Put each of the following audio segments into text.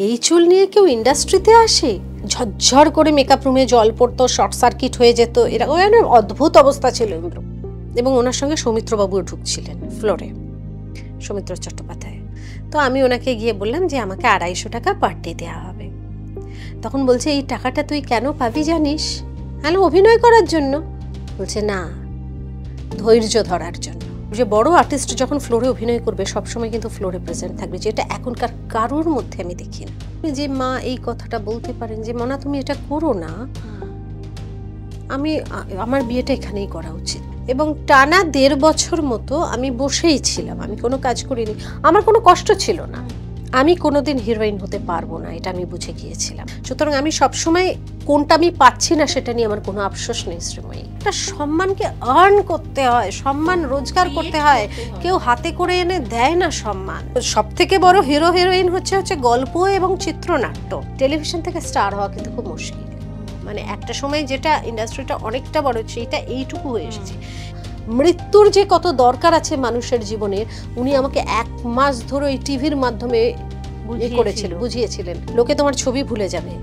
এই চুল নিয়ে কেউ ইন্ডাস্ট্রিতে আসে? ঝরঝর করে মেকআপ রুমে জল পড়তো, শর্ট সার্কিট হয়ে যেত, এরকম অদ্ভুত অবস্থা ছিল। এবং ওনার সঙ্গে সৌমিত্রবাবুও ঢুকছিলেন ফ্লোরে, সৌমিত্র চট্টোপাধ্যায়। তো আমি ওনাকে গিয়ে বললাম যে আমাকে 250 টাকা পার ডে দেওয়া হবে। তখন বলছে এই টাকাটা তুই কেন পাবি জানিস? হ্যালো, অভিনয় করার জন্য? বলছে না, ধৈর্য ধরার জন্য। যে বড় আর্টিস্ট যখন ফ্লোরে অভিনয় করবে সবসময় কিন্তু ফ্লোরে প্রেজেন্ট থাকবে, যেটা এখনকার কারোর মধ্যে আমি দেখি না। যে মা এই কথাটা বলতে পারেন যে মনা তুমি এটা করো না, আমার বিয়েটা এখানেই করা উচিত। এবং টানা 1.5 বছর মতো আমি বসেই ছিলাম, আমি কোনো কাজ করিনি। আমার কোনো কষ্ট ছিল না, আমি কোনোদিন হিরোইন হতে পারবো না, এটা আমি বুঝে গিয়েছিলাম। সুতরাং আমি সবসময় কোনটা আমি পাচ্ছি না সেটা নিয়ে আমার কোনো আফসোস নেই শ্রীময়ী। একটা সম্মানকে আর্ন করতে হয়, সম্মান রোজগার করতে হয়, কেউ হাতে করে এনে দেয় না সম্মান। সব থেকে বড় হিরো হিরোইন হচ্ছে গল্প এবং চিত্রনাট্য। টেলিভিশন থেকে স্টার হওয়া কিন্তু খুব মুশকিল। মানে একটা সময় যেটা ইন্ডাস্ট্রিটা অনেকটা বড়, সেইটা এইটুকু হয়ে এসেছে। মৃত্যুর যে কত দরকার আছে মানুষের জীবনে, উনি আমাকে 1 মাস ধরে ওই টিভির মাধ্যমে বুঝিয়েছিলেন। লোকে তোমার ছবি ভুলে যাবে,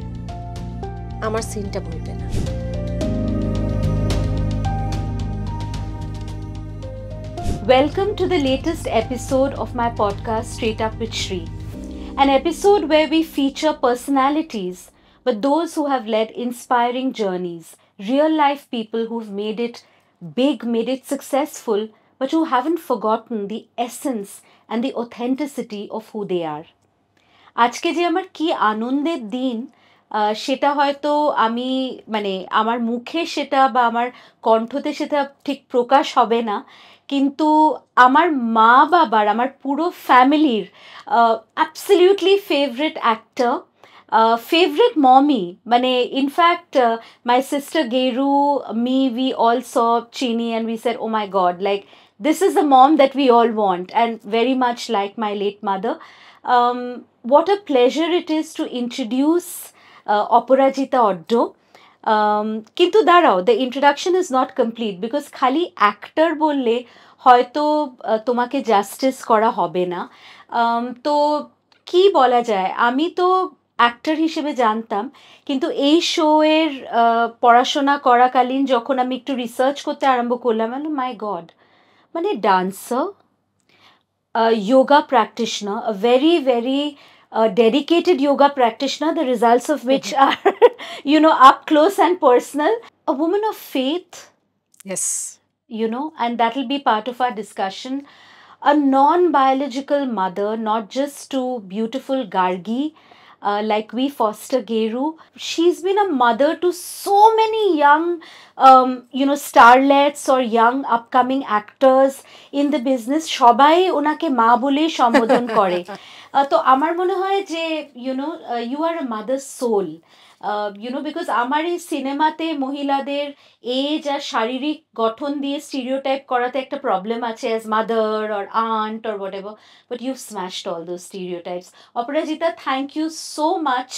আমার সিনটা ভুলবে না। Welcome to the latest episode of my podcast Straight Up with Shri, an episode where we feature personalities, but those who have led inspiring journeys, real life people who've made it big, made it successful, but who haven't forgotten the essence and the authenticity of who they are. আজকে যে আমার কি আনন্দের দিন, সেটা হয়তো আমি আমার মুখে সেটা বা আমার কণ্ঠতে সেটা ঠিক প্রকাশ হবে না, কিন্তু আমার মা বাবার, আমার পুরো ফ্যামিলির absolutely favourite actor, favorite mommy. In fact, my sister Geru, me, we all saw Chini and we said, oh my God, this is the mom that we all want, and very much like my late mother. What a pleasure it is to introduce Aparajita Oddo. কিন্তু দাঁড়াও, the introduction is not complete because খালি actor বললে হয়তো তোমাকে justice করা হবে না। তো কি বলা যায়, আমি তো অ্যাক্টর হিসেবে জানতাম, কিন্তু এই শোয়ের পড়াশোনা করাকালীন যখন আমি একটু রিসার্চ করতে আরম্ভ করলাম, my god, dancer, yoga practitioner, a very, very dedicated yoga practitioner, the results of which are, up close and personal. A woman of faith. Yes. And that'll be part of our discussion. A non-biological mother, not just to beautiful Gargi, like we foster Geru. She's been a mother to so many young, starlets or young upcoming actors in the business. Shobai onake ma bole সম্বোধন করে। তো আমার মনে হয় যে you are a mother's soul. Because আমার এই সিনেমাতে মহিলাদের এজ আর শারীরিক গঠন দিয়ে স্টিরিওটাইপ করাতে একটা প্রবলেম আছে, as mother or aunt or whatever, but you've smashed all those stereotypes. Aparajita, thank you so much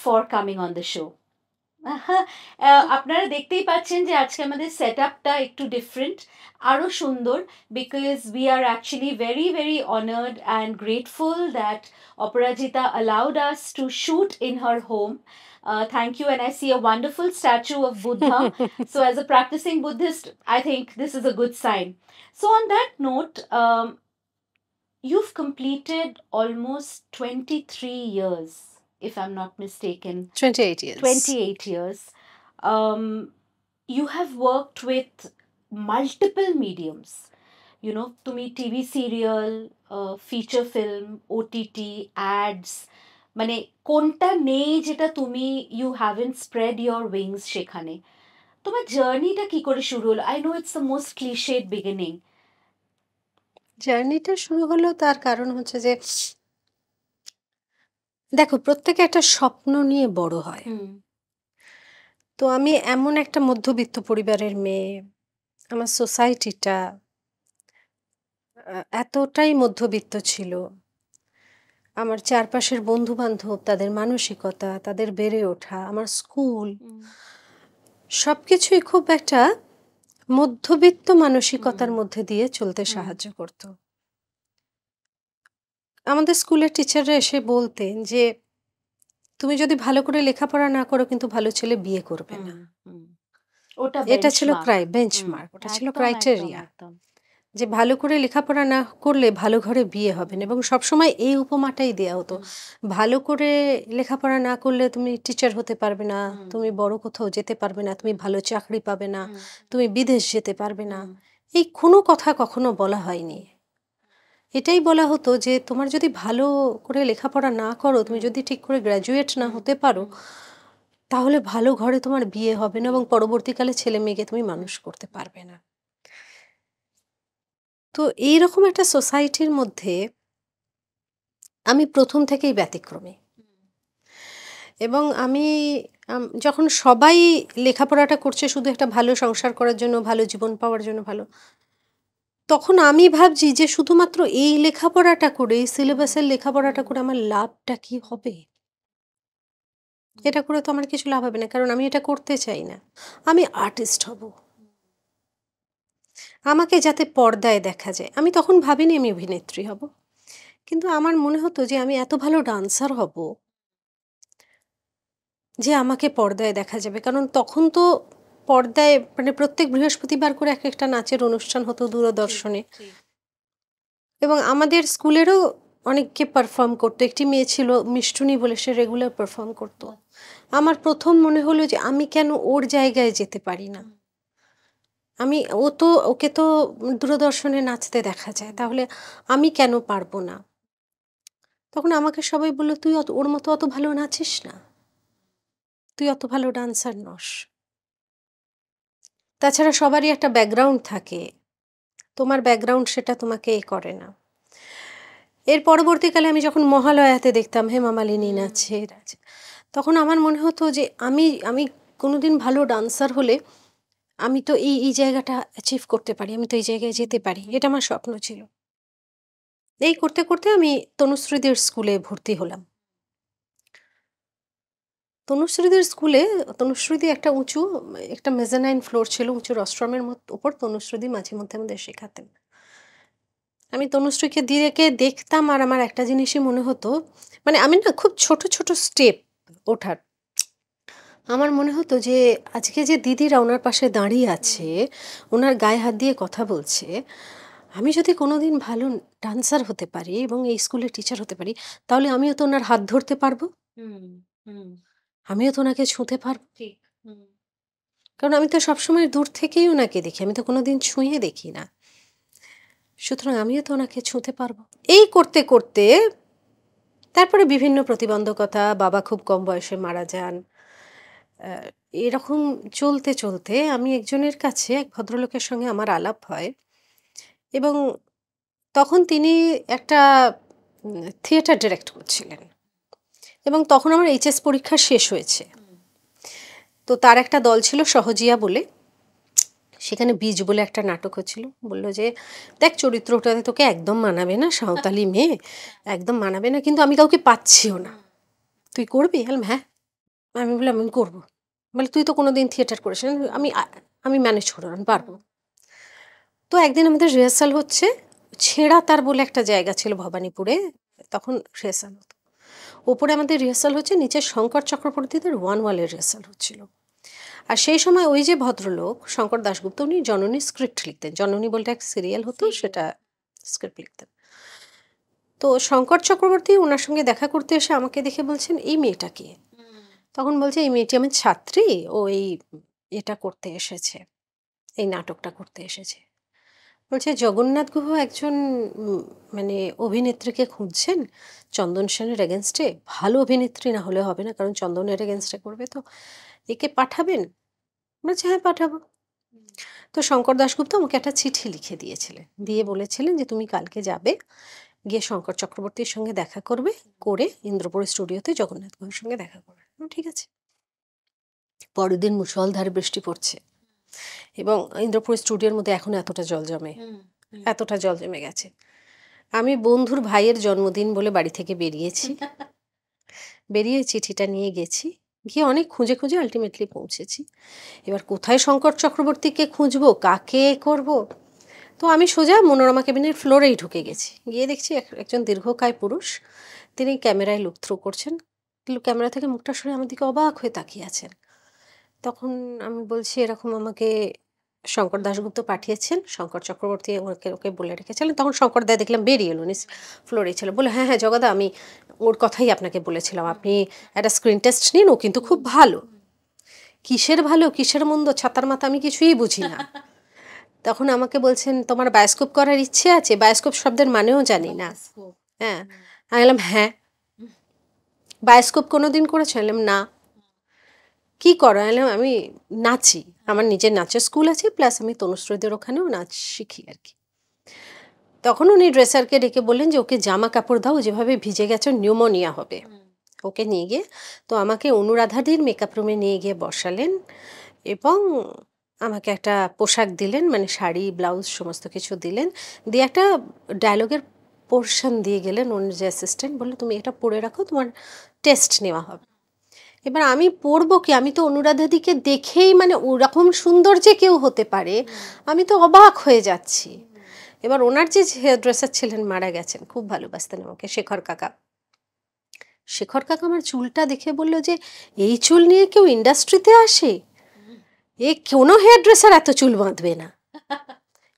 for coming on the show. আপনারা দেখতেই পাচ্ছেন যে আজকে আমাদের সেটআপটা একটু ডিফারেন্ট, আরো সুন্দর, because we are actually very very honoured and grateful that Aparajita allowed us to shoot in her home. Thank you. And I see a wonderful statue of Buddha. So as a practicing Buddhist, I think this is a good sign. So on that note, you've completed almost 23 years, if I'm not mistaken. 28 years. 28 years. You have worked with multiple mediums. তুমি TV serial, feature film, OTT, ads, কোনটা নেই যেটা তুমি you haven't spread your wings সেখানে। তোমার জার্নিটা কি করে শুরু হলো? I know it's the most cliched beginning. জার্নিটা শুরু হলো তার কারণ হচ্ছে যে দেখো, প্রত্যেকে একটা স্বপ্ন নিয়ে বড় হয়। তো আমি এমন একটা মধ্যবিত্ত পরিবারের মেয়ে, আমার সোসাইটিটা এতটাই মধ্যবিত্ত ছিল, আমার চারপাশের বন্ধু বান্ধব, তাদের মানসিকতা, তাদের বেড়ে ওঠা, আমার স্কুল, সবকিছুই খুব একটা মধ্যবিত্ত মানসিকতার মধ্যে দিয়ে চলতে সাহায্য করত। আমাদের স্কুলের টিচাররা এসে বলতেন যে তুমি যদি ভালো করে লেখাপড়া না করো কিন্তু ভালো ছেলে বিয়ে করবে না। হুম। ওটা এটা ছিল বেঞ্চমার্ক। বেঞ্চমার্ক, ওটা ছিল একদম, একদম, ক্রাইটেরিয়া একদম। যে ভালো করে লেখাপড়া না করলে ভালো ঘরে বিয়ে হবে না। এবং সবসময় এই উপমাটাই দেওয়া হতো, ভালো করে লেখাপড়া না করলে তুমি টিচার হতে পারবে না, তুমি বড় কোথাও যেতে পারবে না, তুমি ভালো চাকরি পাবে না, তুমি বিদেশ যেতে পারবে না। এই কোনো কথা কখনো বলা হয়নি। এটাই বলা হতো যে তোমার যদি ভালো করে লেখাপড়া না করো, তুমি যদি ঠিক করে গ্র্যাজুয়েট না হতে পারো, তাহলে ভালো ঘরে তোমার বিয়ে হবে না এবং পরবর্তীকালে ছেলে মেয়েকে তুমি মানুষ করতে পারবে না। তো এইরকম একটা সোসাইটির মধ্যে আমি প্রথম থেকেই ব্যতিক্রমী। এবং আমি যখন সবাই লেখাপড়াটা করছে শুধু একটা ভালো সংসার করার জন্য, ভালো জীবন পাওয়ার জন্য, ভালো, তখন আমি ভাবছি যে শুধুমাত্র এই লেখাপড়াটা করে, এই সিলেবাসের লেখাপড়াটা করে আমার লাভটা কি হবে? এটা করে তো আমার কিছু লাভ হবে না, কারণ আমি এটা করতে চাই না। আমি আর্টিস্ট হব, আমাকে যাতে পর্দায় দেখা যায়। আমি তখন ভাবিনি আমি অভিনেত্রী হব, কিন্তু আমার মনে হতো যে আমি এত ভালো ডান্সার হব যে আমাকে পর্দায় দেখা যাবে। কারণ তখন তো পর্দায় মানে প্রত্যেক বৃহস্পতিবার করে এক একটা নাচের অনুষ্ঠান হতো দূরদর্শনে, এবং আমাদের স্কুলেরও অনেককে পারফর্ম করতো। একটি মেয়ে ছিল মিষ্টুনি বলে, সে রেগুলার পারফর্ম করতো। আমার প্রথম মনে হলো যে আমি কেন ওর জায়গায় যেতে পারি না। ওকে তো দূরদর্শনে নাচতে দেখা যায়, তাহলে আমি কেন পারবো না? তখন আমাকে সবাই বললো, তুই ওর মতো অত ভালো নাচিস না, তুই অত ভালো ডান্সার নস। তাছাড়া সবারই একটা ব্যাকগ্রাউন্ড থাকে, তোমার ব্যাকগ্রাউন্ড সেটা তোমাকে করে না। এর পরবর্তীকালে আমি যখন মহালয়াতে দেখতাম হেমা মালিনী নাচে, তখন আমার মনে হতো যে আমি আমি কোনোদিন ভালো ডান্সার হলে আমি তো এই জায়গাটা অ্যাচিভ করতে পারি, আমি তো এই জায়গায় যেতে পারি। এটা আমার স্বপ্ন ছিল। এই করতে করতে আমি তনুশ্রীদের স্কুলে ভর্তি হলাম। তনুশ্রীদের স্কুলে, তনুশ্রীদি একটা উঁচু, একটা মেজানাইন ফ্লোর ছিল, উঁচু রস্ট্রামের উপর তনুশ্রীদি মাঝে মধ্যে আমাদের শেখাতেন। আমি তনুশ্রীকে দিকে দেখতাম আর আমার একটা জিনিসই মনে হতো, মানে আমি না খুব ছোট ছোট স্টেপ ওঠার, আমার মনে হতো যে আজকে যে দিদিরা ওনার পাশে দাঁড়িয়ে আছে, ওনার গায়ে হাত দিয়ে কথা বলছে, আমি যদি কোনোদিন ভালো ডান্সার হতে পারি এবং এই স্কুলের টিচার হতে পারি, তাহলে আমিও তো ওনার হাত ধরতে পারবো, আমিও তো ওনাকে ছুঁতে পারবো। কারণ আমি তো সবসময় দূর থেকেই ওনাকে দেখি, আমি তো কোনোদিন ছুঁয়ে দেখি না, সুতরাং আমিও তো ওনাকে ছুঁতে পারবো। এই করতে করতে তারপরে বিভিন্ন প্রতিবন্ধকতা, বাবা খুব কম বয়সে মারা যান, এরকম চলতে চলতে আমি একজনের কাছে, এক ভদ্রলোকের সঙ্গে আমার আলাপ হয়, এবং তখন তিনি একটা থিয়েটার ডিরেক্ট করছিলেন, এবং তখন আমার এইচএস পরীক্ষা শেষ হয়েছে। তো তার একটা দল ছিল সহজিয়া বলে, সেখানে বীজ বলে একটা নাটক হচ্ছিল। বলল যে দেখ, চরিত্রটাতে তোকে একদম মানাবে না, সাঁওতালি মেয়ে, একদম মানাবে না, কিন্তু আমি কাউকে পাচ্ছিও না, তুই করবি? বললাম হ্যাঁ। আমি বললাম আমি করবো। বলে তুই তো কোনোদিন থিয়েটার করিস না, আমি ম্যানেজ করবো, আমি পারবো। তো একদিন আমাদের রিহার্সাল হচ্ছে, ছেঁড়া তার বলে একটা জায়গা ছিল ভবানীপুরে, তখন রিহার্সাল হতো। ওপরে আমাদের রিহার্সাল হচ্ছে, নিচে শঙ্কর চক্রবর্তীদের ওয়ান ওয়ালের রিহার্সাল হচ্ছিল। আর সেই সময় ওই যে ভদ্রলোক শঙ্কর দাশগুপ্ত, উনি জননী স্ক্রিপ্ট লিখতেন, জননী বলতে এক সিরিয়াল হতো, সেটা স্ক্রিপ্ট লিখতেন। তো শঙ্কর চক্রবর্তী ওনার সঙ্গে দেখা করতে এসে আমাকে দেখে বলছেন, এই মেয়েটা কে? তখন বলছে, এই মেয়েটি আমার ছাত্রী, ও এই এটা করতে এসেছে, এই নাটকটা করতে এসেছে। বলছে জগন্নাথ গুহ একজন মানে অভিনেত্রীকে খুঁজছেন চন্দন সেনের এগেনস্টে, ভালো অভিনেত্রী না হলে হবে না, কারণ চন্দনের এগেনস্টে করবে, তো একে পাঠাবেন? বলছে হ্যাঁ পাঠাবো। তো শঙ্কর দাশগুপ্ত আমাকে একটা চিঠি লিখে দিয়েছিলেন, দিয়ে বলেছিলেন যে তুমি কালকে যাবে, গিয়ে শঙ্কর চক্রবর্তীর সঙ্গে দেখা করবে, করে ইন্দ্রপুর স্টুডিওতে জগন্নাথ গুহের সঙ্গে দেখা করবে। ঠিক আছে। পরের দিন মুষলধারে বৃষ্টি পড়ছে, এবং ইন্দ্রপুর স্টুডিওর মধ্যে এখন এতটা জল জমে গেছে। আমি বন্ধুর ভাইয়ের জন্মদিন বলে বাড়ি থেকে বেরিয়ে চিঠিটা নিয়ে গেছি, গিয়ে অনেক খুঁজে খুঁজে আলটিমেটলি পৌঁছেছি। এবার কোথায় শঙ্কর চক্রবর্তীকে খুঁজবো, কাকে করব? তো আমি সোজা মনোরমা কেবিনের ফ্লোরেই ঢুকে গেছি, গিয়ে দেখছি একজন দীর্ঘকায় পুরুষ, তিনি ক্যামেরায় লুক থ্রো করছেন, ক্যামেরা থেকে মুখটা সরে আমার দিকে অবাক হয়ে তাকিয়ে আছেন। তখন আমি বলছি এরকম আমাকে শঙ্কর দাশগুপ্ত পাঠিয়েছেন, শঙ্কর চক্রবর্তী ওকে ওকে বলে রেখেছিলেন। তখন শঙ্কর দা দেখলাম বেরিয়ে এলো, নিস ফ্লোরে ছিল, বলে হ্যাঁ হ্যাঁ জগাদা আমি ওর কথাই আপনাকে বলেছিলাম, আপনি একটা স্ক্রিন টেস্ট নিন, ও কিন্তু খুব ভালো। কিসের ভালো কিসের মন্দ ছাতার মাথা আমি কিছুই বুঝি না। তখন আমাকে বলছেন তোমার বায়োস্কোপ করার ইচ্ছে আছে? বায়োস্কোপ শব্দের মানেও জানি না। হ্যাঁ, আমি বললাম হ্যাঁ। বায়োস্কোপ কোনোদিন করেছো? বললাম না। কি করো? আমি নাচি, আমার নিজের নাচের স্কুল আছে, প্লাস আমি তনুশ্রীদের ওখানেও নাচ শিখি আর কি। তখন উনি ড্রেসারকে ডেকে বললেন যে ওকে জামা কাপড় দাও, যেভাবে ভিজে গেছে নিউমোনিয়া হবে। ওকে নিয়ে গিয়ে তো আমাকে অনুরাধাদির মেকআপ রুমে নিয়ে গিয়ে বসালেন এবং আমাকে একটা পোশাক দিলেন, মানে শাড়ি ব্লাউজ সমস্ত কিছু দিলেন, দিয়ে একটা ডায়লগের পোর্শন দিয়ে গেলেন। ওনার যে অ্যাসিস্ট্যান্ট বললো তুমি এটা পড়ে রাখো, তোমার টেস্ট নেওয়া হবে। এবার আমি পড়বো কি, আমি তো অনুরাধাদিকে দেখেই মানে ওরকম সুন্দর যে কেউ হতে পারে আমি তো অবাক হয়ে যাচ্ছি। এবার ওনার যে হেয়ার ড্রেসার ছিলেন মারা গেছেন, খুব ভালোবাসতেন আমাকে, শেখর কাকা। শেখর কাকা আমার চুলটা দেখে বলল যে এই চুল নিয়ে কেউ ইন্ডাস্ট্রিতে আসে? এ কোনো হেয়ার ড্রেসার এত চুল বাঁধবে না,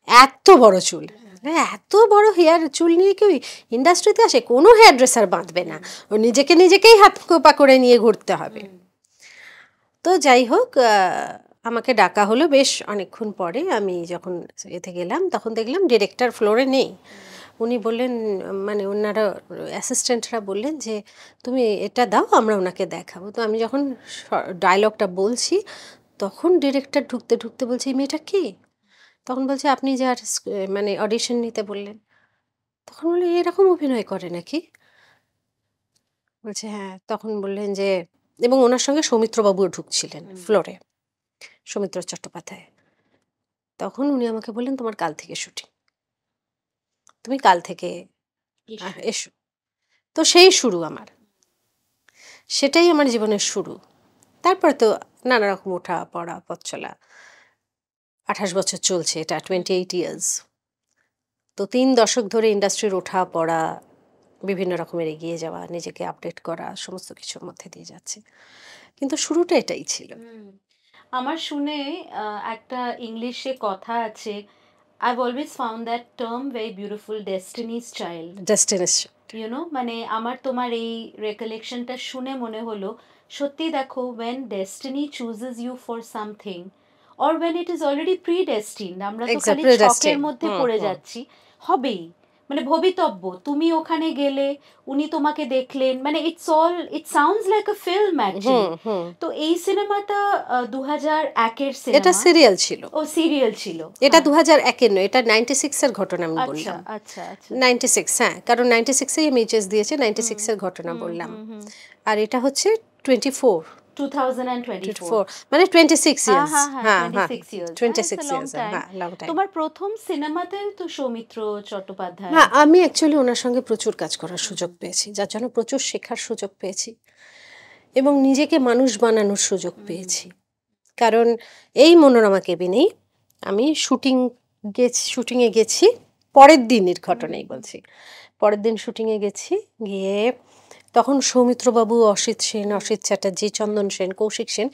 এত বড় চুল, এত বড় হেয়ার চুল নিয়ে কেউ ইন্ডাস্ট্রিতে আসে? কোনো হেয়ার ড্রেসার বাঁধবে না, ও নিজেকেই হাত কোপা করে নিয়ে ঘুরতে হবে। তো যাই হোক, আমাকে ডাকা হলো বেশ অনেকক্ষণ পরে। আমি যখন এতে গেলাম তখন দেখলাম ডিরেক্টর ফ্লোরে নেই। উনি বললেন, মানে ওনারা অ্যাসিস্ট্যান্টরা বললেন যে তুমি এটা দাও, আমরা ওনাকে দেখাবো। তো আমি যখন ডায়লগটা বলছি তখন ডিরেক্টর ঢুকতে ঢুকতে বলছে এই মেয়েটা কে? তখন বলছে আপনি যার মানে অডিশন নিতে বললেন। তখন বললো এরকম অভিনয় করে নাকি? বলছে হ্যাঁ। তখন বললেন যে, এবং ওনার সঙ্গে সৌমিত্রবাবুও ঢুকছিলেন ফ্লোরে, সৌমিত্র চট্টোপাধ্যায়। তখন উনি আমাকে বললেন তোমার কাল থেকে শুটিং, তুমি কাল থেকে এসো। তো সেই শুরু আমার, সেটাই আমার জীবনের শুরু। তারপরে তো নানা রকম ওঠা পড়া পথ চলা, 28 বছর চলছে, এটা 28 ইয়ার্স। তো 3 দশক ধরে ইন্ডাস্ট্রির ওঠা পড়া, বিভিন্ন রকমের এগিয়ে যাওয়া, নিজেকে আপডেট করা, সমস্ত কিছুর মধ্যে দিয়ে যাচ্ছে, কিন্তু শুরুটা এটাই ছিল। আমার শুনে একটা ইংলিশে কথা আছে, I've always found that term very beautiful, destiny's child. Destination, you know, মানে আমার তোমার এই রেকলেকশনটা শুনে মনে হলো সত্যি দেখো, when destiny chooses you for something or when it is already predestined, আমরা তো খালি ছকের মধ্যে পড়ে যাচ্ছি, হবেই, মানে ভবিতব্য, তুমি ওখানে গেলে, উনি তোমাকে দেখলেন, মানে it sounds like a film actually. তো এই সিনেমাটা 2001-এর সিনেমা। এটা সিরিয়াল ছিল। ও সিরিয়াল ছিল। এটা 2001-এর নয়, এটা 96-এর ঘটনা আমি বললাম। আচ্ছা আচ্ছা 96, হ্যাঁ, কারণ 96-এই আমি এইচএস দিয়েছি, 96-এর ঘটনা বললাম। আর এটা হচ্ছে 2024, মানে 26 ইয়ার্স। হ্যাঁ হ্যাঁ 26 ইয়ার্স, হ্যাঁ, লং টাইম। তোমার প্রথম সিনেমাতে তো সৌমিত্র চট্টোপাধ্যায়। হ্যাঁ, আমি অ্যাকচুয়ালি ওনার সঙ্গে প্রচুর কাজ করার সুযোগ পেয়েছি, যার জন্য প্রচুর শেখার সুযোগ পেয়েছি এবং নিজেকে মানুষ বানানোর সুযোগ পেয়েছি। কারণ এই মনোরমা কেবিনেই আমি শুটিংয়ে গেছি, পরের দিনের ঘটনাই বলছি। পরের দিন শুটিংয়ে গেছি, গিয়ে তখন সৌমিত্রবাবু, অসিত সেন, অসিত চ্যাটার্জি, চন্দন সেন, কৌশিক সেন,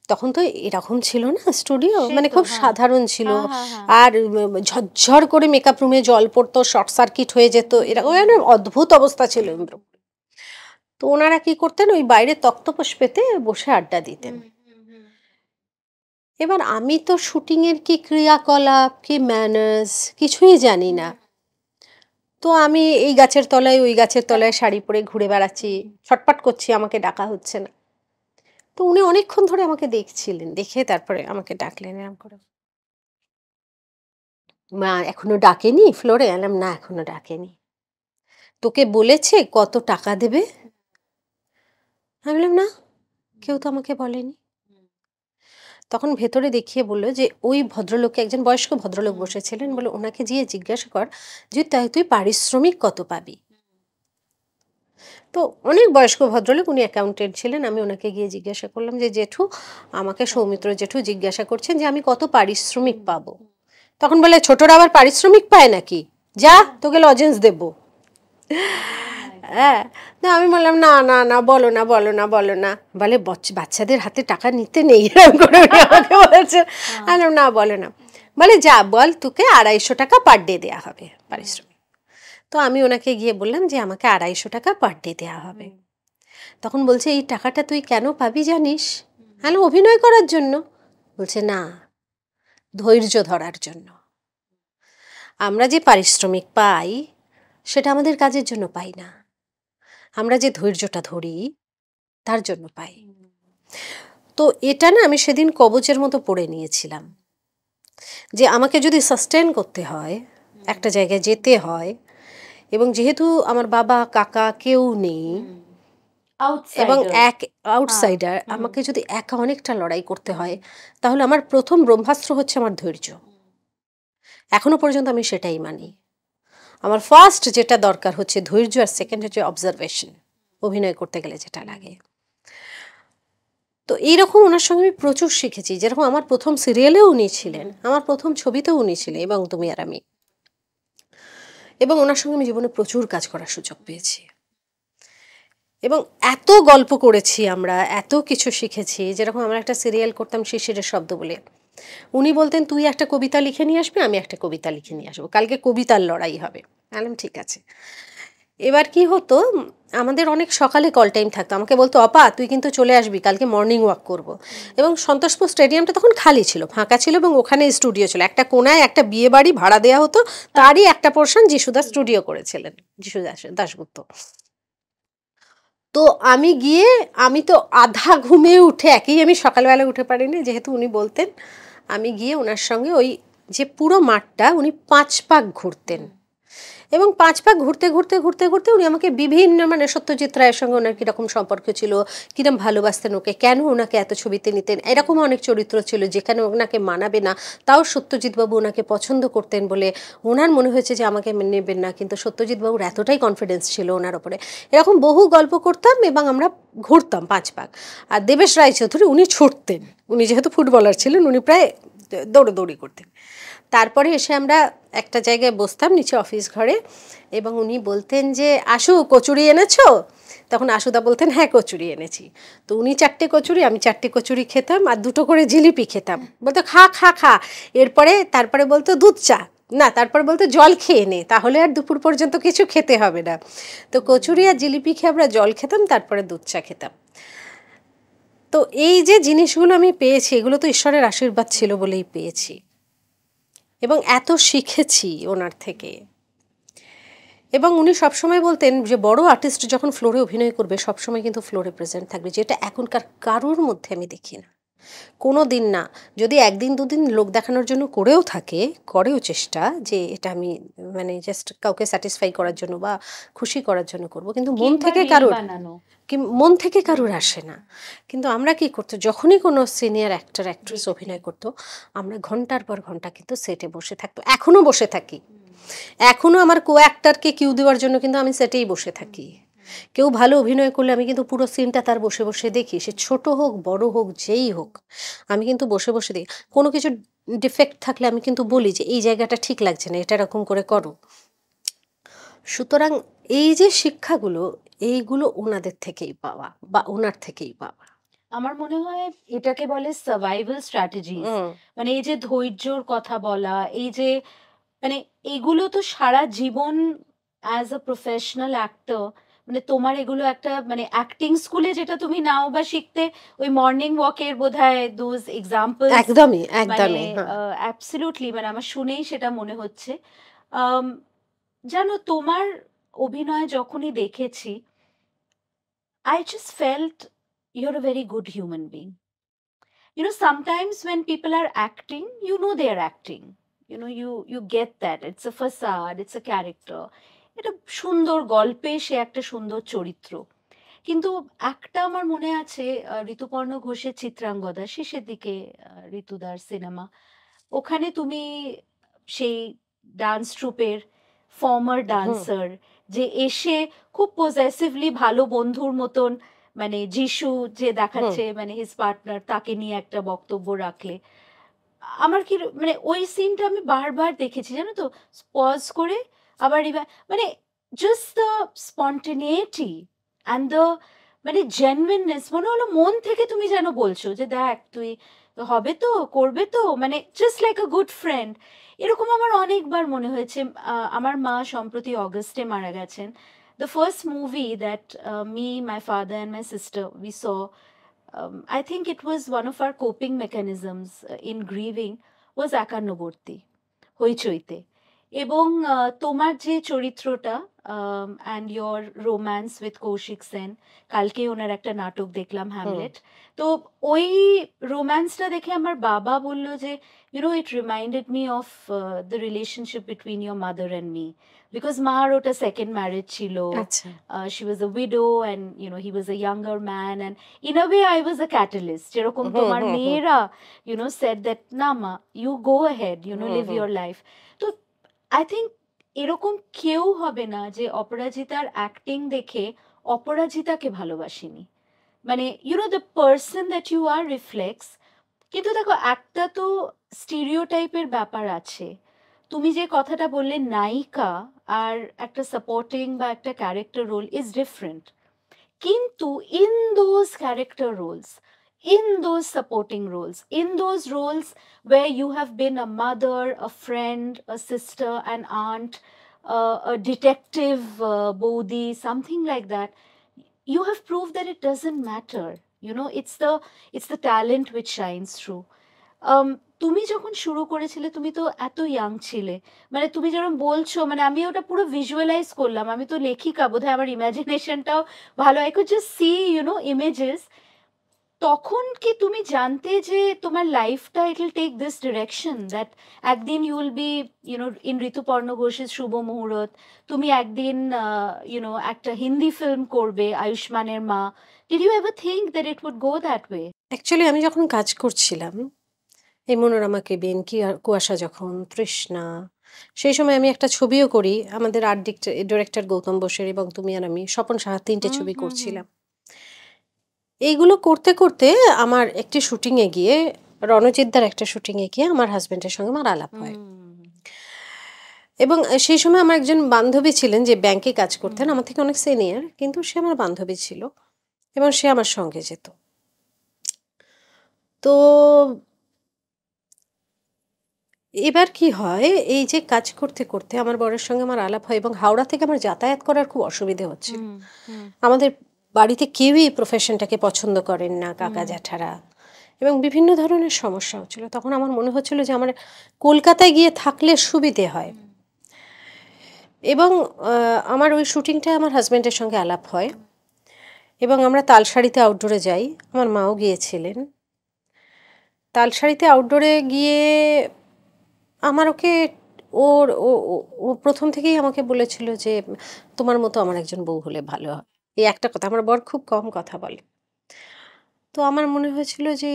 তখন তো এরকম ছিল না স্টুডিও, মানে খুব সাধারণ ছিল। আর ঝরঝর করে মেকআপ রুমে জল পড়তো, শর্ট সার্কিট হয়ে যেত, এরকম অদ্ভুত অবস্থা ছিল। তো ওনারা কি করতেন, ওই বাইরে তক্তপোষ পেতে বসে আড্ডা দিতেন। এবার আমি তো শুটিংয়ের কি ক্রিয়াকলাপ, কি ম্যানার্স কিছুই জানি না। তো আমি এই গাছের তলায় ওই গাছের তলায় শাড়ি পরে ঘুরে বেড়াচ্ছি, ছটপট করছি, আমাকে ডাকা হচ্ছে না। তো উনি অনেকক্ষণ ধরে আমাকে দেখছিলেন, দেখে তারপরে আমাকে ডাকলেন এরকম করে, মা এখনো ডাকেনি ফ্লোরে? এলাম না, এখনো ডাকেনি। তোকে বলেছে কত টাকা দেবে? আমি বললাম না, কেউ তো আমাকে বলেনি। তখন ভেতরে দেখিয়ে বললো যে ওই ভদ্রলোককে, একজন বয়স্ক ভদ্রলোক বসেছিলেন, বলে ওনাকে গিয়ে জিজ্ঞাসা কর যে তুই পারিশ্রমিক কত পাবি। তো অনেক বয়স্ক ভদ্রলোক, উনি অ্যাকাউন্টেন্ট ছিলেন। আমি ওনাকে গিয়ে জিজ্ঞাসা করলাম যে জেঠু, আমাকে সৌমিত্র জেঠু জিজ্ঞাসা করছেন যে আমি কত পারিশ্রমিক পাবো। তখন বলে ছোটরা আবার পারিশ্রমিক পায় নাকি, যা তোকে লজেন্স দেবো। হ্যাঁ, না আমি বললাম না না না বলো না বলো না বলো না, বলে বাচ্চাদের হাতে টাকা নিতে নেই, এরকম করে উনি আমাকে বলেছে। আমি বললাম না বলো না, বলে যা বল তোকে 250 টাকা পার ডে দেওয়া হবে পারিশ্রমিক। তো আমি ওনাকে গিয়ে বললাম যে আমাকে 250 টাকা পার ডে দেওয়া হবে। তখন বলছে এই টাকাটা তুই কেন পাবি জানিস? হ্যাঁ, অভিনয় করার জন্য। বলছে না, ধৈর্য ধরার জন্য। আমরা যে পারিশ্রমিক পাই সেটা আমাদের কাজের জন্য পাই না, আমরা যে ধৈর্যটা ধরি তার জন্য পাই। তো এটা না আমি সেদিন কবচের মতো পড়ে নিয়েছিলাম, যে আমাকে যদি সাস্টেন করতে হয়, একটা জায়গায় যেতে হয়, এবং যেহেতু আমার বাবা কাকা কেউ নেই এবং এক আউটসাইডার, আমাকে যদি একা অনেকটা লড়াই করতে হয়, তাহলে আমার প্রথম ব্রহ্মাস্ত্র হচ্ছে আমার ধৈর্য। এখনো পর্যন্ত আমি সেটাই মানি। আমার ফার্স্ট যেটা দরকার হচ্ছে ধৈর্য, আর সেকেন্ড হচ্ছে অবজারভেশন, অভিনয় করতে গেলে যেটা লাগে। তো এইরকম ওনার সঙ্গে আমি প্রচুর শিখেছি। যেরকম আমার প্রথম সিরিয়ালেও উনি ছিলেন, আমার প্রথম ছবিতেও উনি ছিলেন, এবং তুমি আর আমি। এবং ওনার সঙ্গে আমি জীবনে প্রচুর কাজ করার সুযোগ পেয়েছি, এবং এত গল্প করেছি আমরা, এত কিছু শিখেছি। যেরকম আমরা একটা সিরিয়াল করতাম শিশিরের শব্দ বলে, উনি বলতেন তুই একটা কবিতা লিখে নিয়ে আসবি, আমি একটা কবিতা লিখে নিয়ে আসবো, কালকে কবিতার লড়াই হবে। বললাম ঠিক আছে। এবার কি হতো, আমাদের অনেক সকালে কল টাইম থাকতো, আমাকে বলতো অপা তুই কিন্তু চলে আসবি, কালকে মর্নিং ওয়াক করব। এবং সন্তোষপুর স্টেডিয়ামটা তখন খালি ছিল, ফাঁকা ছিল, এবং ওখানে স্টুডিও ছিল, একটা কোনায় একটা বিয়ে বাড়ি ভাড়া দেওয়া হতো, তারই একটা পোর্শন যিশুদাস স্টুডিও করেছিলেন, যিশুদাস দাশগুপ্ত। তো আমি গিয়ে, আমি তো আধা ঘুমে উঠে, আমি সকালবেলা উঠে পারিনি, যেহেতু উনি বলতেন, আমি গিয়ে ওনার সঙ্গে ওই যে পুরো মাঠটা উনি 5 পাক ঘুরতেন, এবং 5 পাক ঘুরতে ঘুরতে ঘুরতে ঘুরতে উনি আমাকে বিভিন্ন, মানে সত্যজিৎ রায়ের সঙ্গে ওনার কীরকম সম্পর্ক ছিল, কীরকম ভালোবাসতেন ওকে, কেন ওনাকে এত ছবিতে নিতেন, এরকম অনেক চরিত্র ছিল যেখানে ওনাকে মানাবে না, তাও সত্যজিৎবাবু ওনাকে পছন্দ করতেন বলে ওনার মনে হয়েছে যে আমাকে নেবেন না, কিন্তু সত্যজিৎবাবুর এতটাই কনফিডেন্স ছিল ওনার ওপরে। এরকম বহু গল্প করতাম, এবং আমরা ঘুরতাম 5 পাক। আর দেবেশ রায়চৌধুরী উনি ছুটতেন, উনি যেহেতু ফুটবলার ছিলেন, উনি প্রায় দৌড়াদৌড়ি করতেন। তারপরে এসে আমরা একটা জায়গায় বসতাম নিচে অফিস ঘরে, এবং উনি বলতেন যে আশু কচুরি এনেছো? তখন আশুদা বলতেন হ্যাঁ কচুরি এনেছি। তো উনি 4টে কচুরি, আমি 4টে কচুরি খেতাম, আর 2টো করে জিলিপি খেতাম। বলতো খা খা খা। তারপরে বলতো দুধ চা, না তারপর বলতো জল খেয়ে নে, তাহলে আর দুপুর পর্যন্ত কিছু খেতে হবে না। তো কচুরি আর জিলিপি খেয়ে আমরা জল খেতাম, তারপরে দুধ চা খেতাম। তো এই যে জিনিসগুলো আমি পেয়েছি, এগুলো তো ঈশ্বরের আশীর্বাদ ছিল বলেই পেয়েছি, এবং এত শিখেছি ওনার থেকে। এবং উনি সবসময় বলতেন যে বড় আর্টিস্ট যখন ফ্লোরে অভিনয় করবে সবসময় কিন্তু ফ্লোরে প্রেজেন্ট থাকবে, যেটা এখনকার কারোর মধ্যে আমি দেখি না, কোনো দিন না। যদি 1 দিন 2 দিন লোক দেখানোর জন্য করেও চেষ্টা, যে এটা আমি মানে জাস্ট কাউকে স্যাটিসফাই করার জন্য বা খুশি করার জন্য করব, কিন্তু মন থেকে কারোর আসে না। কিন্তু আমরা কি করতো, যখনই কোনো সিনিয়র অ্যাক্টর অ্যাক্ট্রেস অভিনয় করতো, আমরা ঘন্টার পর ঘন্টা কিন্তু সেটে বসে থাকতো, এখনও বসে থাকি, এখনও আমার কো অ্যাক্টরকে কিউ দেওয়ার জন্য কিন্তু আমি সেটেই বসে থাকি। কেউ ভালো অভিনয় করলে আমি কিন্তু পুরো সিনটা তার বসে বসে দেখি, সে ছোট হোক বড় হোক যেই হোক, আমি কিন্তু বসে বসে দেখি। কোনো কিছু ডিফেক্ট থাকলে আমি কিন্তু বলি যে এই জায়গাটা ঠিক লাগছে না, এটা এরকম করে করো। সুতরাং এই যে শিক্ষাগুলো, এইগুলো ওনাদের থেকেই পাওয়া বা ওনার থেকেই পাওয়া। আমার মনে হয় এটাকে বলে সার্ভাইভাল স্ট্র্যাটেজি। মানে এই যে ধৈর্যর কথা বলা, এই যে মানে এগুলো তো সারা জীবন অ্যাজ আ প্রফেশনাল অ্যাক্টর, মানে তোমার এগুলো একটা মানে অ্যাক্টিং স্কুলে যেটা তুমি নাও বা শিখতে, ওই মর্নিং ওয়াকের বোধহয় দোজ এক্সাম্পল একদমই মানে অ্যাবসলিউটলি, মানে আমার শুনেই সেটা মনে হচ্ছে। জানো, তোমার অভিনয় যখনই দেখেছি, I just felt you're a very good human being. You know, sometimes when people are acting, you know they are acting. You know, you get that. It's a facade, it's a character. এটা সুন্দর গল্পে সে একটা সুন্দর চরিত্র। কিন্তু একটা আমার মনে আছে, ঋতুপর্ণ ঘোষের চিত্রাঙ্গদা, শেষের দিকে ঋতুদার সিনেমা, ওখানে তুমি সেই ডান্স ট্রুপের ফর্মার ডান্সার, যে এসে খুব পজেসিভলি ভালো বন্ধুর মতন, মানে যিশু যে দেখাচ্ছে মানে হিজ পার্টনার, তাকে নিয়ে একটা বক্তব্য রাখলে, আমার কি মানে ওই সিনটা আমি বারবার দেখেছি জানো তো, পজ করে আবার মানে জাস্ট দ্য স্পন্টেনিয়েটি অ্যান্ড দ্য মানে জেনুইননেস, মনে হলো মন থেকে তুমি যেন বলছো যে দেখ তুই হবে তো, করবে তো, মানে just like a good friend. এরকম আমার অনেকবার মনে হয়েছে। আমার মা সম্প্রতি অগস্টে মারা গেছেন। The first movie that me, my father and my sister we saw, I think it was one of our coping mechanisms in grieving was একান্নবর্তী, হইচইতে। এবং তোমার যে চরিত্রটা and your romance with Kaushik Sen, কালকে ওনার একটা নাটক দেখলাম হ্যামলেট, তো ওই রোম্যান্সটা দেখে আমার বাবা বলল যে it reminded me of the relationship between your mother and me, because মার ওটা সেকেন্ড ম্যারেজ ছিল। আচ্ছা she was a widow and he was a younger man, and in a way I was a catalyst, যেরকম তোমার মেয়েরা said that না মা, you go ahead, live your life. তো I think এরকম কেউ হবে না যে অপরাজিতার অ্যাক্টিং দেখে অপরাজিতাকে ভালোবাসিনি। মানে the person that you are reflects। কিন্তু দেখো একটা তো স্টিরিওটাইপের ব্যাপার আছে। তুমি যে কথাটা বললে নায়িকা আর একটা সাপোর্টিং বা একটা ক্যারেক্টার রোল ইজ ডিফারেন্ট, কিন্তু in those character roles, in those supporting roles, in those roles where you have been a mother, a friend, a sister, an aunt, a detective, bodi, something like that, you have proved that it doesn't matter. It's the talent which shines through. তুমি যখন শুরু করেছিলে তুমি তো এত young ছিলে, মানে তুমি যেরকম বলছো, মানে আমি ওটা পুরো ভিজুয়ালাইজ করলাম। আমি তো লেখিকা, বোধহয় আমার ইমাজিনেশনটাও ভালো, I could just see images. তখন কি তুমি জানতে যে তোমার লাইফটা it will take this direction, that একদিন you will be in Rituparno ঘোষের শুভ মুহূর্ত, তুমি একদিন একটা হিন্দি ফিল্ম করবে আয়ুষ্মানের মা? Did you ever think that it would go that way? Actually আমি যখন কাজ করছিলাম এই মনোরমা কেবিন, কুয়াশা, যখন তৃষ্ণা, সেই সময় আমি একটা ছবিও করি আমাদের আর্ট ডিরেক্টর গৌতম বোসের এবং তুমি আর আমি, স্বপন সাহা, 3টে ছবি করছিলাম। এইগুলো করতে করতে আমার একটি শুটিংয়ে গিয়ে, রণজিৎদার একটা শুটিংয়ে গিয়ে আমার হাজব্যান্ডের সঙ্গে আমার আলাপ হয়। এবং সেই সময় আমার একজন বান্ধবী ছিলেন যে ব্যাংকে কাজ করতেন, আমার থেকে অনেক সিনিয়র, কিন্তু সে আমার বান্ধবী ছিল এবং সে আমার সঙ্গে যেত। তো এবার কি হয়, এই যে কাজ করতে করতে আমার বরের সঙ্গে আমার আলাপ হয় এবং হাওড়া থেকে আমার যাতায়াত করার খুব অসুবিধে হচ্ছিল। আমাদের বাড়িতে কেউই প্রফেশনটাকে পছন্দ করেন না, কাকা জ্যাঠারা, এবং বিভিন্ন ধরনের সমস্যা হচ্ছিল। তখন আমার মনে হচ্ছিল যে আমার কলকাতায় গিয়ে থাকলে সুবিধে হয়। এবং আমার ওই শুটিংটায় আমার হাজব্যান্ডের সঙ্গে আলাপ হয় এবং আমরা তালসারিতে আউটডোরে যাই, আমার মাও গিয়েছিলেন। তালসারিতে আউটডোরে গিয়ে আমার ওকে ওর ও প্রথম থেকেই আমাকে বলেছিল যে তোমার মতো আমার একজন বউ হলে ভালো হয়। এই একটা কথা, আমার বর খুব কম কথা বলে। তো আমার মনে হয়েছিল যে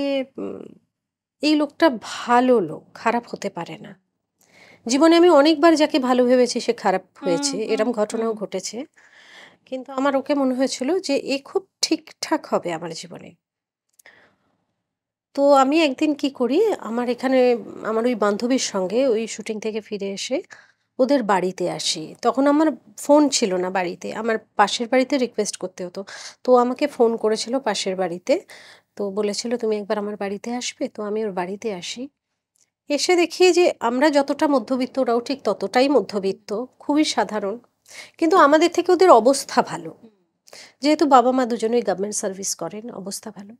এই লোকটা ভালো লোক, খারাপ হতে পারে না। জীবনে আমি অনেকবার যাকে ভালো ভেবেছি সে খারাপ হয়েছে, এরম ঘটনাও ঘটেছে, কিন্তু আমার ওকে মনে হয়েছিল যে এ খুব ঠিকঠাক হবে আমার জীবনে। তো আমি একদিন কি করি, আমার এখানে আমার ওই বান্ধবীর সঙ্গে ওই শুটিং থেকে ফিরে এসে ওদের বাড়িতে আসি। তখন আমার ফোন ছিল না বাড়িতে, আমার পাশের বাড়িতে রিকোয়েস্ট করতে হতো। তো আমাকে ফোন করেছিল পাশের বাড়িতে, তো বলেছিল তুমি একবার আমার বাড়িতে আসবে। তো আমি ওর বাড়িতে আসি, এসে দেখি যে আমরা যতটা মধ্যবিত্ত ওরাও ঠিক ততটাই মধ্যবিত্ত, খুবই সাধারণ, কিন্তু আমাদের থেকে ওদের অবস্থা ভালো, যেহেতু বাবা মা দুজনেই গভর্নমেন্ট সার্ভিস করেন, অবস্থা ভালো।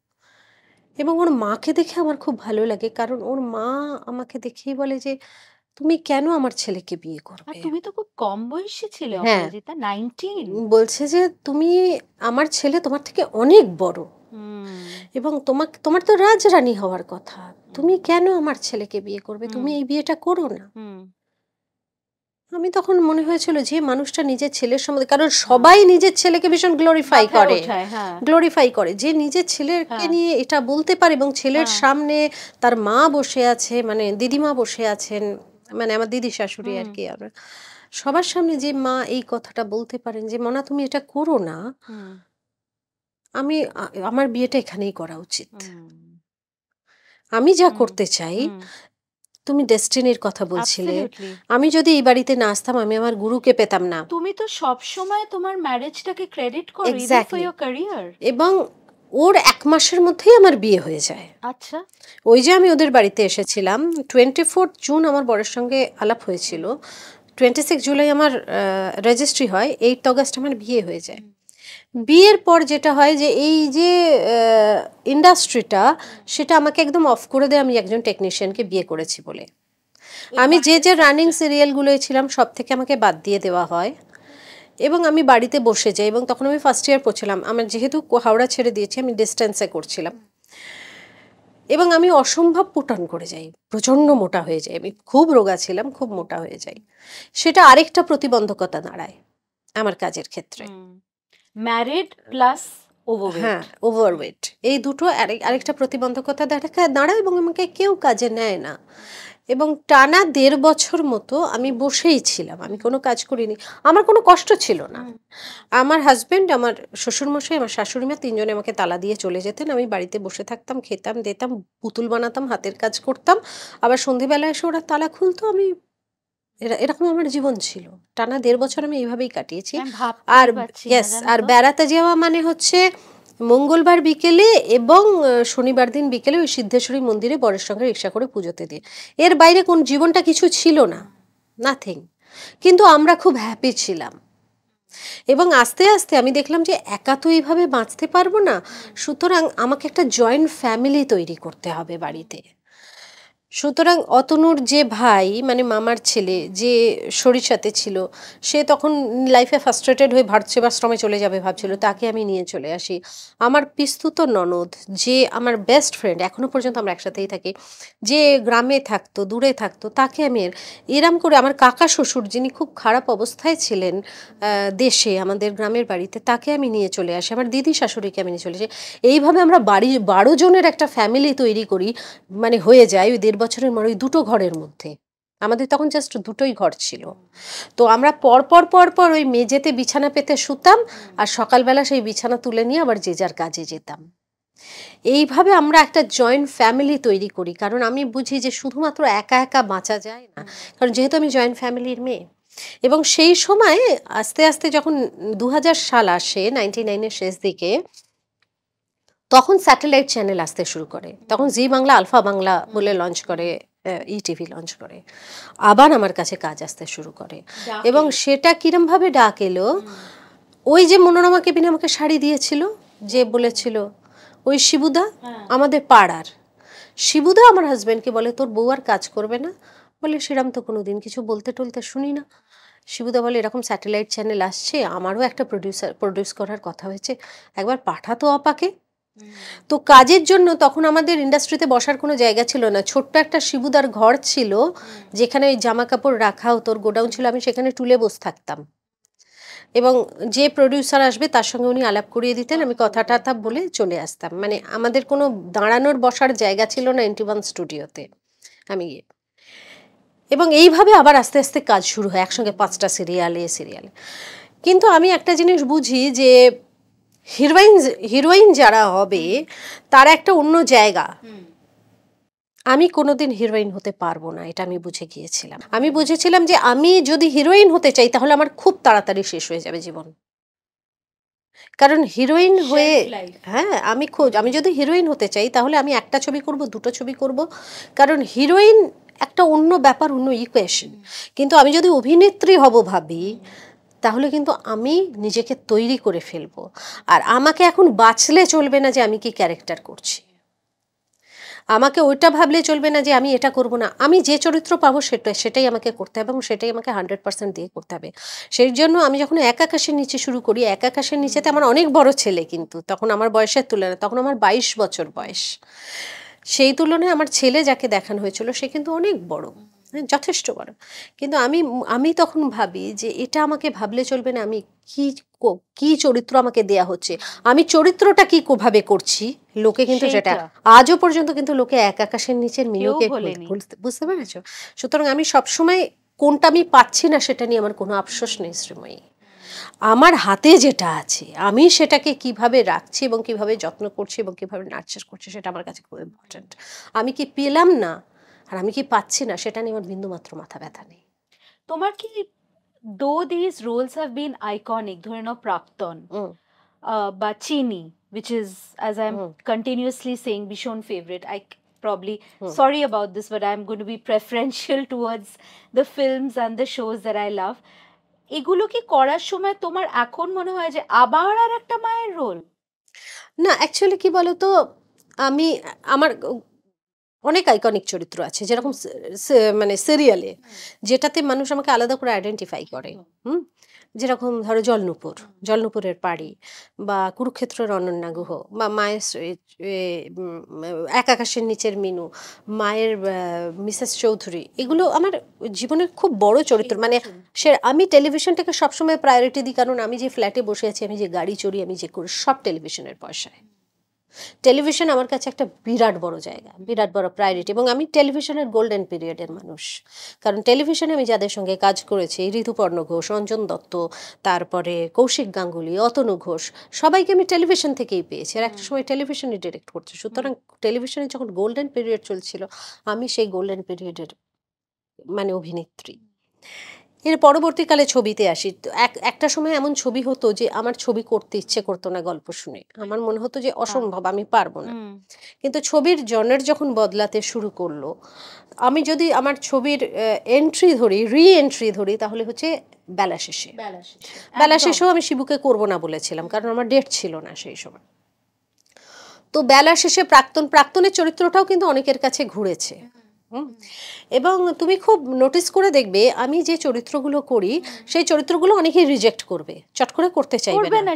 এবং ওর মাকে দেখে আমার খুব ভালো লাগে, কারণ ওর মা আমাকে দেখেই বলে যে তুমি কেন আমার ছেলেকে বিয়ে আর করবে। তুমি তো খুব কম বয়সী ছিলে হ্যাঁ, অপরাজিতা, 19। বলছে যে তুমি, আমার ছেলে তোমার থেকে অনেক বড় এবং তোমার তো রাজরানী হওয়ার কথা, তুমি কেন আমার ছেলেকে বিয়ে করবে, তুমি এই বিয়েটা করো না। আমি তখন মনে হয়েছিল যে মানুষটা নিজের ছেলের সম্বন্ধে, কারণ সবাই নিজের ছেলেকে ভীষণ গ্লোরিফাই করে, যে নিজের ছেলেকে নিয়ে এটা বলতে পারে এবং ছেলের সামনে তার মা বসে আছে, মানে দিদিমা বসে আছেন, মানে আমার দিদি শাশুড়ি আর কি, আমরা সবার সামনে যে মা এই কথাটা বলতে পারেন যে মনা তুমি এটা করো না, আমার বিয়েটা এখানেই করা উচিত, আমি যা করতে চাই তুমি ডেস্টিনির কথা বলছিলে, Absolutely. আমি যদি এই বাড়িতে না আসতাম আমি আমার গুরুকে পেতাম না। তুমি তো সব সময় তোমার ম্যারেজটাকে ক্রেডিট করো even for Exactly. your career. এবং ওর 1 মাসের মধ্যেই আমার বিয়ে হয়ে যায়। আচ্ছা, ওই যে আমি ওদের বাড়িতে এসেছিলাম, 24 জুন আমার বরের সঙ্গে আলাপ হয়েছিল, 26 জুলাই আমার রেজিস্ট্রি হয়, 8 অগস্ট আমার বিয়ে হয়ে যায়। বিয়ের পর যেটা হয় যে এই যে ইন্ডাস্ট্রিটা সেটা আমাকে একদম অফ করে দেয়, আমি একজন টেকনিশিয়ানকে বিয়ে করেছি বলে। আমি যে রানিং সিরিয়ালগুলোয় ছিলাম সব থেকে আমাকে বাদ দিয়ে দেওয়া হয় এবং আমি বাড়িতে বসে যাই। এবং তখন আমি ফার্স্ট ইয়ার পড়ছিলাম, আমার যেহেতু হাওড়া ছেড়ে দিয়েছি আমি ডিস্টেন্সে করছিলাম এবং আমি অসম্ভব পুটান করে যাই, প্রচণ্ড মোটা হয়ে যাই, আমি খুব রোগা ছিলাম, খুব মোটা হয়ে যাই। সেটা আরেকটা প্রতিবন্ধকতা দাঁড়ায় আমার কাজের ক্ষেত্রে। Married plus overweight. হ্যাঁ, ওভারওয়েট, এই দুটো আরেকটা প্রতিবন্ধকতা দাঁড়ায় এবং আমাকে কেউ কাজে নেয় না। এবং টানা 1.5 বছর মতো আমি বসেই ছিলাম, আমি কোনো কাজ করিনি, আমার কোনো কষ্ট ছিল না। আমার হাজব্যান্ড, আমার শ্বশুরমশাই, আমার শাশুড়িমা তিনজনে আমাকে তালা দিয়ে চলে যেতেন, আমি বাড়িতে বসে থাকতাম, খেতাম, দিতাম, পুতুল বানাতাম, হাতের কাজ করতাম, আবার সন্ধেবেলা এসে ওরা তালা খুলতো। আমি এরকম আমার জীবন ছিল, টানা 1.5 বছর আমি এইভাবেই কাটিয়েছি। আর ইয়েস, আর বেড়াতে যাওয়া মানে হচ্ছে মঙ্গলবার বিকেলে এবং শনিবার দিন বিকেলে ওই সিদ্ধেশ্বরী মন্দিরে বরের সঙ্গে রিক্সা করে পুজোতে দিয়ে, এর বাইরে কোন জীবনটা কিছু ছিল না, নাথিং। কিন্তু আমরা খুব হ্যাপি ছিলাম এবং আস্তে আস্তে আমি দেখলাম যে একা তো এইভাবে বাঁচতে পারবো না, সুতরাং আমাকে একটা জয়েন্ট ফ্যামিলি তৈরি করতে হবে বাড়িতে। সুতরাং অতনুর যে ভাই, মানে মামার ছেলে, যে সরিষাতে ছিল, সে তখন লাইফে ফ্রাস্ট্রেটেড হয়ে ভারত সেবাশ্রমে চলে যাবে ভাবছিল, তাকে আমি নিয়ে চলে আসি। আমার পিস্তুত ননদ, যে আমার বেস্ট ফ্রেন্ড, এখনো পর্যন্ত আমরা একসাথেই থাকি, যে গ্রামে থাকতো, দূরে থাকতো, তাকে আমি এরম করে, আমার কাকা শ্বশুর যিনি খুব খারাপ অবস্থায় ছিলেন দেশে, আমাদের গ্রামের বাড়িতে, তাকে আমি নিয়ে চলে আসি, আমার দিদি শাশুড়িকে আমি নিয়ে চলে আসি। এইভাবে আমরা 12 জনের একটা ফ্যামিলি তৈরি করি, মানে হয়ে যায় ওই 1.5 বছরের মধ্যে, ওই দুটো ঘরের মধ্যে। আমাদের তখন জাস্ট দুটোই ঘর ছিল। তো আমরা পর ওই মেঝেতে বিছানা পেতে শুতাম আর সকালবেলা সেই বিছানা তুলে নিয়ে আবার যে যার কাজে যেতাম। এইভাবে আমরা একটা জয়েন্ট ফ্যামিলি তৈরি করি, কারণ আমি বুঝি যে শুধুমাত্র একা একা বাঁচা যায় না, কারণ যেহেতু আমি জয়েন্ট ফ্যামিলির মেয়ে। এবং সেই সময় আস্তে আস্তে যখন 2000 সাল আসে, 99-এর শেষ দিকে, তখন স্যাটেলাইট চ্যানেল আসতে শুরু করে, তখন জি বাংলা আলফা বাংলা বলে লঞ্চ করে, ইটিভি লঞ্চ করে, আবার আমার কাছে কাজ আসতে শুরু করে। এবং সেটা কিরমভাবে ডাক এলো, ওই যে মনোরমা কেবিনে আমাকে শাড়ি দিয়েছিল, যে বলেছিল, ওই শিবুদা, আমাদের পাড়ার শিবুদা আমার হাজব্যান্ডকে বলে, তোর বউ আর কাজ করবে না? বলে, সেরম তো কোনো দিন কিছু বলতে টলতে শুনি না। শিবুদা বলে, এরকম স্যাটেলাইট চ্যানেল আসছে, আমারও একটা প্রডিউস করার কথা হয়েছে, একবার পাঠাতো অপাকে। তো কাজের জন্য তখন আমাদের ইন্ডাস্ট্রিতে বসার কোনো জায়গা ছিল না, ছোট্ট একটা শিবুদার ঘর ছিল যেখানে ওই জামা কাপড় রাখা হতো, গোডাউন ছিল, আমি সেখানে টুলে বসে থাকতাম এবং যে প্রডিউসার আসবে তার সঙ্গে উনি আলাপ করিয়ে দিতেন, আমি কথা বলে চলে আসতাম। মানে আমাদের কোনো দাঁড়ানোর বসার জায়গা ছিল না 91 স্টুডিওতে আমি গিয়ে। এবং এইভাবে আবার আস্তে আস্তে কাজ শুরু হয়, একসঙ্গে 5টা সিরিয়ালে। কিন্তু আমি একটা জিনিস বুঝি যে হিরোইন যারা হবে তারা একটা অন্য জায়গা, আমি কোনোদিন হিরোইন হতে পারবো না, এটা আমি বুঝে গিয়েছিলাম। আমি বুঝেছিলাম যে আমি যদি হিরোইন হতে চাই তাহলে আমার খুব তাড়াতাড়ি শেষ হয়ে যাবে জীবন, কারণ হিরোইন হয়ে, হ্যাঁ, আমি যদি হিরোইন হতে চাই তাহলে আমি একটা ছবি করব, দুটো ছবি করব, কারণ হিরোইন একটা অন্য ব্যাপার, অন্য ইকুয়েশন। কিন্তু আমি যদি অভিনেত্রী হব ভাবি, তাহলে কিন্তু আমি নিজেকে তৈরি করে ফেলবো, আর আমাকে এখন বাঁচলে চলবে না যে আমি কি ক্যারেক্টার করছি, আমাকে ওইটা ভাবলে চলবে না যে আমি এটা করব না, আমি যে চরিত্র পাবো সেটাই আমাকে করতে হবে এবং সেটাই আমাকে 100% দিয়ে করতে হবে। সেই জন্য আমি যখন এক আকাশের নিচে শুরু করি, এক আকাশের নিচেতে আমার অনেক বড় ছেলে, কিন্তু তখন আমার বয়সের তুলনায়, তখন আমার 22 বছর বয়স, সেই তুলনায় আমার ছেলে যাকে দেখানো হয়েছিল সে কিন্তু অনেক বড়, যথেষ্ট বড়। কিন্তু আমি তখন ভাবি যে এটা আমাকে ভাবলে চলবে না, আমি কি চরিত্র আমাকে দেয়া হচ্ছে, আমি চরিত্রটা কি ভাবে করছি, লোকে কিন্তু সেটা আজও পর্যন্ত কিন্তু লোকে এক আকাশের নিচের মিনুকে বুঝতে পেরেছো। সুতরাং আমি সবসময় কোনটা আমি পাচ্ছি না সেটা নিয়ে আমার কোনো আফসোস নেই শ্রীময়ী, আমার হাতে যেটা আছে আমি সেটাকে কিভাবে রাখছি এবং কিভাবে যত্ন করছি এবং কিভাবে নার্চার করছি সেটা আমার কাছে খুব ইম্পর্ট্যান্ট। আমি কি পেলাম না, আর আমি কি পাচ্ছি না সেটা নিয়ে আমার বিন্দুমাত্র মাথা ব্যথা নেই। তোমার কি, though these roles have been iconic, ধরে নাও প্রাক্তন বা চিনি, which is, as I'm continuously saying, ভীষণ favorite. I probably, sorry about this, but I'm going to be preferential towards the films and the shows that I love. এগুলো কি করার সময় তোমার এখন মনে হয় যে আবার আর একটা মায়ের রোল? না, অ্যাকচুয়ালি কি বলতো, আমি আমার অনেক আইকনিক চরিত্র আছে, যেরকম মানে সিরিয়ালে যেটাতে মানুষ আমাকে আলাদা করে আইডেন্টিফাই করে। যেরকম ধরো জলনুপুরের পাড়ি, বা কুরুক্ষেত্রের অনন্যা গুহ, বা মায়ের এক আকাশের নিচের মিনু, মায়ের মিসেস চৌধুরী, এগুলো আমার জীবনের খুব বড় চরিত্র। মানে আমি টেলিভিশনটাকে সবসময় প্রায়োরিটি দিই, কারণ আমি যে ফ্ল্যাটে বসে আছি, আমি যে গাড়ি চড়ি, আমি যে করি, সব টেলিভিশনের পয়সায়। টেলিভিশন আমার কাছে একটা বিরাট বড় জায়গা, বিরাট বড় প্রায়োরিটি, এবং আমি টেলিভিশনের গোল্ডেন পিরিয়ডের মানুষ। কারণ টেলিভিশনে আমি যাদের সঙ্গে কাজ করেছি, ঋতুপর্ণ ঘোষ, অঞ্জন দত্ত, তারপরে কৌশিক গাঙ্গুলি, অতনু ঘোষ, সবাইকে আমি টেলিভিশন থেকেই পেয়েছি, আর একটা সময় টেলিভিশনে ডিরেক্ট করছে। সুতরাং টেলিভিশনে যখন গোল্ডেন পিরিয়ড চলছিল, আমি সেই গোল্ডেন পিরিয়ডের মানে অভিনেত্রী। এর পরবর্তীকালে ছবিতে আসি, তো একটা সময় এমন ছবি হতো যে আমার ছবি করতে ইচ্ছে করতো না গল্প শুনে, আমার মনে হতো যে অসম্ভব, আমি পারবো না। কিন্তু ছবির জনের যখন বদলাতে শুরু করলো, আমি যদি আমার ছবির এন্ট্রি ধরি, রি এন্ট্রি ধরি, তাহলে হচ্ছে বেলা শেষে। বেলা শেষেও আমি শিবুকে করবো না বলেছিলাম, কারণ আমার ডেট ছিল না সেই সময়। তো বেলা শেষে প্রাক্তনের চরিত্রটাও কিন্তু অনেকের কাছে ঘুরেছে। এবং তুমি খুব নোটিস করে দেখবে, আমি যে চরিত্রগুলো করি সেই চরিত্রগুলো অনেকেই রিজেক্ট করবে, চট করে করতে চাইবে না।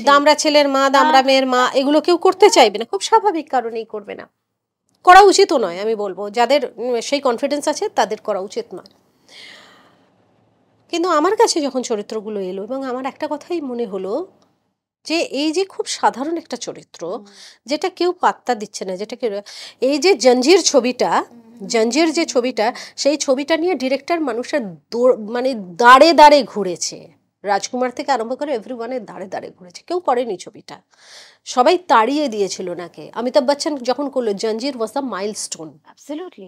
দামড়া ছেলের মা, দামড়া মেয়ের মা, এগুলো কেউ করতে চাইবে না, খুব স্বাভাবিক কারণেই করবে না। করা উচিতও নয়, আমি বলবো যাদের সেই কনফিডেন্স আছে তাদের করা উচিত নয়। কিন্তু আমার কাছে যখন চরিত্রগুলো এলো, এবং আমার একটা কথাই মনে হলো যে এই যে খুব সাধারণ একটা চরিত্র, যেটা কেউ পাত্তা দিচ্ছে না, যেটা কেউ, এই যে জঞ্জির ছবিটা, জঞ্জির যে ছবিটা, সেই ছবিটা নিয়ে ডিরেক্টর মানুষের মানে দাঁড়ে দাঁড়ে ঘুরেছে, রাজকুমার থেকে আরম্ভ করে এভরিওয়ানের দাঁড়ে দাঁড়ে ঘুরেছে, কেউ করেনি ছবিটা, সবাই তাড়িয়ে দিয়েছিল ওনাকে। অমিতাভ বচ্চন যখন করলো, Zanjeer was the milestone, absolutely,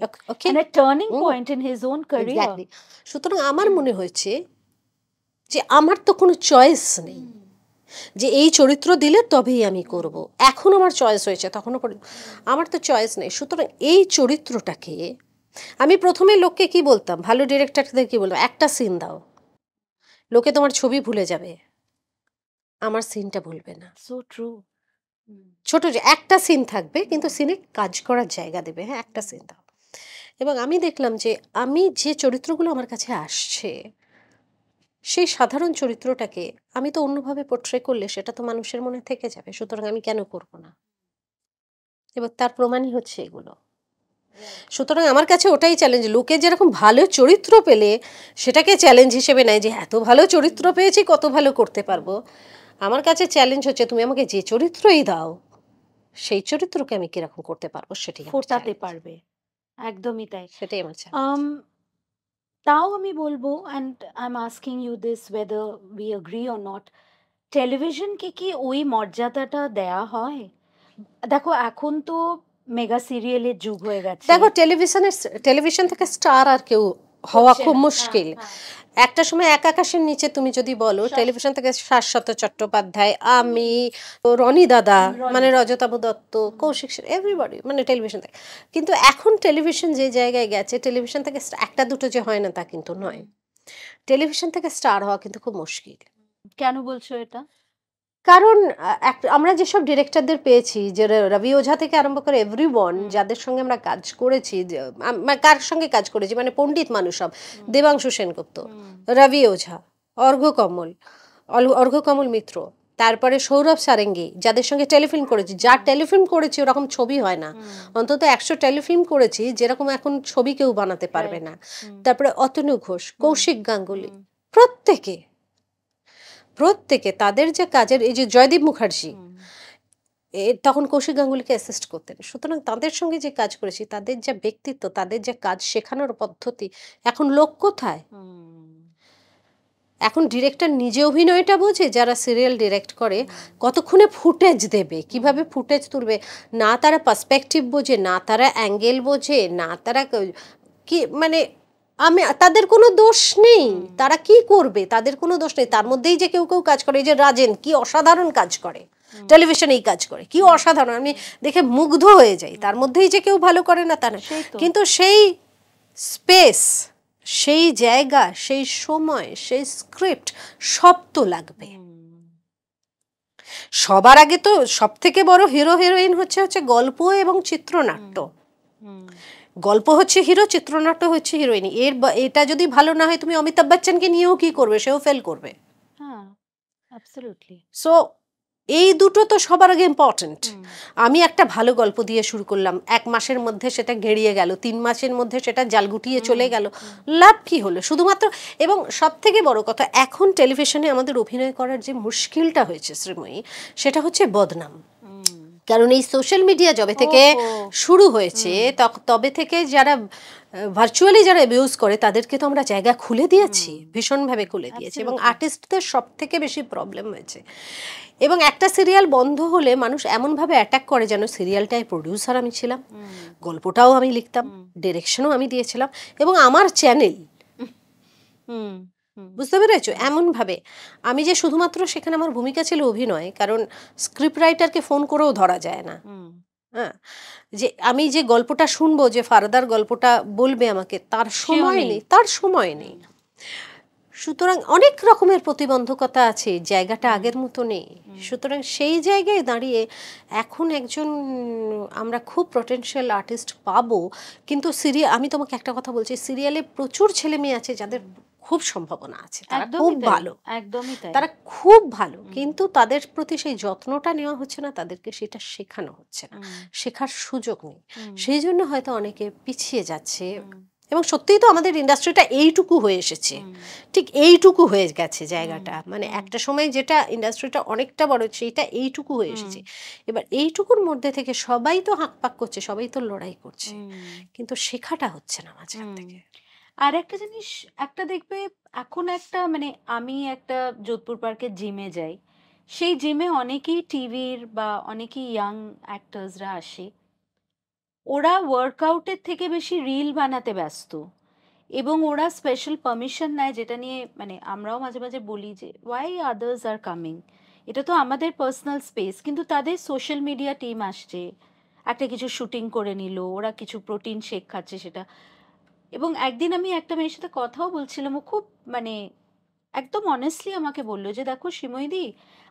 and a turning point in his own career. সুতরাং আমার মনে হয়েছে যে আমার তো কোনো চয়েস নেই, যে এই চরিত্র দিলে তবেই আমি করব। এখন আমার চয়েস হয়েছে, তখনও আমার তো চয়েস নেই। সুতরাং এই চরিত্রটাকে আমি প্রথমে লোককে কি বলতাম, ভালো ডিরেক্টরদের কি বলতাম, একটা সিন দাও, লোকে তোমার ছবি ভুলে যাবে, আমার সিনটা ভুলবে না। So true. ছোট যে একটা সিন থাকবে, কিন্তু সিনে কাজ করার জায়গা দেবে, হ্যাঁ একটা সিন দাও। এবং আমি দেখলাম যে আমি যে চরিত্রগুলো আমার কাছে আসছে, সেই সাধারণ চরিত্রটাকে আমি তো অন্যভাবে পোট্রে করলে সেটা তো মানুষের মনে থেকে যাবে, সুতরাং আমি কেন করব না। এবার তার প্রমাণই হচ্ছে এগুলো। সুতরাং আমার কাছে ওটাই চ্যালেঞ্জ, লোকে যেরকম ভালো চরিত্র পেলে সেটাকে চ্যালেঞ্জ হিসেবে নেয়, যে এত ভালো চরিত্র পেয়েছি, কত ভালো করতে পারবো। আমার কাছে চ্যালেঞ্জ হচ্ছে, তুমি আমাকে যে চরিত্রই দাও, সেই চরিত্রকে আমি কিরকম করতে পারবো সেটাই ফোটাতে পারবে। একদমই তাই, সেটাই আমার চ্যালেঞ্জ। তাও আমি বলবো, and I am asking you this whether we agree or not, টেলিভিশনকে কি ওই মর্যাদাটা দেয়া হয়? দেখো এখন তো মেগা সিরিয়ালের যুগ হয়ে গেছে। দেখো টেলিভিশন থেকে স্টার আর কেউ হওয়া খুব মুশকিল। একটা সময় এক আকাশের নিচে তুমি যদি বলো, টেলিভিশন থেকে শাশ্বত চট্টোপাধ্যায়, আমি, রনি দাদা, মানে রজতাভ দত্ত, কৌশিক, এভরিবডি, মানে টেলিভিশন থেকে। কিন্তু এখন টেলিভিশন যে জায়গায় গেছে, টেলিভিশন থেকে একটা দুটো যে হয় না তা কিন্তু নয়, টেলিভিশন থেকে স্টার হওয়া কিন্তু খুব মুশকিল। কেন বলছো এটা? কারণ আমরা যেসব ডিরেক্টরদের পেয়েছি, যে রবি ওঝা থেকে আরম্ভ করে এভরিওয়ান, যাদের সঙ্গে আমরা কাজ করেছি, কার সঙ্গে কাজ করেছি, মানে পণ্ডিত মানুষ সব, দেবাংশু সেনগুপ্ত, রবি ওঝা, অর্ঘ্য কমল মিত্র, তারপরে সৌরভ সারেঙ্গি, যাদের সঙ্গে টেলিফিল্ম করেছি, যা টেলিফিল্ম করেছি ওরকম ছবি হয় না, অন্তত 100 টেলিফিল্ম করেছি যেরকম এখন ছবি কেউ বানাতে পারবে না। তারপরে অতনু ঘোষ, কৌশিক গাঙ্গুলি, প্রত্যেকে তাদের যে কাজের, এই যে জয়দীপ মুখার্জি, তখন কৌশিক গাঙ্গুলিকে অ্যাসিস্ট করতেন। সুতরাং তাদের সঙ্গে যে কাজ করেছি, তাদের যে ব্যক্তিত্ব, তাদের যে কাজ শেখানোর পদ্ধতি, এখন লোক কোথায়? এখন ডিরেক্টর নিজে অভিনয়টা বোঝে, যারা সিরিয়াল ডিরেক্ট করে কতক্ষণে ফুটেজ দেবে, কিভাবে ফুটেজ তুলবে, না তারা পার্সপেক্টিভ বোঝে, না তারা অ্যাঙ্গেল বোঝে, না তারা কি মানে তাদের কোনো দোষ নেই, তারা কি করবে, তাদের কোনো দোষ নেই। তার মধ্যেই যে কেউ কেউ কাজ করে, এই যে রাজেন কি অসাধারণ কাজ করে, টেলিভিশনে এই কাজ করে, কি অসাধারণ, আমি দেখে মুগ্ধ হয়ে যাই। তার মধ্যেই যে কেউ ভালো করে না তা না, কিন্তু সেই স্পেস, সেই জায়গা, সেই সময়, সেই স্ক্রিপ্ট সব তো লাগবে। সবার আগে তো সব থেকে বড় হিরো হিরোইন হচ্ছে গল্প এবং চিত্রনাট্য। গল্প হচ্ছে হিরো, চিত্রনাট্য হচ্ছে হিরোইন। এটা যদি ভালো না হয়, তুমি অমিতাভ বচ্চনকে নিয়েও কি করবে, সেও ফেল করবে। সো এই দুটো তো সবার আগে ইম্পর্টেন্ট। আমি একটা ভালো গল্প দিয়ে শুরু করলাম, 1 মাসের মধ্যে সেটা গেড়িয়ে গেল, 3 মাসের মধ্যে সেটা জাল গুটিয়ে চলে গেল, লাভ কি হলো? শুধুমাত্র, এবং সব থেকে বড় কথা, এখন টেলিভিশনে আমাদের অভিনয় করার যে মুশকিলটা হয়েছে শ্রীময়ী, সেটা হচ্ছে বদনাম। কারণ এই সোশ্যাল মিডিয়া যবে থেকে শুরু হয়েছে, তবে থেকে যারা ভার্চুয়ালি যারা অ্যাবিউজ করে, তাদেরকে তো আমরা জায়গা খুলে দিয়েছি, ভীষণভাবে খুলে দিয়েছি, এবং আর্টিস্টদের সব থেকে বেশি প্রবলেম হয়েছে। এবং একটা সিরিয়াল বন্ধ হলে মানুষ এমনভাবে অ্যাটাক করে যেন সিরিয়ালটায় প্রডিউসার আমি ছিলাম, গল্পটাও আমি লিখতাম, ডিরেকশনও আমি দিয়েছিলাম, এবং আমার চ্যানেল, বুঝতে পেরেছো? এমনভাবে আমি যে শুধুমাত্র সেখানে আমার ভূমিকা ছিল অভিনয়, কারণ স্ক্রিপ্ট রাইটারকে ফোন করেও ধরা যায় না। হ্যাঁ, যে আমি যে গল্পটা শুনবো, যে ফারদার গল্পটা বলবে আমাকে, তার সময় নেই, তার সময় নেই। সুতরাং অনেক রকমের প্রতিবন্ধকতা আছে, জায়গাটা আগের মতো নেই। সুতরাং সেই জায়গায় দাঁড়িয়ে এখন একজন আমরা খুব পটেনশিয়াল আর্টিস্ট পাবো, কিন্তু আমি তোমাকে একটা কথা বলছি, সিরিয়ালে প্রচুর ছেলে মেয়ে আছে যাদের খুব সম্ভাবনা আছে, তারা খুব ভালো, একদমই তারা খুব ভালো, কিন্তু তাদের প্রতি সেই যত্নটা নেওয়া হচ্ছে না, তাদেরকে সেটা শেখানো হচ্ছে না, শেখার সুযোগ নেই। সেই জন্য হয়তো অনেকে পিছিয়ে যাচ্ছে। এবং সত্যিই তো আমাদের ইন্ডাস্ট্রিটা এইটুকু হয়ে এসেছে, ঠিক এইটুকু হয়ে গেছে জায়গাটা, মানে একটা সময় যেটা ইন্ডাস্ট্রিটা অনেকটা বড়, সেইটা এইটুকু হয়ে এসেছে। এবার এইটুকুর মধ্যে থেকে সবাই তো হাঁকপাক করছে, সবাই তো লড়াই করছে, কিন্তু শেখাটা হচ্ছে না মাঝখান থেকে। আর একটা জিনিস, একটা দেখবে এখন একটা, মানে আমি একটা যোধপুর পার্কের জিমে যাই, সেই জিমে অনেকেই টিভির বা অনেকেই ইয়াং অ্যাক্টার্সরা আসে, ওরা ওয়ার্কআউটের থেকে বেশি রিল বানাতে ব্যস্ত, এবং ওরা স্পেশাল পারমিশন নেয়, যেটা নিয়ে মানে আমরাও মাঝে মাঝে বলি যে ওয়াই আদার্স আর কামিং, এটা তো আমাদের পার্সোনাল স্পেস, কিন্তু তাদের সোশ্যাল মিডিয়া টিম আসছে, একটা কিছু শুটিং করে নিল, ওরা কিছু প্রোটিন শেক খাচ্ছে সেটা। এবং একদিন আমি একটা মেয়ের সাথে কথাও বলছিলাম, ও খুব মানে একদম অনেস্টলি আমাকে বললো যে দেখো সিময়দি,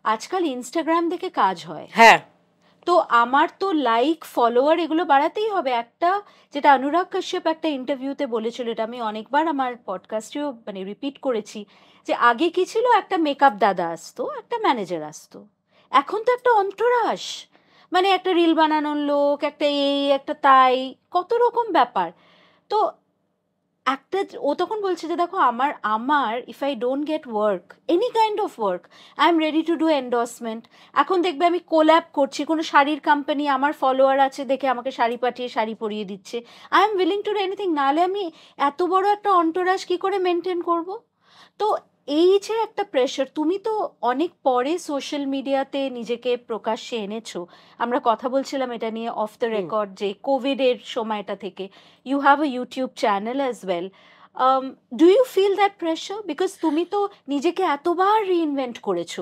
আজকাল ইনস্টাগ্রাম দেখে কাজ হয়, হ্যাঁ, তো আমার তো লাইক ফলোয়ার এগুলো বাড়াতেই হবে। একটা যেটা অনুরাগ কাশ্যপ একটা ইন্টারভিউতে বলেছিল, এটা আমি অনেকবার আমার পডকাস্টেও মানে রিপিট করেছি, যে আগে কি ছিল, একটা মেকআপ দাদা আসতো, একটা ম্যানেজার আসতো, এখন তো একটা অন্তরাস, মানে একটা রিল বানানোর লোক, একটা এই একটা তাই, কত রকম ব্যাপার। তো একটা ও তখন বলছে যে দেখো আমার if I don't get work, any kind of work, I am ready to do endorsement. এখন দেখবে আমি কোল্যাব করছি, কোনো শাড়ির কোম্পানি, আমার ফলোয়ার আছে দেখে আমাকে শাড়ি পাঠিয়ে শাড়ি পরিয়ে দিচ্ছে, I am willing to do anything, নাহলে আমি এত বড় একটা অন্টোরাজ কী করে মেনটেন করব? তো এই যে একটা প্রেশার, তুমি তো অনেক পরে সোশ্যাল মিডিয়াতে নিজেকে প্রকাশ্যে এনেছো, আমরা কথা বলছিলাম এটা নিয়ে অফ দ্য রেকর্ড, যে কোভিডের সময়টা থেকে you have a YouTube channel as well. Do you feel that pressure, because তুমি তো নিজেকে এতবার রিইনভেন্ট করেছো?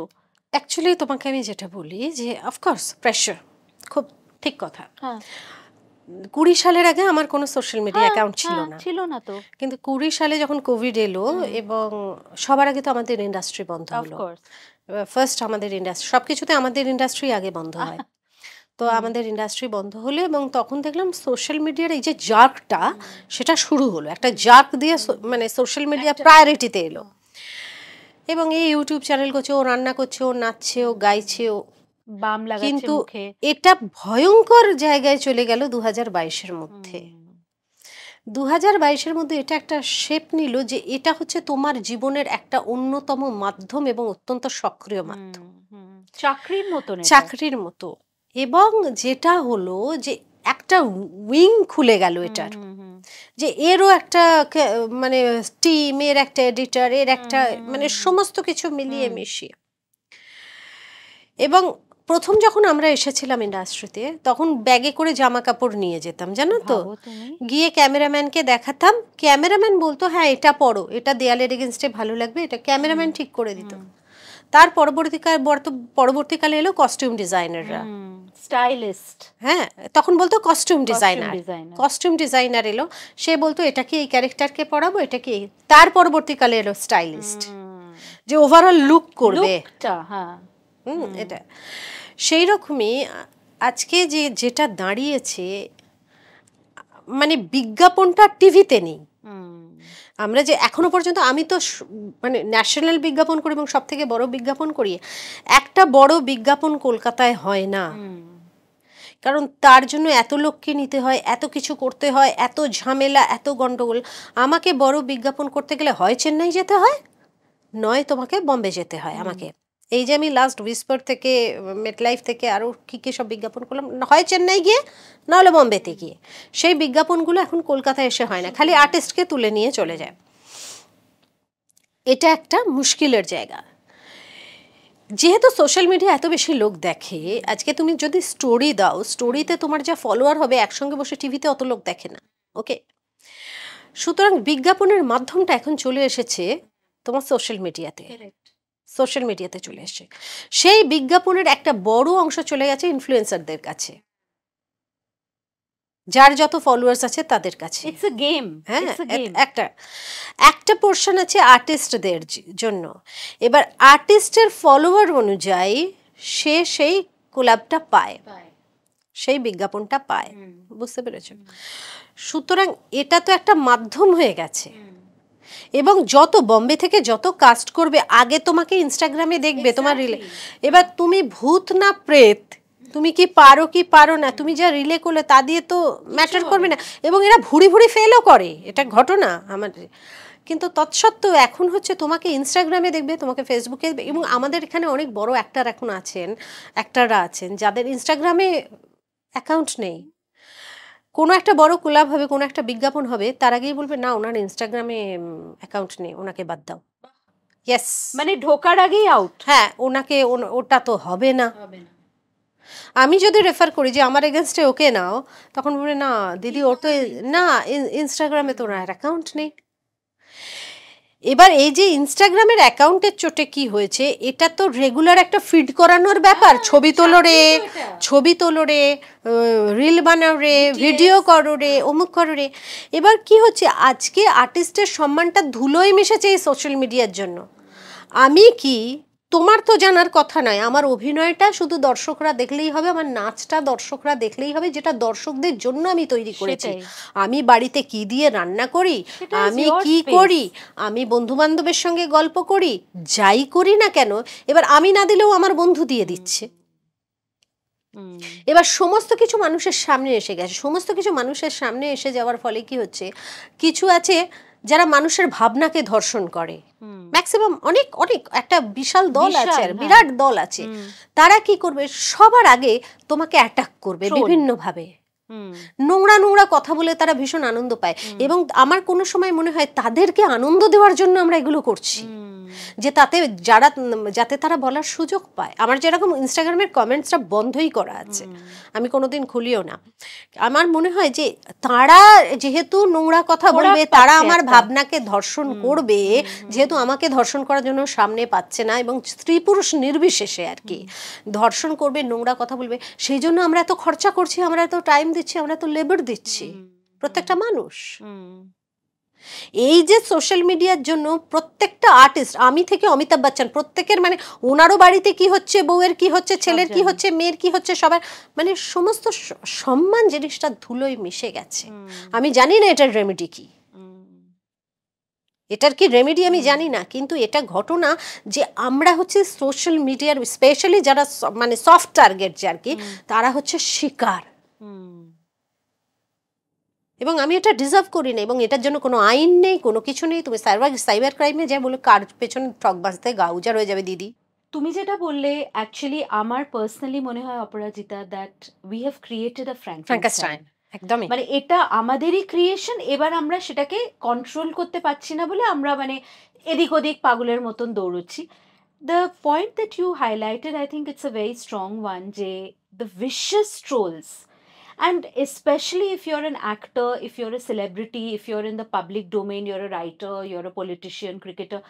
অ্যাকচুয়ালি তোমাকে আমি যেটা বলি যে অফকোর্স প্রেশার, খুব ঠিক কথা। 20 সালের আগে আমার কোনো সোশ্যাল মিডিয়া অ্যাকাউন্ট ছিল না তো, কিন্তু 20 সালে যখন কোভিড এলো, এবং সবার আগে তো আমাদের ইন্ডাস্ট্রি বন্ধ হলো, ফার্স্ট আমাদের ইন্ডাস্ট্রি, সবকিছুতে আমাদের ইন্ডাস্ট্রি আগে বন্ধ হয়। তো আমাদের ইন্ডাস্ট্রি বন্ধ হলো, এবং তখন দেখলাম সোশ্যাল মিডিয়ার এই যে জার্কটা, সেটা শুরু হলো, একটা জার্ক দিয়ে মানে সোশ্যাল মিডিয়া প্রায়োরিটিতে এলো, এবং এই ইউটিউব চ্যানেল করছে, ও রান্না করছে, ও নাচছে, ও গাইছে, ও বাম লাগাচ্ছে, কিন্তু এটা ভয়ঙ্কর জায়গায় চলে গেল 2022-এর মধ্যে। 2022-এর মধ্যে এটা একটা শেপ নিল যে এটা হচ্ছে তোমার জীবনের একটা অন্যতম মাধ্যম, এবং অত্যন্ত সক্রিয় মাধ্যম, চাকরির মতো। এবং যেটা হলো যে একটা উইং খুলে গেল এটার, যে এরও একটা মানে টিম, এর একটা এডিটর, এর একটা মানে সমস্ত কিছু মিলিয়ে মিশিয়ে। এবং প্রথম যখন আমরা এসেছিলাম ইন্ডাস্ট্রিতে তখন ব্যাগে করে জামা কাপড় নিয়ে যেতাম, জানো তো, গিয়ে ক্যামেরাম্যানকে দেখাতাম, ক্যামেরাম্যান বলতো হ্যাঁ এটা পরো, এটা দেয়ালের এগেনস্টে ভালো লাগবে, এটা ক্যামেরাম্যান ঠিক করে দিত। তার পরবর্তীকালে এলো কস্টিউম ডিজাইনাররা, স্টাইলিস্ট, হ্যাঁ তখন বলতো কস্টিউম ডিজাইনার এলো, সে বলতো এটাকে এই ক্যারেক্টারকে পরাবো, এটাকে তার পরবর্তীকালে এলো স্টাইলিস্ট, যে ওভারঅল লুক করবে। এটা সেই রকমই আজকে যেটা দাঁড়িয়েছে, মানে বিজ্ঞাপনটা টিভিতে নেই। আমরা যে এখনো পর্যন্ত, আমি তো মানে ন্যাশনাল বিজ্ঞাপন করি এবং সব থেকে বড় বিজ্ঞাপন করি, একটা বড় বিজ্ঞাপন কলকাতায় হয় না, কারণ তার জন্য এত লোককে নিতে হয়, এত কিছু করতে হয়, এত ঝামেলা, এত গন্ডগোল। আমাকে বড় বিজ্ঞাপন করতে গেলে হয় চেন্নাই যেতে হয়, নয় তোমাকে বম্বে যেতে হয়। আমাকে এই যে আমি লাস্ট উইসপার থেকে, মেটলাইফ থেকে আরও কী সব বিজ্ঞাপন করলাম, হয় চেন্নাই গিয়ে, নাহলে বম্বেতে গিয়ে। সেই বিজ্ঞাপনগুলো এখন কলকাতায় এসে হয় না, খালি আর্টিস্টকে তুলে নিয়ে চলে যায়। এটা একটা মুশকিলের জায়গা। যেহেতু সোশ্যাল মিডিয়া এত বেশি লোক দেখে, আজকে তুমি যদি স্টোরি দাও, স্টোরিতে তোমার যা ফলোয়ার হবে একসঙ্গে বসে টিভিতে অত লোক দেখে না, ওকে। সুতরাং বিজ্ঞাপনের মাধ্যমটা এখন চলে এসেছে তোমার সোশ্যাল মিডিয়াতে চলে এসেছে। সেই বিজ্ঞাপনের একটা বড় অংশ চলে গেছে ইনফ্লুয়েন্সারদের কাছে, যার যত ফলোয়ার্স আছে তাদের কাছে। ইটস আ গেম, হ্যাঁ, একটা পোর্শন আছে আর্টিস্টদের জন্য। এবার আর্টিস্টের ফলোয়ার অনুযায়ী সে সেই কোলাবটা পায়, সেই বিজ্ঞাপনটা পায়, বুঝতে পেরেছ? সুতরাং এটা তো একটা মাধ্যম হয়ে গেছে। এবং যত বম্বে থেকে যত কাস্ট করবে, আগে তোমাকে ইনস্টাগ্রামে দেখবে তোমার রিলে, এবার তুমি ভূত না প্রেত, তুমি কি পারো না, তুমি যা রিলে করলে তা দিয়ে তো ম্যাটার করবে না। এবং এরা ভুড়ি ফেলও করে, এটা ঘটনা আমাদের। কিন্তু তৎসত্ত্বেও এখন হচ্ছে তোমাকে ইনস্টাগ্রামে দেখবে, তোমাকে ফেসবুকে দেখবে। এবং আমাদের এখানে অনেক বড় অ্যাক্টাররা আছেন যাদের ইনস্টাগ্রামে অ্যাকাউন্ট নেই। কোনো একটা বড় কোলাব হবে, কোনো একটা বিজ্ঞাপন হবে, তার আগেই বলবে না ওনার ইনস্টাগ্রামে অ্যাকাউন্ট নেই, ওনাকে বাদ দাও। ইয়েস, মানে ঢোকার আগেই আউট। হ্যাঁ, ওনাকে, ওটা তো হবে না। আমি যদি রেফার করি যে আমার এগেনস্টে ওকে নাও, তখন বলবে না দিদি ওর তো না, ইনস্টাগ্রামে তো ওনার অ্যাকাউন্ট নেই। এবার এই যে ইনস্টাগ্রামের অ্যাকাউন্টের চোটে কি হয়েছে, এটা তো রেগুলার একটা ফিড করানোর ব্যাপার, ছবি তোলো রে, রিল বানাও রে, ভিডিও করো রে, অমুক করো রে। এবার কি হচ্ছে, আজকে আর্টিস্টের সম্মানটা ধুলোয় মিশেছে এই সোশ্যাল মিডিয়ার জন্য। আমি কি, তোমার তো জানার কথা নয়, আমার অভিনয়টা শুধু দর্শকরা দেখলেই হবে, আমার নাচটা দর্শকরা দেখলেই হবে, যেটা দর্শকদের জন্য আমি তৈরি করেছি। আমি বাড়িতে কি দিয়ে রান্না করি, আমি কি করি, আমি বন্ধু বান্ধবের সঙ্গে গল্প করি, যাই করি না কেন, এবার আমি না দিলেও আমার বন্ধু দিয়ে দিচ্ছে। এবার সমস্ত কিছু মানুষের সামনে এসে গেছে। সমস্ত কিছু মানুষের সামনে এসে যাওয়ার ফলে কি হচ্ছে, কিছু আছে যারা মানুষের ভাবনাকে ধর্ষণ করে, ম্যাক্সিমাম অনেক একটা বিশাল দল আছে, বিরাট দল আছে। তারা কি করবে, সবার আগে তোমাকে অ্যাটাক করবে বিভিন্নভাবে, নোংরা কথা বলে তারা ভীষণ আনন্দ পায়। এবং আমার কোনো সময় মনে হয় তাদেরকে আনন্দ দেওয়ার জন্য আমরা এগুলো করছি, যে যাতে তারা বলার সুযোগ পায়। আমার যেরকম ইনস্টাগ্রামের কমেন্টসটা বন্ধই করা আছে, আমি কোনোদিন খুলিও না। আমার মনে হয় যে তারা যেহেতু নোংরা কথা বলবে, তারা আমার ভাবনাকে ধর্ষণ করবে, যেহেতু আমাকে ধর্ষণ করার জন্য সামনে পাচ্ছে না, এবং স্ত্রী পুরুষ নির্বিশেষে আর কি ধর্ষণ করবে, নোংরা কথা বলবে, সেই জন্য আমরা এত খরচা করছি, আমরা এত টাইম দিচ্ছি, আমরা এত লেবার দিচ্ছি প্রত্যেকটা মানুষ। এই যে সোশ্যাল মিডিয়ার জন্য প্রত্যেকটা আর্টিস্ট, আমি থেকে অমিতাভ বচ্চন, প্রত্যেকের মানে ওনারও বাড়িতে কি হচ্ছে, বউয়ের কি হচ্ছে, ছেলের কি হচ্ছে, মেয়ের কি হচ্ছে, সবার মানে সমস্ত সম্মান জিনিসটা ধুলোয় মিশে গেছে। আমি জানি না এটার রেমেডি কি, এটার কি রেমেডি আমি জানি না, কিন্তু এটা ঘটনা যে আমরা হচ্ছে সোশ্যাল মিডিয়ার, স্পেশালি যারা মানে সফট টার্গেট আর কি, তারা হচ্ছে শিকার। এবং আমি এটা ডিজার্ভ করি না, এবং এটার জন্য কোনো আইন নেই, কোনো কিছু নেই। তুমি সাইবার ক্রাইমে যা বলে কার পেছনে ঠক বাজতে গা উজাড় হয়ে যাবে দিদি। তুমি যেটা বললে, অ্যাকচুয়ালি আমার পার্সোনালি মনে হয় Aparajita, that we have created a Frankenstein. একদমই মানে এটা আমাদেরই ক্রিয়েশন, এবার আমরা সেটাকে কন্ট্রোল করতে পারছি না বলে আমরা মানে এদিক ওদিক পাগলের মতন দৌড়চ্ছি। The point that you highlighted, I think it's a very strong one, যে the vicious trolls. And especially if you're an actor, if you're a celebrity, if you're in the public domain, you're a writer, you're a politician, cricketer,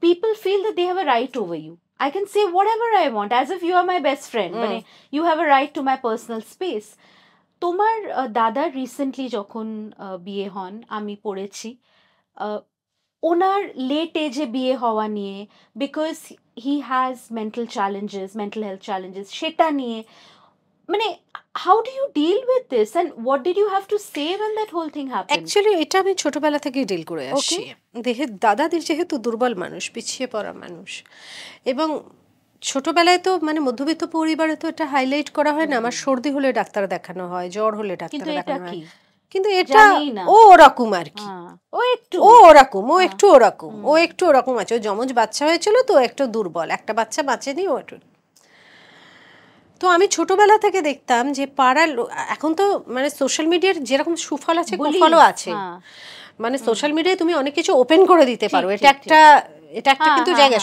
people feel that they have a right over you. I can say whatever I want as if you are my best friend. মানে you have a right to my personal space. তোমার দাদার recently যখন বিয়ে হন আমি পড়েছি, ওনার late এজে বিয়ে হওয়া নিয়ে, because he has mental health challenges, সেটা নিয়ে মানে how do you deal with this and what did you have to say when that whole thing happened? Actually এটা আমি ছোটবেলা থেকেই ডিল করে আসছি। দাদাদের যেহেতু দুর্বল মানুষ, পিছিয়ে পড়া মানুষ, এবং ছোটবেলায় তো মানে মধ্যবিত্ত পরিবারে তো এটা হাইলাইট করা হয় না, আমার সর্দি হলে ডাক্তার দেখানো হয়, জ্বর হলে ডাক্তার দেখানো হয়, কিন্তু এটা ও ওরকম আর কি, ও একটু ওরকম আছে। ও যমজ বাচ্চা হয়েছিল তো একটু দুর্বল, একটা বাচ্চা বাঁচেনি ও একটু। তো আমি ছোটবেলা থেকে দেখতাম যে পাড়ার এখন তো মানে সোশ্যাল মিডিয়ার যেরকম সুফল আছে কুফলও আছে, মানে সোশ্যাল মিডিয়ায় তুমি অনেক কিছু ওপেন করে দিতে পারো, এটা একটা কিন্তু জায়গা,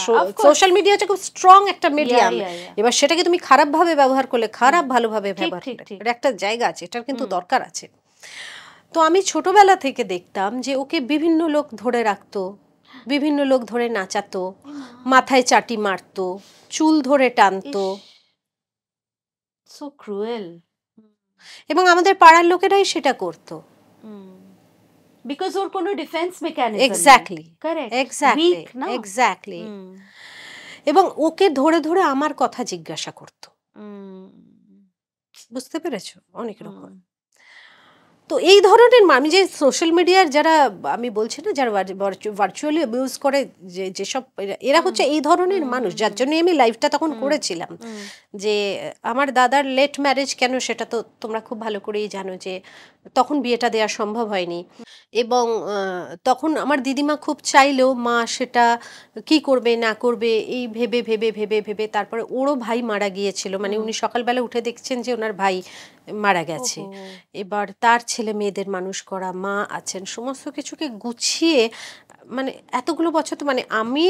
সোশ্যাল মিডিয়া হচ্ছে খুব স্ট্রং একটা মিডিয়াম। এবার সেটাকে তুমি খারাপ ভাবে ব্যবহার করলে খারাপ, ভালোভাবে ব্যবহার করলে এটা একটা জায়গা আছে, এটার কিন্তু দরকার আছে। তো আমি ছোটবেলা থেকে দেখতাম যে ওকে বিভিন্ন লোক ধরে রাখতো, বিভিন্ন লোক ধরে নাচাতো, মাথায় চাটি মারতো, চুল ধরে টানতো, সো ক্রুয়েল। এবং আমাদের পাড়ার লোকেরাই সেটা করতো, বিকজ ওর কোনো defence mechanism. Exactly, correct, exactly. এবং ওকে ধরে ধরে আমার কথা জিজ্ঞাসা করতো, বুঝতে পেরেছো, অনেক রকম। তো এই ধরনের আমি যে সোশ্যাল মিডিয়ার যারা আমি বলছি না যারা ভার্চুয়ালি অ্যাবিউজ করে, যেসব এরা হচ্ছে এই ধরনের মানুষ, যার জন্য আমি লাইভটা তখন করেছিলাম। যে আমার দাদার লেট ম্যারেজ কেন, সেটা তো তোমরা খুব ভালো করেই জানো যে তখন বিয়েটা দেওয়া সম্ভব হয়নি, এবং তখন আমার দিদিমা খুব চাইলেও মা সেটা কি করবে না করবে এই ভেবে ভেবে ভেবে ভেবে তারপরে ওরও ভাই মারা গিয়েছিল, মানে উনি সকালবেলা উঠে দেখছেন যে ওনার ভাই মারা গেছে। এবার তার ছেলে মেয়েদের মানুষ করা, মা আছেন, সমস্ত কিছুকে গুছিয়ে মানে এতগুলো বছর তো মানে আমি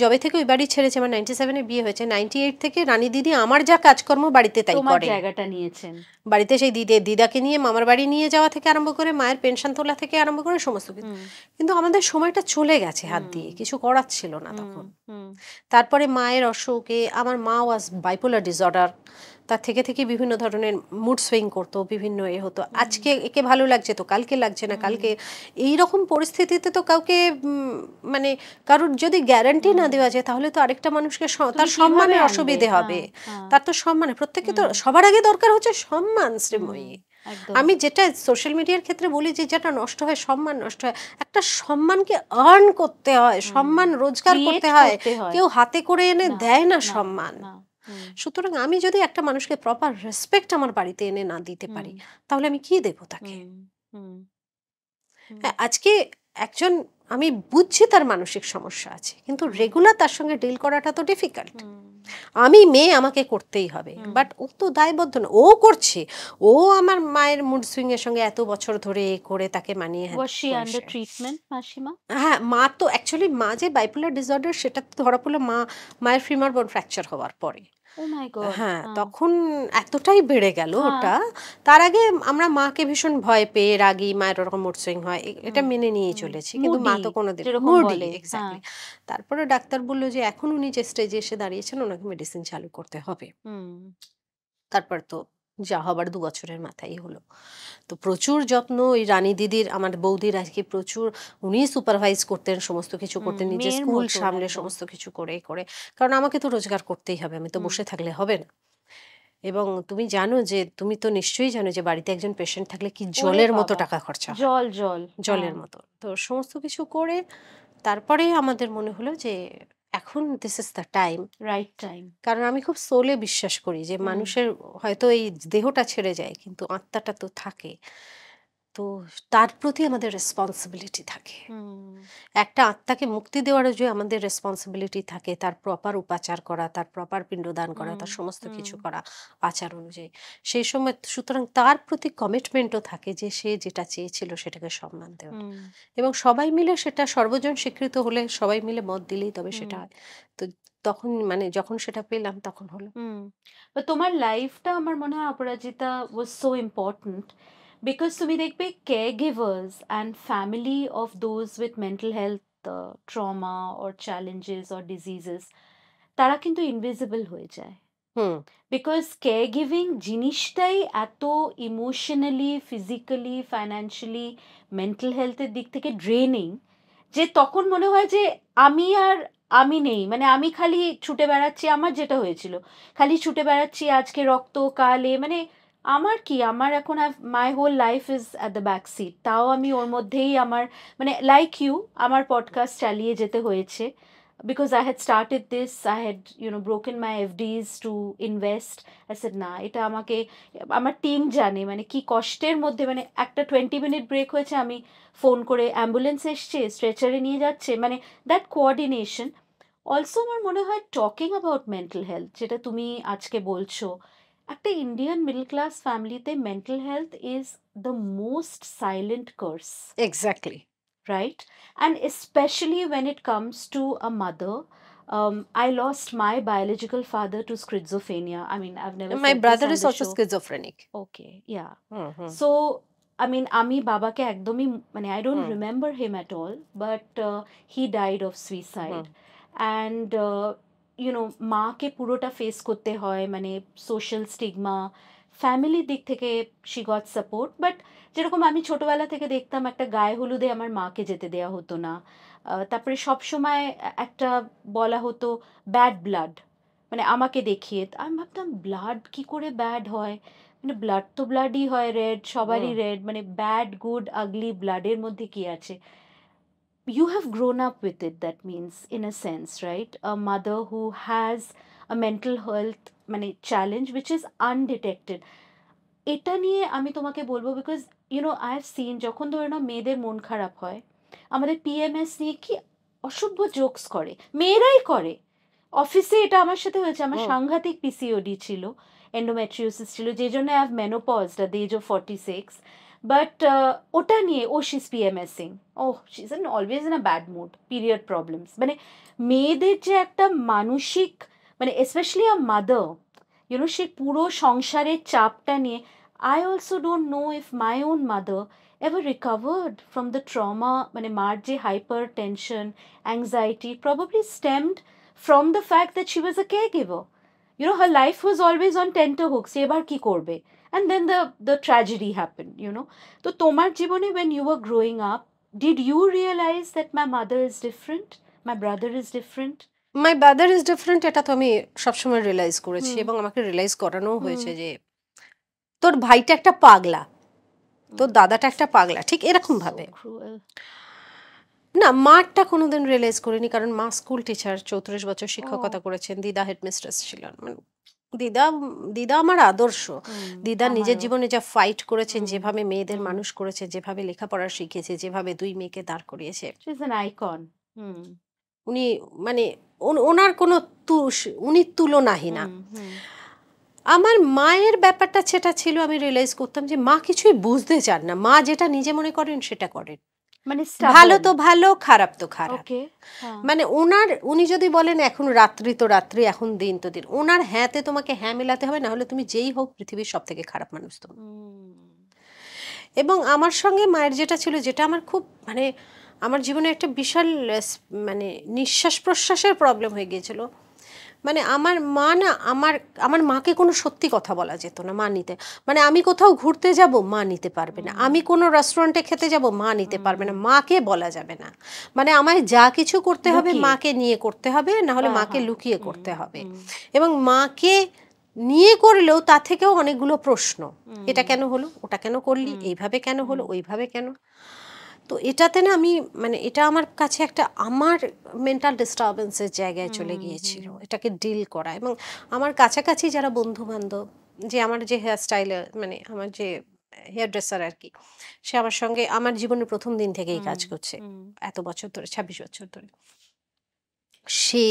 যবে থেকে ওই বাড়ি ছেড়েছি, আমার 97-এ বিয়ে হয়েছে, 98 থেকে রানী দিদি আমার যা কাজকর্ম বাড়িতে তাই করে, জায়গাটা নিয়েছেন বাড়িতে। সেই দিদাকে নিয়ে মামার বাড়ি নিয়ে যাওয়া থেকে আরম্ভ করে মায়ের পেনশন তোলা থেকে আরম্ভ করে সমস্ত কিছু, কিন্তু আমাদের সময়টা চলে গেছে হাত দিয়ে, কিছু করার ছিল না তখন। তারপরে মায়ের অসুখে আমার মা ওয়াজ বাইপোলার ডিসঅর্ডার, তার থেকে বিভিন্ন ধরনের মুড সুইং করতো, বিভিন্ন হতো, আজকে একে ভালো লাগছে তো কালকে লাগছে না, কালকে এইরকম পরিস্থিতিতে তো কাউকে মানে কারোর যদি গ্যারান্টি না দেওয়া যায় তাহলে তো আরেকটা মানুষকে তার সম্মানের অসুবিধে হবে, তার তো সম্মানে প্রত্যেকে তো সবার আগে দরকার হচ্ছে সম্মান। শ্রীময়ী, আমি যেটা সোশ্যাল মিডিয়ার ক্ষেত্রে বলি যে যেটা নষ্ট হয়, সম্মান নষ্ট হয়, একটা সম্মানকে আর্ন করতে হয়, সম্মান রোজগার করতে হয়, কেউ হাতে করে এনে দেয় না সম্মান। সুতরাং আমি যদি একটা মানুষকে প্রপার রেসপেক্ট আমার বাড়িতে এনে না দিতে পারি তাহলে আমি কি দেবো তাকে? আজকে একজন আমি বুঝছি তার মানসিক সমস্যা আছে, কিন্তু রেগুলার তার সঙ্গে ডিল করাটা তো ডিফিকাল্ট। আমি মেয়ে, আমাকে করতেই হবে, বাট ও তো দায়বদ্ধ না, ও করছে, ও আমার মায়ের মুড সুইং এর সঙ্গে এত বছর ধরে করে তাকে মানিয়ে। হ্যাঁ, মা তো অ্যাকচুয়ালি মা যে বাইপোলার ডিসঅর্ডার সেটা তো ধরা পড়লো মায়ের ফিমার বোন ফ্র্যাকচার হওয়ার পরে। হ্যাঁ, তখন এতটাই বেড়ে গেল ওটা। তার আগে আমরা মাকে ভীষণ ভয় পেয়ে রাগি, মায়ের ওরকম মুড সুইং হয়, এটা মেনে নিয়ে চলেছি, কিন্তু মা তো কোনোদিন মুডি। এক্স্যাক্টলি। তারপরে ডাক্তার বললো যে এখন উনি যে স্টেজে এসে দাঁড়িয়েছেন ওনাকে মেডিসিন চালু করতে হবে। তারপর তো যা হবার 2 বছরের মাথায় হলো। তো প্রচুর যত্ন, ওই রানী দিদির, আমার বৌদির আজকে প্রচুর, উনি সুপারভাইজ করতেন, সমস্ত কিছু করতেন, নিজের স্কুল সামলে সমস্ত কিছু করে, কারণ আমাকে তো রোজগার করতেই হবে, আমি তো বসে থাকলে হবে না। এবং তুমি জানো যে, তুমি তো নিশ্চয়ই জানো যে বাড়িতে একজন পেশেন্ট থাকলে কি জলের মতো টাকা খরচা হয়, জলের মতো। তো সমস্ত কিছু করে তারপরে আমাদের মনে হলো যে এখন this is the time, right time. কারণ আমি খুব সোলে বিশ্বাস করি যে মানুষের হয়তো এই দেহটা ছেড়ে যায় কিন্তু আত্মাটা তো থাকে। তো তার প্রতি আমাদের রেসপন্সিবিলিটি থাকে। একটা আত্মাকে মুক্তি দেওয়ারও যে আমাদের রেসপন্সিবিলিটি থাকে, তার প্রপার উপাচার করা, তার প্রপার পিণ্ডদান করা, তার সমস্ত কিছু করা আচার অনুযায়ী, সেই সময় সুতরাং তার প্রতি কমিটমেন্টও থাকে যে সে যেটা চেয়েছিল সেটাকে সম্মান দেওয়া, এবং সবাই মিলে সেটা সর্বজন স্বীকৃত হলে, সবাই মিলে মত দিলেই তবে সেটা হয়। তো তখন মানে যখন সেটা পেলাম তখন হলো। বা তোমার লাইফটা আমার মনে হয় অপরাজিতা ওয়াজ সো ইম্পর্টেন্ট বিকজ তুমি দেখবে care givers and family of those with mental health trauma or challenges or diseases, তারা কিন্তু ইনভিজিবল হয়ে যায়। হুম বিকজ কেয়ার গিভিং জিনিসটাই এত ইমোশনালি, ফিজিক্যালি, ফাইন্যান্সিয়ালি, মেন্টাল হেলথের দিক থেকে ড্রেনিং, যে তখন মনে হয় যে আমি নেই, মানে আমি খালি ছুটে বেড়াচ্ছি, আমার যেটা হয়েছিল, খালি ছুটে বেড়াচ্ছি, আজকে রক্ত, কাল মানে আমার কি, আমার এখন my whole life is at the back seat, তাও আমি ওর মধ্যেই আমার মানে লাইক ইউ আমার পডকাস্ট চালিয়ে যেতে হয়েছে because I had started this, I had broken my FDs to invest. I said না, এটা আমাকে আমার টিম জানে মানে কি কষ্টের মধ্যে, মানে একটা 20 মিনিট ব্রেক হয়েছে, আমি ফোন করে অ্যাম্বুলেন্স এসছে, স্ট্রেচারে নিয়ে যাচ্ছে, মানে দ্যাট কোঅর্ডিনেশন। অলসো আমার মনে হয় টকিং অ্যাবাউট মেন্টাল হেলথ, যেটা তুমি আজকে বলছো, একটা ইন্ডিয়ান মিডল ক্লাস ফ্যামিলিতে mental health is the most silent curse. Exactly. Right? And especially when it comes to a mother. I lost my biological father to schizophrenia. I mean, I've never My said brother this on is the also show. schizophrenic. Okay, yeah. Hmm So, I mean, আমি বাবাকে একদমই মানে I don't hmm remember him at all, but he died of suicide. And মাকে পুরোটা face করতে হয়, মানে social stigma, ফ্যামিলির দিক থেকে শি গট সাপোর্ট, বাট যেরকম আমি ছোটবেলা থেকে দেখতাম একটা গায়ে হলুদে আমার মাকে যেতে দেওয়া হতো না। তারপরে সবসময় একটা বলা হতো ব্যাড ব্লাড, মানে আমাকে দেখিয়ে আমি ভাবতাম ব্লাড কি করে ব্যাড হয়, মানে ব্লাড তো ব্লাডই হয়, রেড, সবারই রেড, মানে ব্যাড, গুড, আগলি, ব্লাডের মধ্যে কি আছে? You have grown up with it, that means, in a sense, right? A mother who has a mental health মানে challenge which is undetected. এটা নিয়ে আমি তোমাকে বলবো বিকজ আই হ্যাভ সিন, যখন ধরে নাও মেয়েদের মন খারাপ হয়, আমাদের পিএমএস নিয়ে কি অসভ্য জোকস করে, মেয়েরাই করে। অফিসে এটা আমার সাথে হয়েছে, আমার সাংঘাতিক পিসিওডি ছিল, এন্ডোমেট্রিওসিস ছিল, যে জন্য I have menopaused at the age of 46, but ওটা নিয়ে ও শিজ পিএমএসিং, ও she's always in a bad mood, period problems, মানে মেয়েদের যে একটা মানসিক, মানে স্পেশালি আ মাদার, সে পুরো সংসারের চাপটা নিয়ে, I also don't know if my own mother ever recovered from the trauma, মানে মার যে hyper tension, anxiety probably stemmed from the fact that she was a caregiver. Her life was always on tenterhooks, এবার কি করবে, and then the tragedy happened. তো তোমার জীবনে when you were growing up, did you realize that my mother is different, my brother is different? My brother is different, এটা তো আমি সবসময় রিয়েলাইজ করেছি, এবং আমাকে রিয়েলাইজ করানো হয়েছে যে তোর ভাইটা একটা পাগলা, তোর দাদাটা একটা পাগলা, ঠিক এরকম ভাবে। না, মারটা কোনোদিন রিয়েলাইজ করিনি, কারণ মা স্কুল টিচার, 34 বছর শিক্ষকতা করেছেন, দিদা হেডমিস্ট্রেস ছিলেন। মানে দিদা আমার আদর্শ। দিদা নিজের জীবনে যা ফাইট করেছেন, যেভাবে মেয়েদের মানুষ করেছে, যেভাবে লেখাপড়া শিখেছে, যেভাবে 2 মেয়েকে দাঁড় করিয়েছে, উনি মানে ওনার কোনো উনি তুলনাহীন না। আমার মায়ের ব্যাপারটা সেটা ছিল, আমি রিয়েলাইজ করতাম যে মা কিছুই বুঝতে চান না, মা যেটা নিজে মনে করেন সেটা করেন, মানে ভালো তো ভালো, খারাপ তো খারাপ। মানে উনি যদি বলেন এখন রাত্রি তো রাত্রি, এখন দিন তো দিন, ওনার হ্যাঁতে তোমাকে হ্যাঁ মেলাতে হবে, না হলে তুমি যেই হোক পৃথিবীর সব থেকে খারাপ মানুষ তুমি। এবং আমার সঙ্গে মায়ের যেটা ছিল, যেটা আমার খুব মানে আমার জীবনে একটা বিশাল মানে নিঃশ্বাস প্রশ্বাসের প্রবলেম হয়ে গিয়েছিল। মানে আমার মা না, আমার মাকে কোনো সত্যি কথা বলা যেত না, মা নিতে, মানে আমি কোথাও ঘুরতে যাব মা নিতে পারবে না, আমি কোনো রেস্টুরেন্টে খেতে যাব মা নিতে পারবে না, মাকে বলা যাবে না, মানে আমায় যা কিছু করতে হবে মাকে নিয়ে করতে হবে, না হলে মাকে লুকিয়ে করতে হবে। এবং মাকে নিয়ে করলেও তা থেকেও অনেকগুলো প্রশ্ন, এটা কেন হলো, ওটা কেন করলি, এইভাবে কেন হলো, ওইভাবে কেন। তো এটাতে না আমি মানে এটা আমার কাছে একটা আমার মেন্টাল ডিস্টারবেন্সের জায়গায় চলে গিয়েছিল, এটাকে ডিল করা। এবং আমার কাছাকাছি যারা বন্ধু বান্ধব, যে আমার যে হেয়ার স্টাইলার, মানে আমার যে হেয়ার ড্রেসার আর কি, সে আমার সঙ্গে আমার জীবনের প্রথম দিন থেকেই কাজ হুম, করছে, হুম, এত বছর ধরে, 26 বছর ধরে। সে,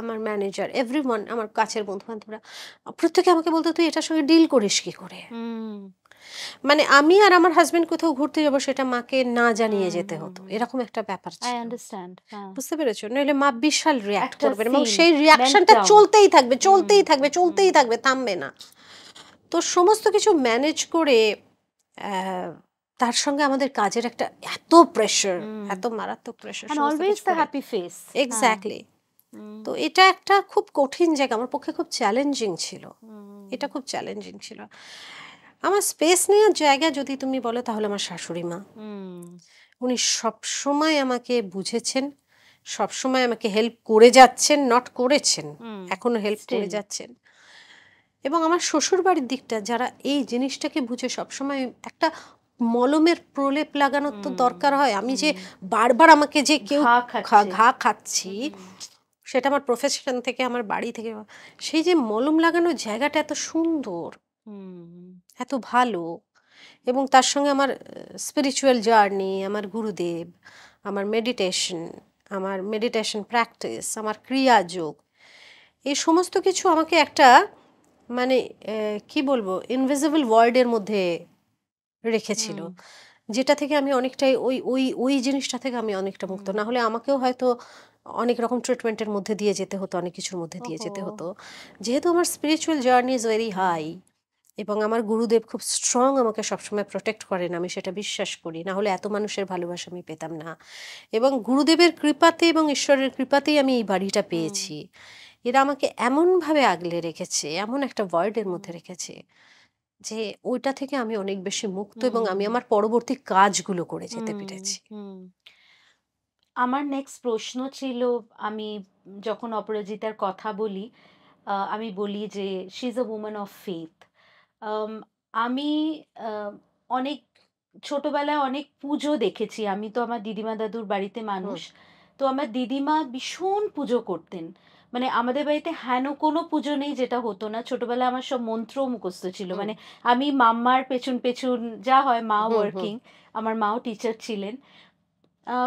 আমার ম্যানেজার, এভরিওয়ান, আমার কাছের বন্ধু বান্ধবরা প্রত্যেকে আমাকে বলতো তুই এটার সঙ্গে ডিল করিস কি করে। হুম, মানে আমি আর আমার হাজবেন্ড কোথাও ঘুরতে যাবো সেটা মাকে না জানিয়ে হুম, যেতে হুম, হতো, হুম। এরকম একটা ব্যাপার আই ছিল। আন্ডারস্ট্যান্ড, হ্যাঁ। বুঝতে পেরেছো? নইলে মা বিশাল রিয়াক্ট একটা করবেন এবং সিন সেই মেল্ট রিয়াকশনটা ডাউন। চলতেই থাকবে, হুম, চলতেই থাকবে, হুম, চলতেই থাকবে, থামবে না। তো সমস্ত কিছু ম্যানেজ করে আহ, তার সঙ্গে আমাদের কাজের একটা এত প্রেশার, হুম। এত মারাত্মক প্রেশার And সমস্ত always কিছু the করে। happy face, হ্যাঁ। এক্স্যাক্টলি। হুম, তো এটা একটা খুব কঠিন জায়গা, আমার পক্ষে খুব চ্যালেঞ্জিং ছিল, হুম, এটা খুব চ্যালেঞ্জিং ছিল। আমার স্পেস নেওয়ার জায়গা যদি তুমি বলো তাহলে আমার শাশুড়ি মা, হুম, উনি সবসময় আমাকে বুঝেছেন, সবসময় আমাকে হেল্প করে যাচ্ছেন, নট করেছেন, হুম, এখনো হেল্প করে still, যাচ্ছেন। এবং আমার শ্বশুর বাড়ির দিকটা যারা এই জিনিসটাকে বুঝে সবসময় একটা মলমের প্রলেপ লাগানোর তো হুম, দরকার হয়, আমি যে হুম। বারবার আমাকে যে কেউ ঘা খাচ্ছে। ঘা খাচ্ছি, হুম, সেটা আমার প্রফেশন থেকে আমার বাড়ি থেকে, সেই যে মলম লাগানোর জায়গাটা এত সুন্দর, হুম, এত ভালো। এবং তার সঙ্গে আমার স্পিরিচুয়াল জার্নি, আমার গুরুদেব, আমার মেডিটেশন প্র্যাকটিস, আমার ক্রিয়াযোগ, এই সমস্ত কিছু আমাকে একটা মানে কি বলবো, ইনভিজিবল ওয়ার্ল্ডের মধ্যে রেখেছিল, হুম, যেটা থেকে আমি অনেকটাই ওই ওই ওই জিনিসটা থেকে আমি অনেকটা মুক্ত। হুম। না হলে আমাকেও হয়তো অনেক রকম ট্রিটমেন্টের মধ্যে দিয়ে যেতে হতো, অনেক কিছুর মধ্যে দিয়ে ওহো! যেতে হতো। যেহেতু আমার spiritual journey is very high এবং আমার গুরুদেব খুব স্ট্রং, আমাকে সবসময় প্রোটেক্ট করেন, আমি সেটা বিশ্বাস করি, না হলে এত মানুষের ভালোবাসা আমি পেতাম না। এবং গুরুদেবের কৃপাতে এবং ঈশ্বরের কৃপাতেই আমি এই বাড়িটা হুম, পেয়েছি। এরা আমাকে এমনভাবে আগলে রেখেছে, এমন একটা ওয়ার্ল্ডের হুম, মধ্যে রেখেছে যে ওইটা থেকে আমি অনেক বেশি মুক্ত এবং আমি হুম, আমার পরবর্তী কাজগুলো করে যেতে হুম, পেরেছি। হুম। আমার নেক্সট প্রশ্ন ছিল, আমি যখন অপরাজিতার কথা বলি, আমি বলি যে she is a woman of faith. আমি আহ, অনেক ছোটবেলায় অনেক পুজো দেখেছি। আমি তো আমার দিদিমা দাদুর বাড়িতে হুম মানুষ। তো আমার দিদিমা ভীষণ পুজো করতেন। মানে আমাদের বাড়িতে হেন কোনো পুজো নেই যেটা হতো না। ছোটবেলায় আমার সব মন্ত্র মুখস্থ ছিল। হুম মানে আমি মাম্মার পেছন পেছন, যা হয়, মা হুম হুম ওয়ার্কিং, আমার মাও টিচার ছিলেন।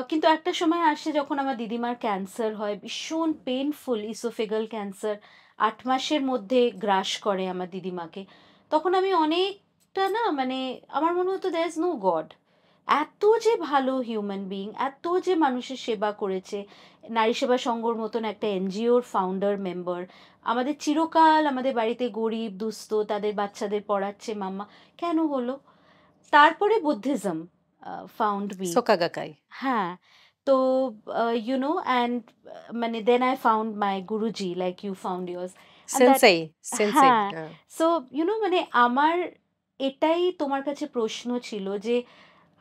কিন্তু একটা সময় আসে যখন আমার দিদিমার ক্যান্সার হয়, ভীষণ পেইনফুল ইসোফেগাল ক্যান্সার। ৮ মাসের মধ্যে গ্রাস করে আমার দিদিমাকে। তখন আমি অনেকটা না, মানে আমার মনে হতো দ্যার ইজ নো গড। এত যে ভালো হিউম্যান বিইং, এত যে মানুষের সেবা করেছে। নারী সেবা সংঘর মতন একটা এনজিওর ফাউন্ডার মেম্বার। আমাদের চিরকাল আমাদের বাড়িতে গরিব দুস্থ তাদের বাচ্চাদের পড়াচ্ছে মাম্মা। কেন হলো? তারপরে Buddhism found me. Soka Gakkai হ্যাঁ, তো অ্যান্ড মানে then I found my guruji like you found years. And that, sensei sensei হ্যাঁ, সো মানে আমার এটাই তোমার কাছে প্রশ্ন ছিল যে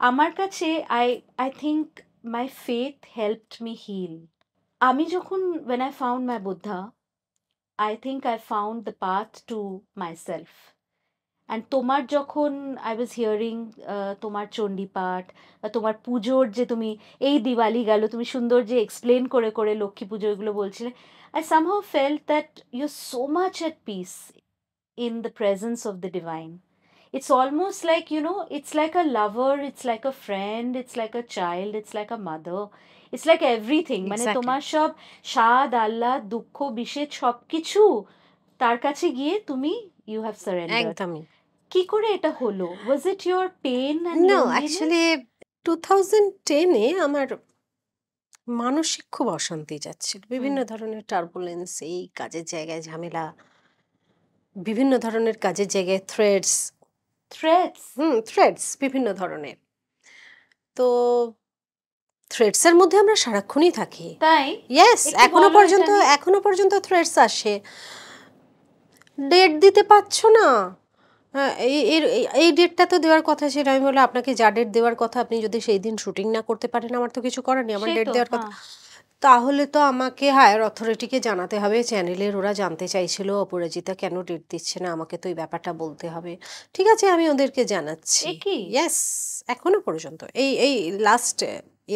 আমার কাছে I I think my faith helped me heal. আমি যখন when I found my Buddha, I think I found the path to myself. And তোমার যখন আই ওয়াজ হিয়ারিং তোমার চণ্ডীপাঠ বা তোমার পুজোর যে তুমি এই দিওয়ালি গেল তুমি সুন্দর যে এক্সপ্লেন করে করে লক্ষ্মী পুজো এগুলো বলছিলে, I somehow felt that you are so much at peace in the presence of the divine. It's almost like, it's like a lover, it's like a friend, it's like a child, it's like a mother. It's like everything. মানে exactly, তোমার সব স্বাদ, আহ্লাদ, দুঃখ, বিষেদ সবকিছু তার কাছে গিয়ে তুমি ইউ হ্যাভ সারেন্ডার্ড। একদমই। কি করে এটা হলো? Was it your pain and না, loneliness? অ্যাকচুয়ালি 2010-এ আমার মানসিক খুব অশান্তি যাচ্ছিল, হুম। বিভিন্ন ধরনের টার্বুলেন্স, এই কাজের জায়গায় ঝামেলা, বিভিন্ন ধরনের কাজের জায়গায় থ্রেডস, Threats? থ্রেডস বিভিন্ন ধরনের। তো থ্রেডস এর মধ্যে আমরা সারাক্ষণই থাকি। তাই? ইয়েস, একটু এখনো বলো এটা পর্যন্ত নিয়ে। এখনো পর্যন্ত থ্রেডস আসে, ডেট দিতে পারছো না। এই ডেটটা তো দেওয়ার কথা ছিল, আমি বলে আপনাকে যা ডেট দেওয়ার কথা আপনি যদি সেই দিন শুটিং না করতে পারেন আমার তো কিছু করার নেই, আমার সে ডেট তো, দেওয়ার কথা। হ্যাঁ। তাহলে তো আমাকে হায়ার অথরিটিকে জানাতে হবে, চ্যানেলের ওরা জানতে চাইছিল অপরাজিতা কেন ডেট দিচ্ছে না, আমাকে তো এই ব্যাপারটা বলতে হবে। ঠিক আছে, আমি ওদেরকে জানাচ্ছি। এ কি? ইয়েস, এখনো পর্যন্ত এই এই লাস্ট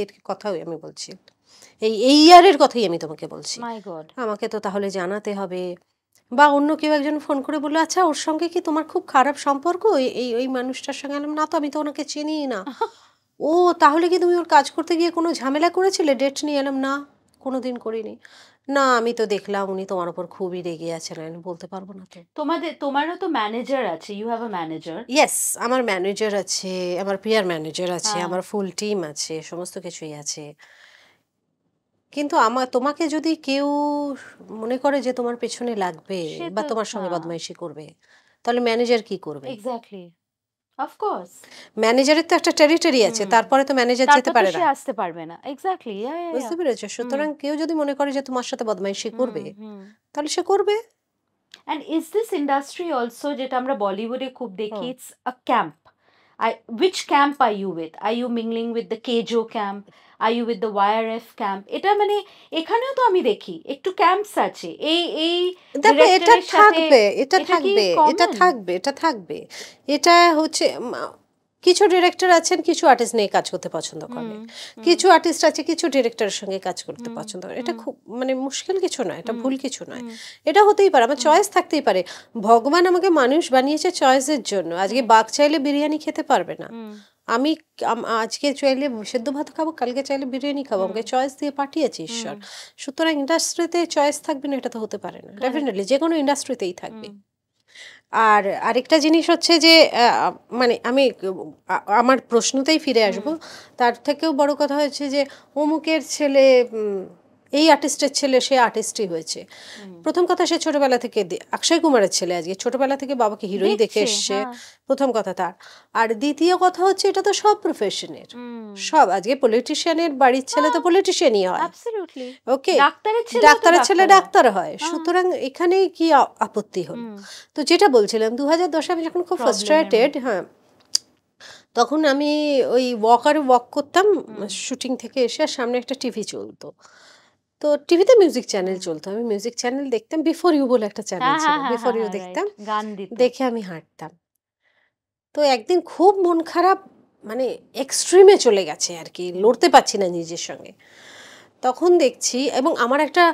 এর কথাই আমি বলছি, এই ইয়ারের কথাই আমি তোমাকে বলছি। মাই গড। আমাকে তো তাহলে জানাতে হবে, বা অন্য কেউ একজন ফোন করে বললো আচ্ছা ওর সঙ্গে কি তোমার খুব খারাপ সম্পর্ক এই মানুষটার সঙ্গে? আলাম না তো, আমি তো ওনাকে চিনিই না। ও তাহলে কি তুমি ওর কাজ করতে গিয়ে কোনো ঝামেলা করেছিলে, ডেট নিয়ে? এলাম না, কোনো দিন করিনি। না আমি তো দেখলাম উনি তোমার উপর খুবই রেগে আছেন। আমি বলতে পারবো না তো। তোমারও তো ম্যানেজার আছে, you have a manager. Yes, আমার ম্যানেজার আছে, আমার পিয়ার ম্যানেজার আছে, হ্যাঁ। আমার ফুল টিম আছে, সমস্ত কিছুই আছে। কিন্তু তোমাকে যদি কেউ মনে করে যে তোমার পেছনে লাগবে সে বা তো তোমার সঙ্গে হ্যাঁ, বদমাইশি করবে, তাহলে ম্যানেজার কি করবে? Exactly, of course. ম্যানেজারের তো একটা টেরিটরি আছে, তারপরে তো ম্যানেজার যেতে তারপর তো পারে সে না। আসতে পারবে না, এক্স্যাক্টলি। বুঝতে পেরেছো? সুতরাং কেউ যদি মনে করে যে তোমার সাথে বদমাইশি করবে, তাহলে সে করবে। And is this industry also, যেটা আমরা বলিউডে খুব দেখি, হুম। it's a camp. Which camp are you with? Are you mingling with the কেজো camp? Are you with the YRF camp? এটা মানে এখানেও তো আমি দেখি একটু ক্যাম্পস আছে। এই দেখো এটা ডিরেক্টরের সাথে থাকবে, এটা এটা কি থাকবে, এটা কমন? থাকবে, এটা থাকবে। এটা হচ্ছে কিছু ডিরেক্টর আছেন কিছু আর্টিস্ট নিয়ে কাজ করতে পছন্দ করে, কিছু আর্টিস্ট আছে কিছু ডিরেক্টরের সঙ্গে কাজ করতে পছন্দ করে। এটা খুব মানে মুশকিল কিছু নয়, এটা ভুল কিছু নয়, এটা হতেই পারে। আমার চয়েস থাকতেই পারে। ভগবান আমাকে মানুষ বানিয়েছে চয়েসের জন্য। আজকে বাঘ চাইলে বিরিয়ানি খেতে পারবে না, আমি আজকে চাইলে সেদ্ধ ভাত খাবো, কালকে চাইলে বিরিয়ানি খাবো, আমাকে চয়েস দিয়ে পাঠিয়েছে ঈশ্বর। সুতরাং ইন্ডাস্ট্রিতে চয়েস থাকবে না এটা তো হতে পারে না, ডেফিনেটলি যে কোনো ইন্ডাস্ট্রিতেই থাকবে। আর আরেকটা জিনিস হচ্ছে যে মানে আমি আমার প্রশ্নতেই ফিরে আসব। তার থেকেও বড় কথা হচ্ছে যে অমুকের ছেলে এই আর্টিস্টের ছেলে সে আর্টিস্টই হয়েছে। প্রথম কথা সে ছোটবেলা থেকে অক্ষয় কুমারের ছেলে আজকে ছোটবেলা থেকে বাবাকে হিরোই দেখে এসছে, প্রথম কথা তার। আর দ্বিতীয় কথা হচ্ছে এটা তো সব প্রফেশনের, সব আজকে পলিটিশিয়ানের বাড়ির ছেলে তো পলিটিশিয়ানই হয়, ওকে, ডাক্তারের ছেলে ডাক্তার হয়। সুতরাং এখানে কি আপত্তি হল? তো যেটা বলছিলাম 2010 আমি যখন খুব ফ্রাস্ট্রেটেড, হ্যাঁ, তখন আমি ওই ওয়াক করতাম শুটিং থেকে এসে, সামনে একটা টিভি চলতো, তো টিভিতে মিউজিক চ্যানেল চলতো, আমি মিউজিক চ্যানেল দেখতাম, বিফোর ইউ বলে একটা চ্যানেল ছিল, বিফোর ইউ দেখতাম, দেখে আমি হাঁটতাম। তো একদিন খুব মন খারাপ, মানে এক্সট্রিমে চলে গেছে আর কি, লড়তে পারছি না নিজের সঙ্গে। তখন দেখছি, এবং আমার একটা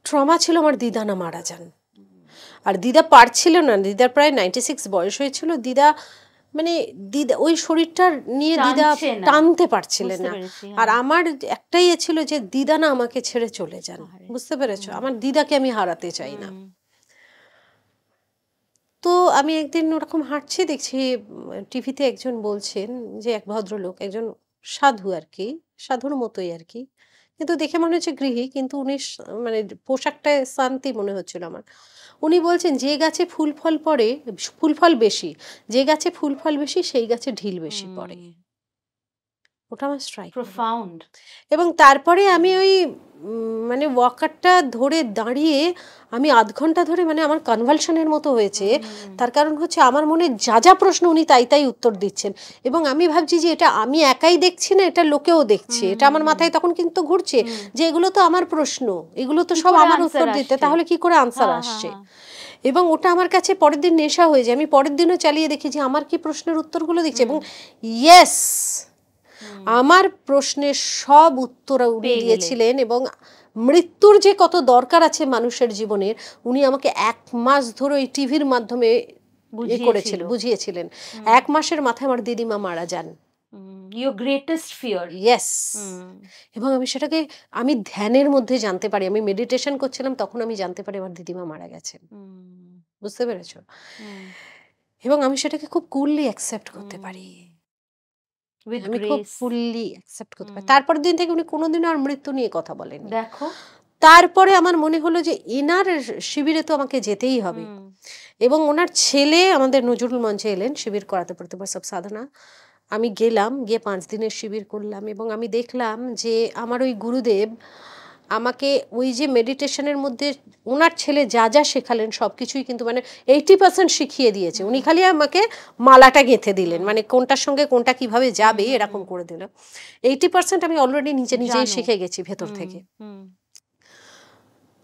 ট্রমা ছিল, আমার দিদা না মারা যান। আর দিদা পারছিল না, দিদার প্রায় 96 বয়স হয়েছিল, দিদা মানে দিদা ওই শরীরটা নিয়ে দিদা টানতে পারছিলেন না। আর আমার একটাই ছিল যে দিদা না আমাকে ছেড়ে চলে যান, বুঝতে পেরেছো? আমার দিদাকে আমি হারাতে চাই না। তো আমি একদিন ওরকম হাঁটছি, দেখছি টিভিতে একজন বলছেন যে এক ভদ্রলোক, একজন সাধু আর কি, সাধুর মতোই আর কি, কিন্তু দেখে মনে হচ্ছে গৃহী, কিন্তু উনি মানে পোশাকটায় শান্তি মনে হচ্ছিল আমার। উনি বলছেন যে গাছে ফুল ফল পড়ে, ফুল ফল বেশি, যে গাছে ফুল ফল বেশি সেই গাছে ঢিল বেশি পড়ে। ওটা আমার স্ট্রাইক, প্রফাউন্ড। এবং তারপরে আমি ওই মানে ওয়াকারটা ধরে দাঁড়িয়ে আমি আধ ঘন্টা ধরে, মানে আমার কনভালশনের মতো হয়েছে। তার কারণ হচ্ছে আমার মনে যা যা প্রশ্ন উনি তাই তাই উত্তর দিচ্ছেন, এবং আমি ভাবছি যে এটা আমি একাই দেখছি না, এটা লোকেও দেখছে। এটা আমার মাথায় তখন কিন্তু ঘুরছে যে এগুলো তো আমার প্রশ্ন, এগুলো তো সব আমার উত্তর দিতে, তাহলে কি করে আনসার আসছে? এবং ওটা আমার কাছে পরের দিন নেশা হয়ে যায়। আমি পরের দিনও চালিয়ে দেখি যে আমার কি প্রশ্নের উত্তরগুলো দেখছি, এবং ইয়েস, আমার প্রশ্নের সব উত্তর উনি দিয়েছিলেন। এবং মৃত্যুর যে কত দরকার আছে মানুষের জীবনের, উনি আমাকে 1 মাস ধরে ওই টিভির মাধ্যমে বুঝিয়েছিলেন। 1 মাসের মাথায় আমার দিদিমা মারা যান। Your greatest fear. ইয়েস। এবং আমি সেটাকে আমি ধ্যানের মধ্যে জানতে পারি, আমি মেডিটেশন করছিলাম তখন আমি জানতে পারি আমার দিদিমা মারা গেছেন, বুঝতে পেরেছো? এবং আমি সেটাকে খুব কুললি অ্যাকসেপ্ট করতে পারি, আমি খুব ফুললি অ্যাকসেপ্ট করতে পারি। তারপর দিন থেকে উনি কোনোদিনও আর মৃত্যু নিয়ে কথা বলেননি। দেখো, তারপরে আমার মনে হলো যে এনার শিবিরে তো আমাকে যেতেই হবে। এবং ওনার ছেলে আমাদের নজরুল মঞ্চে এলেন শিবির করাতে, প্রতিবার সব সাধনা। আমি গেলাম, গিয়ে 5 দিনের শিবির করলাম, এবং আমি দেখলাম যে আমার ওই গুরুদেব আমাকে ওই যে মেডিটেশনের মধ্যে ওনার ছেলে যা যা শেখালেন সব কিছুই কিন্তু মানে 80% শিখিয়ে দিয়েছে। উনি খালি আমাকে মালাটা গেঁথে দিলেন, মানে কোনটার সঙ্গে কোনটা কিভাবে যাবে এরকম করে দিল। 80% আমি অলরেডি নিজেই শিখে গেছি ভেতর থেকে।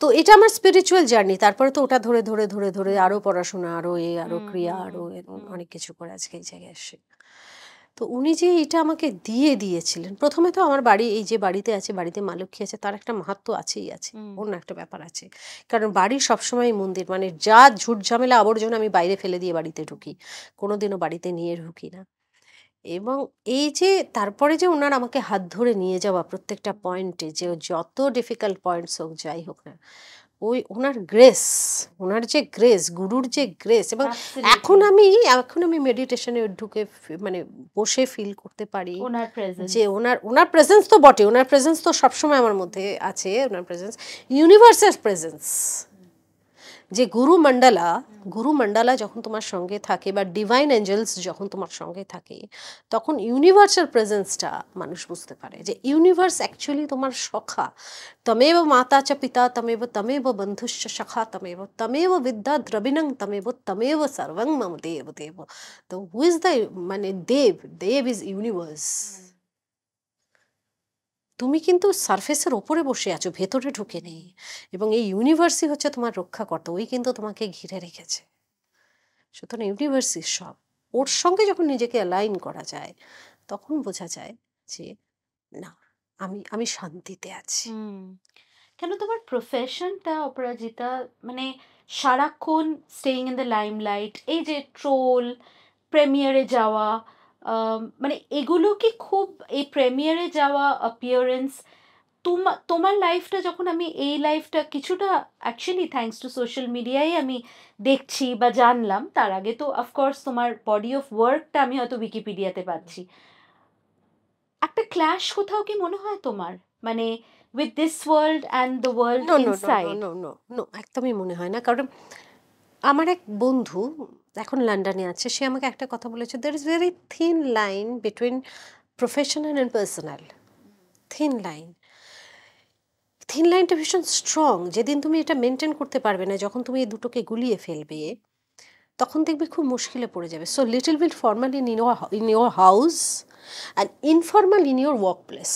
তো এটা আমার স্পিরিচুয়াল জার্নি। তারপরে তো ওটা ধরে ধরে ধরে ধরে আরো পড়াশোনা, আরো আরো ক্রিয়া, আরো অনেক কিছু করে আজকে এই জায়গায় এসে। তো উনি যে এটা আমাকে দিয়েছিলেন, প্রথমে তো আমার বাড়ি, এই যে বাড়িতে আছে, বাড়িতে মা লক্ষ্মী আছে, তার একটা মাহাত্ম্য আছেই আছে, অন্য একটা ব্যাপার আছে। কারণ বাড়ি সবসময় মন্দির, মানে যা ঝুট ঝামেলা আবর্জনা আমি বাইরে ফেলে দিয়ে বাড়িতে ঢুকি, কোনোদিনও বাড়িতে নিয়ে ঢুকি না। এবং এই যে তারপরে যে ওনার আমাকে হাত ধরে নিয়ে যাওয়া প্রত্যেকটা পয়েন্টে, যে যত ডিফিকাল্ট পয়েন্টস হোক যাই হোক না, ওই ওনার গ্রেস, ওনার যে গ্রেস, গুরুর যে গ্রেস। এবং এখন আমি মেডিটেশনে ঢুকে মানে বসে ফিল করতে পারি যে ওনার প্রেজেন্স তো বটে, ওনার প্রেজেন্স তো সবসময় আমার মধ্যে আছে, ওনার প্রেজেন্স, ইউনিভার্সের প্রেজেন্স। যে গুরু মণ্ডলা যখন তোমার সঙ্গে থাকে, বা ডিভাইন এঞ্জেলস যখন তোমার সঙ্গে থাকে, তখন ইউনিভার্সাল প্রেজেন্সটা মানুষ বুঝতে পারে, যে ইউনিভার্স অ্যাকচুয়ালি তোমার সখা। তমেব মাতা চ পিতা তমেব বন্ধুশ্চ সখা তমেব বিদ্যা দ্রবিণং তমেব সর্বং মম দেব দেব। তো হু ইজ দ্য, মানে দেব ইজ ইউনিভার্স। তুমি কিন্তু সারফেসের ওপরে বসে আছো, ভেতরে ঢুকে নেই। এবং এই ইউনিভার্সই হচ্ছে তোমার রক্ষাকর্তা, ওই কিন্তু তোমাকে ঘিরে রেখেছে। সুতরাং ইউনিভার্সই সব, ওর সঙ্গে যখন নিজেকে অ্যালাইন করা যায়, তখন বোঝা যায় যে না, আমি শান্তিতে আছি। কেন তোমার প্রফেশনটা অপরাজিতা, মানে সারাক্ষণ স্টেইং ইন দ্য লাইমলাইট, এই যে ট্রোল, প্রেমিয়ারে যাওয়া, মানে এগুলো কি খুব, এই প্রেমিয়ারে যাওয়া, অ্যাপিয়ারেন্স, তোমার লাইফটা, যখন আমি এই লাইফটা কিছুটা অ্যাকচুয়ালি থ্যাঙ্কস টু সোশ্যাল মিডিয়ায় আমি দেখছি বা জানলাম, তার আগে তো অফকোর্স তোমার বডি অফ ওয়ার্কটা আমি হয়তো উইকিপিডিয়াতে পাচ্ছি, একটা ক্ল্যাশ কোথাও কি মনে হয় তোমার, মানে with this world and the world inside? No, একদমই মনে হয় না। কারণ আমার এক বন্ধু এখন লন্ডনে আছে, সে আমাকে একটা কথা বলেছে, there is very thin line between professional and personal. Thin লাইনটা ভীষণ স্ট্রং। যেদিন তুমি এটা মেনটেন করতে পারবে না, যখন তুমি এই দুটোকে গুলিয়ে ফেলবে, তখন দেখবে খুব মুশকিলে পড়ে যাবে। So little bit formal in your house and informal in your work place.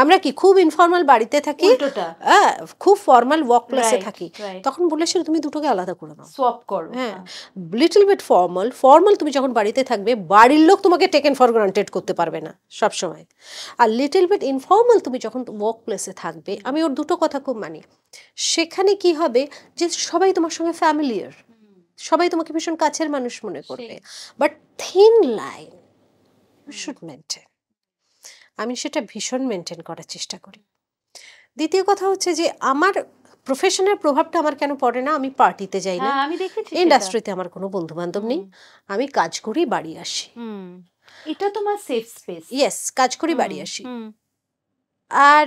আমরা কি খুব ইনফর্মাল বাড়িতে থাকি, খুব ফর্মাল ওয়ার্ক প্লেসে থাকি, তখন বলেছিল তুমি দুটোকে আলাদা করে নাও, সোয়াপ করো। হ্যাঁ, লিটল বিট ফর্মাল তুমি যখন বাড়িতে থাকবে, বাড়ির লোক তোমাকে টেকেন ফর গ্রান্টেড করতে পারবে না সবসময়। আর লিটল বিট ইনফর্মাল তুমি যখন ওয়ার্ক প্লেসে থাকবে, আমি ওর দুটো কথা খুব মানি, সেখানে কি হবে যে সবাই তোমার সঙ্গে ফ্যামিলিয়ার, সবাই তোমাকে ভীষণ কাছের মানুষ মনে করবে, but thin line you should maintain. আমি সেটা ভীষণ মেনটেন করার চেষ্টা করি। দ্বিতীয় কথা হচ্ছে যে আমার প্রফেশনের প্রভাবটা আমার কেন পড়ে না, আমি পার্টিতে যাই না, ইন্ডাস্ট্রিতে আমার কোনো বন্ধু বান্ধব নেই, আমি কাজ করি বাড়ি আসি, এটা তোমার সেফ স্পেস। ইয়েস, কাজ করি বাড়ি আসি। আর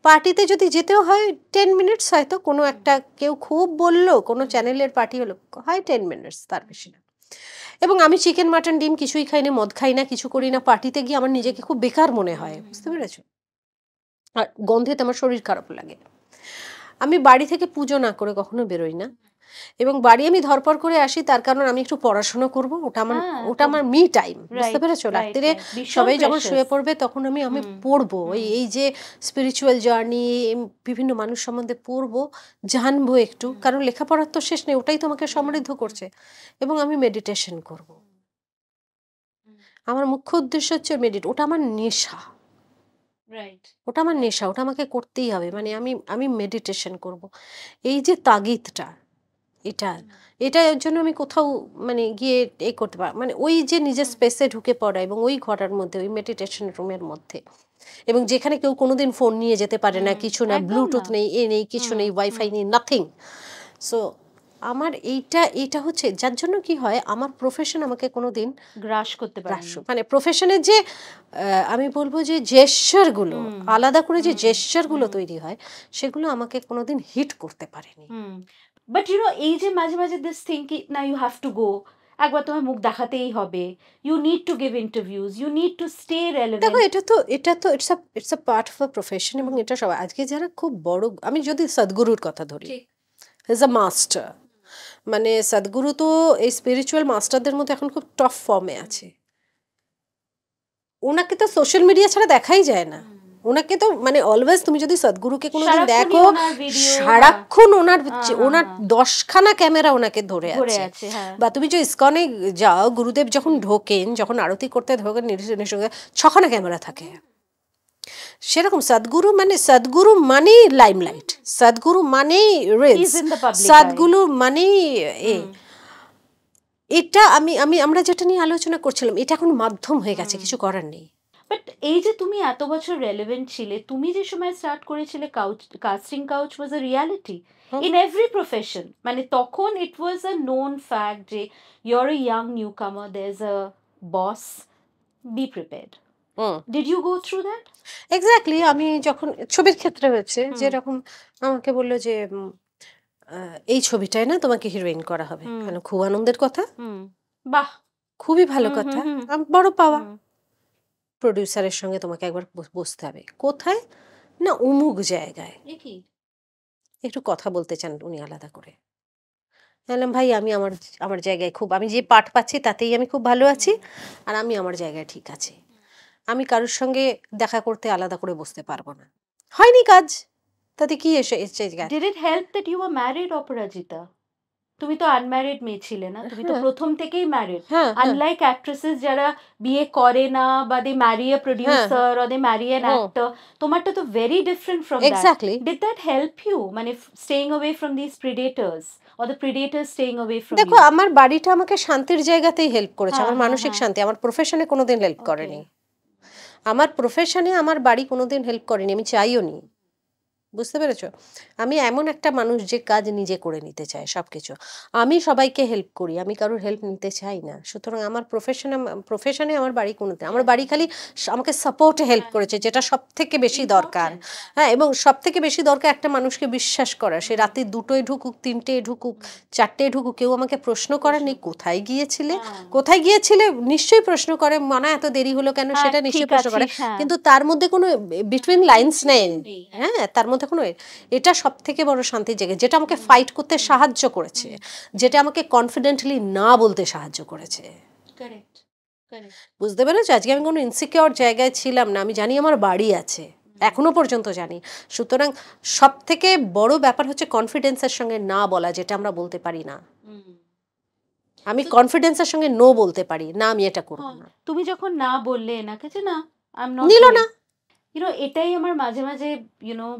পার্টিতে যদি যেতেও হয় 10 মিনিটস, হয়তো কোনো একটা কেউ খুব বললো, কোনো চ্যানেলের পার্টি হলো, হয় 10 মিনিটস, তার বেশি না। এবং আমি চিকেন মাটন ডিম কিছুই খাই না, মদ খাই না, কিছু করি না, পার্টিতে গিয়ে আমার নিজেকে খুব বেকার মনে হয়, বুঝতে পেরেছো? আর গন্ধেতে আমার শরীর খারাপ লাগে। আমি বাড়ি থেকে পুজো না করে কখনো বেরোই না, এবং বাড়ি আমি ধরপড় করে আসি, তার কারণ আমি একটু পড়াশোনা করব, ওটা আমার মি টাইম, বুঝতে পেরেছো? রাত্রে সবাই যখন শুয়ে পড়বে, তখন আমি পড়বো, এই যে স্পিরিচুয়াল জার্নি, বিভিন্ন মানুষ সম্বন্ধে পড়বো, জানবো একটু, কারণ লেখাপড়ার তো শেষ নেই, ওটাই তো আমাকে সমৃদ্ধ করছে। এবং আমি মেডিটেশন করব, আমার মুখ্য উদ্দেশ্য হচ্ছে ওটা আমার নেশা, ওটা আমার নেশা, ওটা আমাকে করতেই হবে। মানে আমি মেডিটেশন করব, এই যে তাগিদটা, এটার জন্য আমি কোথাও মানে গিয়ে করতে পারি, মানে ওই যে নিজের স্পেসে ঢুকে পড়া, এবং ওই ঘরের মধ্যে, ওই মেডিটেশন রুমের মধ্যে, এবং যেখানে কেউ কোনোদিন ফোন নিয়ে যেতে পারে না, কিছু না, ব্লুটুথ নেই, নেই, কিছু নেই, ওয়াইফাই নেই, নাথিং। সো আমার এইটা হচ্ছে, যার জন্য কি হয়, আমার প্রফেশন আমাকে কোনোদিন গ্রাস করতে পারে, মানে প্রফেশনের যে আমি বলবো যে জেস্চারগুলো, আলাদা করে যে জেস্চারগুলো তৈরি হয়, সেগুলো আমাকে কোনোদিন হিট করতে পারেনি। বাট ইউ নো, এই যে মাঝে মাঝে দিস থিঙ্কিং, না ইউ হ্যাভ টু গো, একবার তোমার মুখ দেখাতেই হবে, you need to give interviews, you need to stay relevant. দেখো, এটা তো it's a part of a profession, এবং এটা সব আজকে যারা খুব বড়, আমি যদি সদ্গুরুর কথা ধরি, হি ইজ আ মাস্টার, মানে সদ্গুরু তো এই স্পিরিচুয়াল মাস্টারদের মধ্যে এখন খুব টপ ফর্মে আছে। ওনাকে তো সোশ্যাল মিডিয়া ছাড়া দেখাই যায় না, ওনাকে তো মানে অলওয়েজ তুমি যদি সদ্গুরুকে কোনোদিন সারাক্ষণই দেখো ওনার video, সারাক্ষণ ওনার 10খানা ক্যামেরা ওনাকে ধরে ধরে আছে। আছে, হ্যাঁ। বা তুমি যে ইসকনে যাও, গুরুদেব যখন ঢোকেন, যখন আরতি করতে ঢোকেন, 6খানা ক্যামেরা থাকে। সেরকম সদ্গুরু মানে লাইমলাইট, সদ্গুরু মানে reels, He's in the public eye. সদ্গুরু মানে এটা আমরা যেটা নিয়ে আলোচনা করছিলাম, এটা এখন মাধ্যম হয়ে গেছে, কিছু করার নেই। বাট এই যে তুমি এত বছর রেলেভেন্ট ছিলে, তুমি যে সময় স্টার্ট করেছিলে casting couch was a reality in every profession. মানে তখন it was a known fact যে you're a young newcomer, there is a boss, be prepared. Did you go through that? Exactly. আমি যখন ছবির ক্ষেত্রে হয়েছে, যেরকম আমাকে বললো যে এই ছবিটায় না তোমাকে হিরোইন করা হবে, কেন? খুব আনন্দের কথা, বাহ, খুবই ভালো কথা, বড় পাওয়া। প্রডিউসারের সঙ্গে তোমাকে একবার বসতে হবে। কোথায়? না অমুক জায়গায়, একটু কথা বলতে চান উনি আলাদা করে। বললাম ভাই আমি আমার জায়গায় আমি যে পাঠ পাচ্ছি তাতেই আমি খুব ভালো আছি, আর আমি আমার জায়গায় ঠিক আছি। আমি কারোর সঙ্গে দেখা করতে আলাদা করে বসতে পারবো না। হয়নি কাজ, তাতে কি এসে? Did it help that you are married, Aparajita? তুমি তো আনম্যারিড মেয়ে ছিলে না, তুমি তো প্রথম থেকেই ম্যারিড। আনলাইক অ্যাক্ট্রেসেস যারা বিয়ে করে না, বা they marry a producer or they marry an actor, তোমারটা তো very different from that. Exactly. Did that help you, মানে staying away from this predators or the predators staying away from you? দেখো আমার বাড়িটা আমাকে শান্তির জায়গাতেই হেল্প করেছে, আমার মানসিক শান্তি। আমার প্রফেশনে কোনোদিন হেল্প করেনি। আমার প্রফেশনে আমার বাড়ি কোনোদিন হেল্প করেনি, আমি চাইও নি। বুঝতে পেরেছো? আমি এমন একটা মানুষ যে কাজ নিজে করে নিতে চায় সবকিছু। আমি সবাইকে হেল্প করি, আমি কারোর হেল্প নিতে চাই না। সুতরাং আমার প্রফেশনে আমার বাড়ি কোনোদিন, আমার বাড়ি খালি আমাকে সাপোর্টে হেল্প করেছে, যেটা সব থেকে বেশি দরকার। হ্যাঁ, এবং সব থেকে বেশি দরকার একটা মানুষকে বিশ্বাস করা। সে রাতে 2টোয় ঢুকুক, 3টে ঢুকুক, 4টে ঢুকুক, কেউ আমাকে প্রশ্ন করে নেই কোথায় গিয়েছিলে, নিশ্চয়ই প্রশ্ন করে, মানা এত দেরি হলো কেন, সেটা নিশ্চয়ই প্রশ্ন করে। কিন্তু তার মধ্যে কোনো বিটুইন লাইন্স নেই। হ্যাঁ, তার মধ্যে কোনো, এটা সব থেকে বড় শান্তির জায়গা, যেটা আমাকে ফাইট করতে সাহায্য করেছে, যেটা আমাকে কনফিডেন্টলি না বলতে সাহায্য করেছে। বুঝতে পেরেছো? আজকে আমি কোনো ইনসিকিউর জায়গায় ছিলাম না, আমি জানি আমার বাড়ি আছে, এখনো পর্যন্ত জানি। সুতরাং সব থেকে বড় ব্যাপার হচ্ছে কনফিডেন্সের সঙ্গে না বলা, যেটা আমরা বলতে পারি না। আমি কনফিডেন্সের সঙ্গে নো বলতে পারি না, আমি এটা করব না। তুমি যখন না বললে এনাকে যে না, আই এম নট, নিল না। এটাই আমার মাঝে মাঝে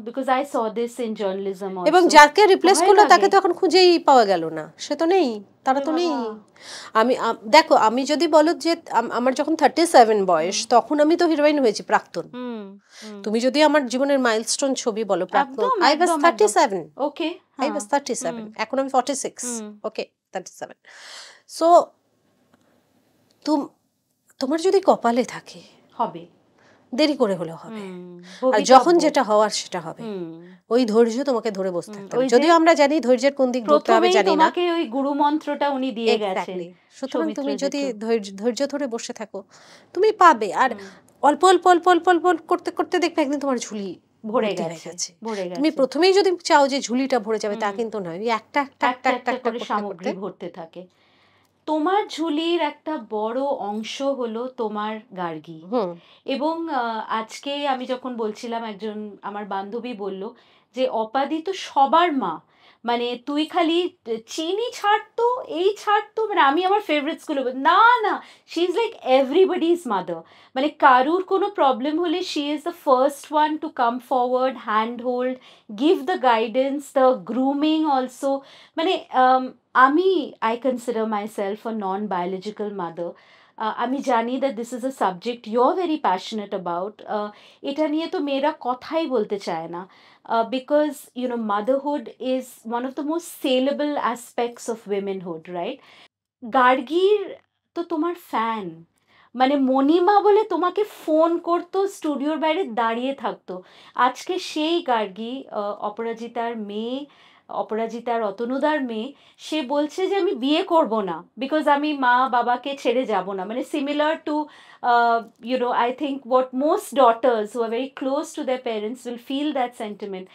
because I saw this in journalism also. এবং যাকে রিপ্লেস করলো তাকে তো এখন খুঁজেই পাওয়া গেল না, সে তো নেই, তারা তো নেই। দেখো, আমি যদি বলো যে আমার যখন 37 বয়স, তখন আমি তো হিরোইন হয়েছি, প্রাক্তন। তুমি যদি আমার জীবনের মাইলস্টোন ছবি বলো, প্রাক্তন, I was 37। Okay, I was 37, এখন আমি 46। ওকে, 37। সো তোমার যদি কপালে থাকে, হবে, দেরি করে হলেও হবে, আর যখন যেটা হওয়ার সেটা হবে। ওই ধৈর্য তোমাকে ধরে বসে থাকতে হবে। যদিও আমরা জানি ধৈর্যের কোন দিক ধরতে হবে জানি না, তোমাকে ওই গুরু মন্ত্রটা উনি দিয়ে গেছেন। সুতরাং তুমি যদি ধৈর্য ধরে বসে থাকো, তুমি পাবে। আর অল্প অল্প অল্প অল্প অল্প করতে করতে দেখবে একদিন তোমার ঝুলি ভরে গেছে। তুমি প্রথমেই যদি চাও যে ঝুলিটা ভরে যাবে, তা কিন্তু নয়। একটা একটা একটা একটা করে সামগ্রী ভরতে থাকে। তোমার ঝুলির একটা বড় অংশ হলো তোমার গার্গী। এবং আজকে আমি যখন বলছিলাম, একজন আমার বান্ধবী বলল যে অপাদি তো সবার মা, মানে তুই খালি চিনি ছাড়তো, এই ছাড়তো, মানে আমি আমার ফেভারিটসগুলো, না না, she is like everybody's mother. মানে কারুর কোনো প্রবলেম হলে she is the first one to come forward, hand hold, give the guidance, the grooming also. মানে আমি I consider myself a non biological mother. আমি জানি that this is a subject you are very passionate about. এটা নিয়ে তো মেয়েরা কথাই বলতে চায় না, because motherhood is one of the most saleable aspects of womenhood, right? গার্গীর তো তোমার ফ্যান, মানে মণিমা বলে তোমাকে ফোন করতো, স্টুডিওর বাইরে দাঁড়িয়ে থাকতো। আজকে সেই গার্গী, অপরাজিতার মেয়ে, অপরাজিতার অতনুদার মেয়ে, সে বলছে যে আমি বিয়ে করব না, বিকজ আমি মা বাবাকে ছেড়ে যাব না। মানে similar to I think what most daughters who are very close to their parents will feel that sentiment.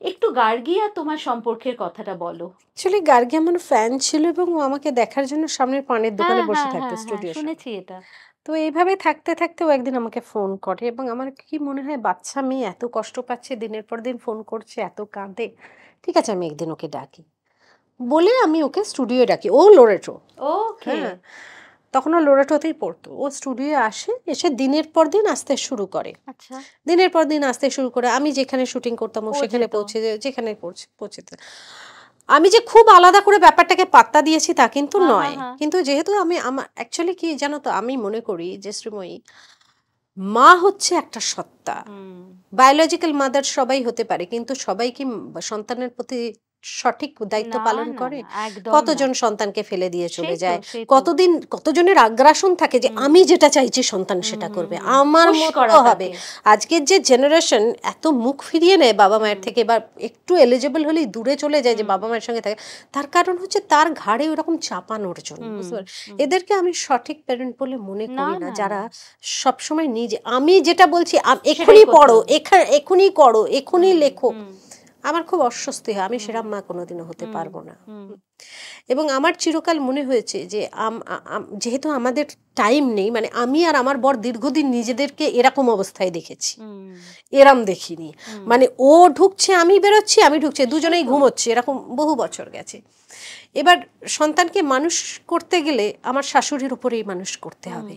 একটু গার্গী আর তোমার সম্পর্কের কথাটা বলো। অ্যাকচুয়ালি গার্গী আমার ফ্যান ছিল, এবং আমাকে দেখার জন্য সামনের পানের দোকানে বসে থাকতো স্টুডিও। শুনেছি এটা। তো এইভাবে থাকতে থাকতে ও একদিন আমাকে ফোন করে এবং আমার কি মনে হয় বাচ্চা মেয়ে এত কষ্ট পাচ্ছে, দিনের পর দিন ফোন করছে, এত কাঁদে। ঠিক আছে, আমি একদিন ওকে ডাকি, বলে আমি ওকে স্টুডিও ডাকি। ও লোরেটো, ওকে। হ্যাঁ, তখন ও লোরেটোতেই পড়তো। ও স্টুডিও আসে, এসে দিনের পর দিন আসতে শুরু করে। আচ্ছা। দিনের পর দিন আসতে শুরু করে, আমি যেখানে শুটিং করতাম ও ও সেখানে যেত। পৌঁছে যেখানে পৌঁছেতে। আমি যে খুব আলাদা করে ব্যাপারটাকে পাত্তা দিয়েছি তা কিন্তু হ্যাঁ, নয়। হ্যাঁ, হ্যাঁ। কিন্তু যেহেতু আমি আমার অ্যাকচুয়ালি কি জানো তো, আমি মনে করি যে শ্রীময়ী, মা হচ্ছে একটা সত্তা। হুম। বায়োলজিক্যাল মাদার সবাই হতে পারে, কিন্তু সবাই কি সন্তানের প্রতি সঠিক দায়িত্ব না, পালন না, করে? না, একদম না। কতজন সন্তানকে ফেলে দিয়ে চলে সেই তো, যায়? সেই তো। কতজনের আগ্রাসন থাকে যে আমি যেটা চাইছি সন্তান সেটা করবে, আমার পুশ মতো করা হবে। তাকে। আজকের যে জেনারেশন এত মুখ ফিরিয়ে নেয় বাবা মায়ের থেকে, বা একটু এলিজেবল হলেই দূরে চলে যায় যে বাবা মায়ের সঙ্গে থাকে, তার কারণ হচ্ছে তার ঘাড়ে ওরকম চাপানোর জন্য, বুঝতে পারো? এদেরকে আমি সঠিক প্যারেন্ট বলে মনে না, করি না, না, যারা না। সবসময় নিজে, আমি যেটা বলছি সেটাই এক্ষুনি করতে পড়ো, হবে। এক্ষুনি করো, এক্ষুনি লেখো, হুম, আমার খুব অস্বস্তি হয়। আমি সেরম মা কোনোদিনও হতে পারবো না। হুম, এবং আমার চিরকাল মনে হয়েছে যে যেহেতু আমাদের টাইম নেই, মানে আমি আর আমার বর দীর্ঘদিন নিজেদেরকে এরকম অবস্থায় দেখেছি, হুম, এরম দেখিনি। মানে ও ঢুকছে আমি বেরোচ্ছি, আমি ঢুকছে, দুজনেই ঘুমোচ্ছে, এরকম বহু বছর গেছে। এবার সন্তানকে মানুষ করতে গেলে আমার শাশুড়ির উপরেই মানুষ করতে হবে।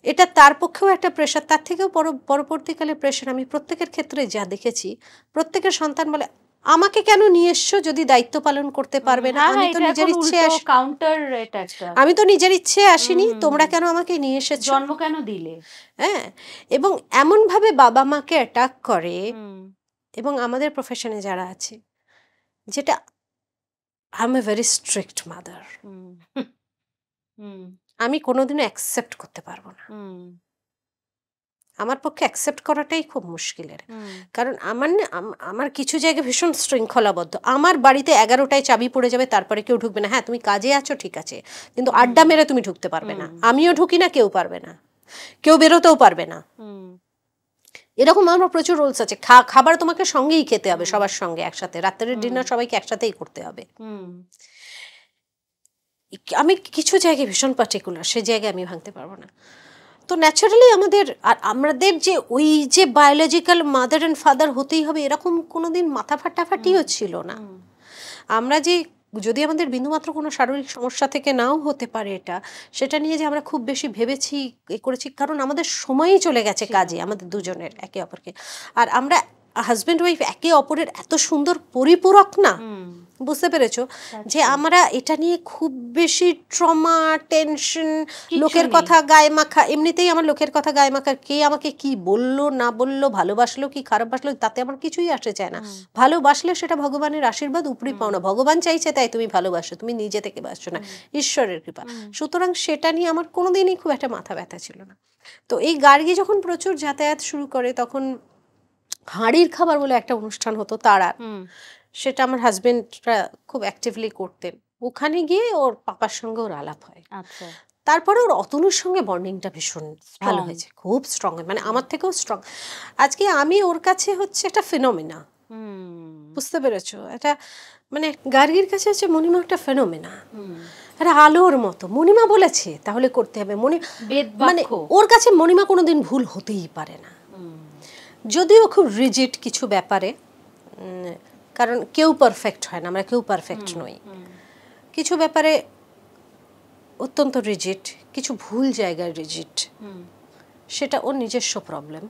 এটা তার পক্ষেও একটা প্রেশার, তার থেকেও পরবর্তীকালে প্রেশার আমি প্রত্যেকের ক্ষেত্রে যা দেখেছি। প্রত্যেকের সন্তান বলে, আমাকে কেন নিয়ে এসছো যদি দায়িত্ব পালন করতে পারবে না? হ্যাঁ, আমি হ্যাঁ, তো এটা নিজের এখন ইচ্ছে উল্টো কাউন্টার, এটা একটা। আমি তো নিজের ইচ্ছে আসিনি, তোমরা কেন আমাকে নিয়ে এসেছো? জন্ম কেন দিলে? হ্যাঁ, এবং এমনভাবে বাবা মাকে অ্যাটাক করে, হুম, এবং আমাদের প্রফেশনে যারা আছে, যেটা I am a very strict mother, hmm, hmm, আমি কোনোদিনও অ্যাকসেপ্ট করতে পারবো না। হুম, আমার পক্ষে অ্যাকসেপ্ট করাটাই খুব মুশকিলের। হুম, কারণ আমার না আমার কিছু জায়গায় ভীষণ শৃঙ্খলাবদ্ধ। আমার বাড়িতে 11টায় চাবি পড়ে যাবে, তারপরে কেউ ঢুকবে না। হ্যাঁ, তুমি কাজে আছো ঠিক আছে, কিন্তু আড্ডা মেরে তুমি ঢুকতে পারবে না। আমিও ঢুকি না, কেউ পারবে না, কেউ বেরোতেও পারবে না। হুম, এরকম আমার প্রচুর রুলস আছে। খাবার তোমাকে সঙ্গেই খেতে হবে, সবার সঙ্গে একসাথে। রাত্রের ডিনার সবাইকে একসাথেই করতে হবে। হুম, আমি কিছু জায়গায় ভীষণ পার্টিকুলার, সে জায়গায় আমি ভাঙতে পারবো না। তো ন্যাচারালি আমাদের যে ওই যে বায়োলজিক্যাল মাদার অ্যান্ড ফাদার হতেই হবে এরকম কোনোদিন মাথা ফাটাফাটিও ছিল না। আমরা যে, যদি আমাদের বিন্দুমাত্র কোনো শারীরিক সমস্যা থেকে নাও হতে পারে এটা, সেটা নিয়ে যে আমরা খুব বেশি ভেবেছি, করেছি, কারণ আমাদের সময়ই চলে গেছে কাজে, আমাদের দুজনের একে অপরকে। আর আমরা হাজব্যান্ড ওয়াইফ একে অপরের এত সুন্দর পরিপূরক না, বুঝতে পেরেছো? যে আমরা এটা নিয়ে খুব বেশি ট্রমা, টেনশন, লোকের কথা গায়ে মাখা। এমনিতেই আমার লোকের কথা গায়ে মাখা, কে আমাকে কি বললো না বললো, ভালোবাসলো কি খারাপ বাসলো, তাতে আমার কিছুই আসে যায় না। ভালোবাসলে সেটা ভগবানের আশীর্বাদ, উপরি পাওনা। ভগবান চাইছে তাই তুমি ভালোবাসো, তুমি নিজে থেকে বাসছো না, ঈশ্বরের কৃপা। সুতরাং সেটা নিয়ে আমার কোনোদিনই খুব একটা মাথা ব্যথা ছিল না। তো এই গার্গী যখন প্রচুর যাতায়াত শুরু করে, তখন হাঁড়ির খাবার বলে একটা অনুষ্ঠান হতো তারা, সেটা আমার হাজবেন্ডরা খুব অ্যাক্টিভলি করতেন। ওখানে গিয়ে ওর পাপার সঙ্গে ওর আলাপ হয়। আচ্ছা। তারপরে ওর অতনুর সঙ্গে বন্ডিংটা ভীষণ ভালো হয়েছে, খুব স্ট্রং, মানে আমার থেকেও স্ট্রং। আজকে আমি ওর কাছে হচ্ছে একটা ফিনোমিনা, বুঝতে পেরেছো? এটা মানে গার্গীর কাছে হচ্ছে মণিমা একটা ফেনোমেনা, একটা আলোর মতো। মণিমা বলেছে তাহলে করতে হবে, মানে ওর কাছে মণিমা কোনোদিন ভুল হতেই পারে না। যদিও খুব রিজিড কিছু ব্যাপারে, কারণ কেউ পারফেক্ট হয় না, আমরা কেউ পারফেক্ট নই। কিছু ব্যাপারে অত্যন্ত রিজিড, কিছু ভুল জায়গায় রিজিড, সেটা ওর নিজস্ব প্রবলেম,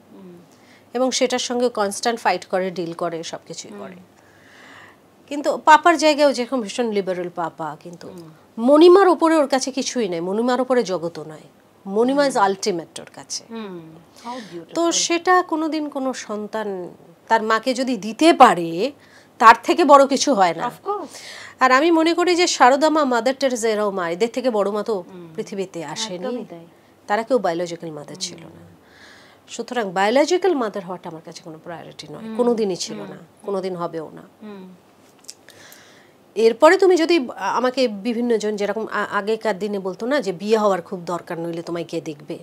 এবং সেটার সঙ্গে কনস্ট্যান্ট ফাইট করে, ডিল করে, সব কিছুই করে। কিন্তু পাপার জায়গায়ও যেরকম ভীষণ লিবারেল পাপা, কিন্তু মণিমার ওপরে ওর কাছে কিছুই নেই, মণিমার ওপরে জগতও নয়, মণিমা ইজ আলটিমেট ওর কাছে। তো সেটা কোনোদিন কোনো সন্তান তার মাকে যদি দিতে পারে, তার থেকে বড় কিছু হয় না। আর আমি মনে করি যে সারদা মা, মাদার টেরেসা, এরাও মা, এদের থেকে বড় মা তো পৃথিবীতে আসেনি। তারা কেউ বায়োলজিক্যাল মাদার ছিল না। সুতরাং বায়োলজিক্যাল মাদার হওয়াটা আমার কাছে কোনো প্রায়োরিটি নয়, কোনোদিনই ছিল না, কোনোদিন হবেও না। এরপরে তুমি যদি আমাকে বিভিন্ন জন যেরকম আগেকার দিনে বলতো না যে বিয়ে হওয়ার খুব দরকার, নইলে তোমায় কে দেখবে,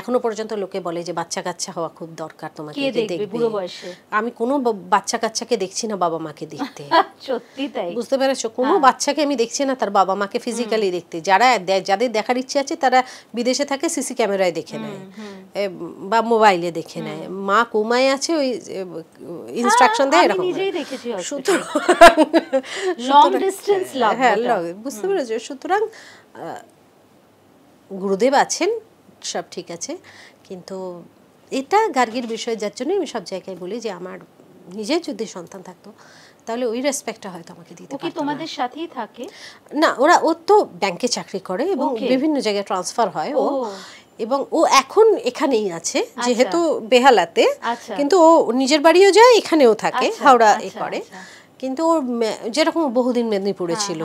এখনো পর্যন্ত লোকে বলে যে বাচ্চা কাচ্চা হওয়া খুব দরকার, তোমাকে কে দেখবে বুড়ো বয়সে। আমি কোনো বাচ্চা কাচ্চাকে দেখছি না বাবা মাকে দেখতে। সত্যি তাই, বুঝতে পেরেছো? কোনো বাচ্চাকে আমি দেখছি না তার বাবা মাকে ফিজিক্যালি দেখতে। যাদের দেখার ইচ্ছে আছে তারা বিদেশে থাকে, সিসি ক্যামেরায় দেখে নেয় বা মোবাইলে দেখে নেয়, মা কোমায় আছে ওই ইনস্ট্রাকশন দেয় এরকম। বুঝতে পেরেছো? সুতরাং গুরুদেব আছেন, সব ঠিক আছে, কিন্তু এটা গার্গীর বিষয়, যার জন্য আমি সব জায়গায় বলি যে আমার নিজের যদি সন্তান থাকতো তাহলে ওই রেসপেক্টটা হয়তো আমাকে দিতে পারতো। তোমাদের সাথেই থাকে না, ও তো ব্যাংকে চাকরি করে এবং বিভিন্ন জায়গায় ট্রান্সফার হয় ও, এবং ও এখন এখানেই আছে যেহেতু বেহালাতে, কিন্তু ও নিজের বাড়িও যায়, এখানেও থাকে, হাওড়া করে। কিন্তু ওর যেরকম বহুদিন মেদিনীপুরে ছিল,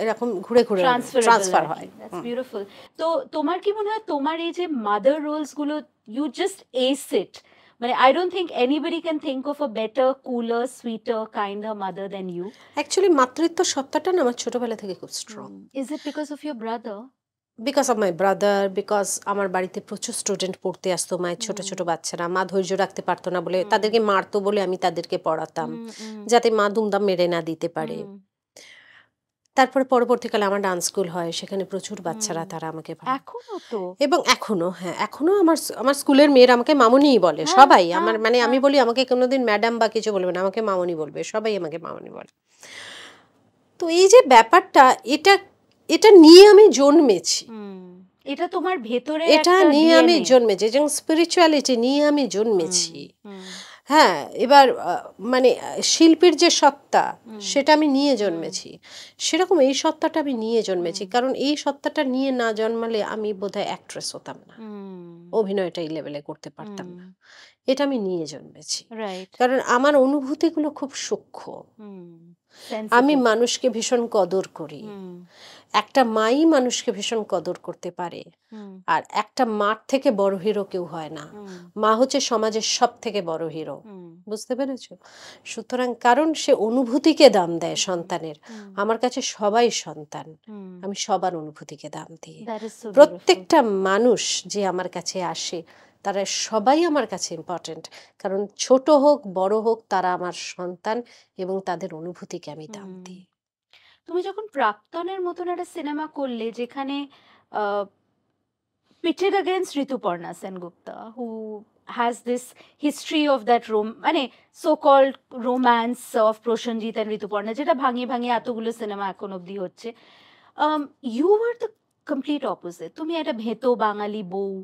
এরকম ঘুরে ঘুরে ট্রান্সফার হয়। বিউটিফুল। তো তোমার কি মনে হয় তোমার এই যে মাদার রোলস গুলো, ইউ জাস্ট এস ইট, মানে I don't think anybody can think of a better, cooler, sweeter, kinder mother than you. Actually মাতৃত্ব সত্তাটা না আমার ছোটবেলা থেকে খুব strong. Is it because of your brother? Because of my brother, because আমার বাড়িতে প্রচুর স্টুডেন্ট পড়তে আসতো, মায়ের ছোট ছোট বাচ্চারা, মা ধৈর্য রাখতে পারতো না বলে তাদেরকে মারতো বলে আমি তাদেরকে পড়াতাম যাতে মা দুমদাম মেরে না দিতে পারে। তারপরে পরবর্তীকালে আমার ডান্স স্কুল হয়, সেখানে প্রচুর বাচ্চারা তারা আমাকে এখনো তো, এবং এখনো, হ্যাঁ এখনো আমার স্কুলের মেয়েরা আমাকে মামনিই বলে, সবাই আমার, মানে আমি বলি আমাকে কোনোদিন ম্যাডাম বা কিছু বলবে না, আমাকে মামনি বলবে, সবাই আমাকে মামনি বলে। তো এই যে ব্যাপারটা, এটা নিয়ে আমি জন্মেছি, এটা তোমার ভেতরে, এটা নিয়ে আমি জন্মেছি, যেমন স্পিরিচুয়ালিটি নিয়ে আমি জন্মেছি। হ্যাঁ, এবার মানে শিল্পীর যে সত্তা সেটা আমি নিয়ে জন্মেছি, সেরকম এই সত্তাটা আমি নিয়ে জন্মেছি। কারণ এই সত্তাটা নিয়ে না জন্মালে আমি বোধহয় অ্যাক্ট্রেস হতাম না, অভিনয়টা এই লেভেলে করতে পারতাম না। এটা আমি নিয়ে জন্মেছি, কারণ আমার অনুভূতিগুলো খুব সূক্ষ্ম, আমি মানুষকে ভীষণ কদর করি। একটা মাই মানুষকে ভীষণ কদর করতে পারে, আর একটা মার থেকে বড় হিরো কেউ হয় না। মা হচ্ছে সমাজের সব থেকে বড় হিরো, বুঝতে পেরেছো? সুতরাং কারণ সে অনুভূতিকে দাম দেয় সন্তানের। আমার কাছে সবাই সন্তান, আমি সবার অনুভূতিকে দাম দিই। প্রত্যেকটা মানুষ যে আমার কাছে আসে তারা সবাই আমার কাছে ইম্পর্টেন্ট, কারণ ছোট হোক বড় হোক তারা আমার সন্তান এবং তাদের অনুভূতিকে আমি দাম দিই। তুমি যখন প্রাক্তনের মতন একটা সিনেমা করলে যেখানে pitted against Rituparna Sengupta, who has this history of that মানে so-called romance of Proshanjit and Rituparna, যেটা ভাঙিয়ে ভাঙিয়ে এতগুলো সিনেমা এখন অবধি হচ্ছে, you were the complete opposite. তুমি একটা ভেতো বাঙালি বউ.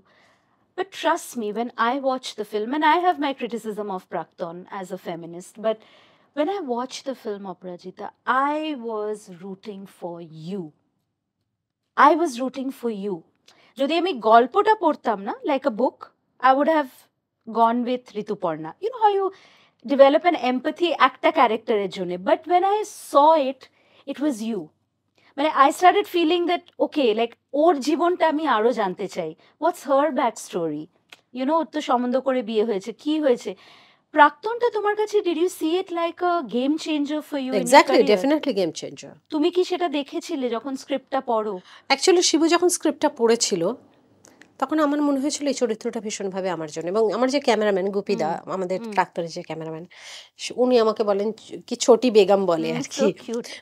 But trust me, when I watch the film, and I have my criticism of Prakton as a feminist, but when I watched the film Aparajita, I was rooting for you. I was rooting for you. যদি আমি গল্পটা পড়তাম না, like a book, I would have gone with Rituparna. You know how you develop an empathy একটা ক্যারেক্টারের জন্য, but when I saw it, it was you. মানে I started feeling that, okay, like ওর জীবনটা আমি আরো জানতে চাই. What's her back story? You know, তো সম্বন্ধ করে বিয়ে হয়েছে, কি হয়েছে? প্রাক্তনটা তোমার কাছে, did you see it like a game changer for you? Exactly, definitely game changer. তুমি কি সেটা দেখেছিলে যখন স্ক্রিপ্টটা পড়ো? অ্যাকচুয়ালি শিবু যখন স্ক্রিপ্টটা পড়েছিল তখন আমার মনে হয়েছিল এই চরিত্রটা ভীষণভাবে আমার জন্য। এবং আমার যে ক্যামেরাম্যান গোপীদা, আমাদের প্রাক্তনের যে ক্যামেরাম্যান, উনি আমাকে বলেন কি ছোটি বেগম বলে আর কি,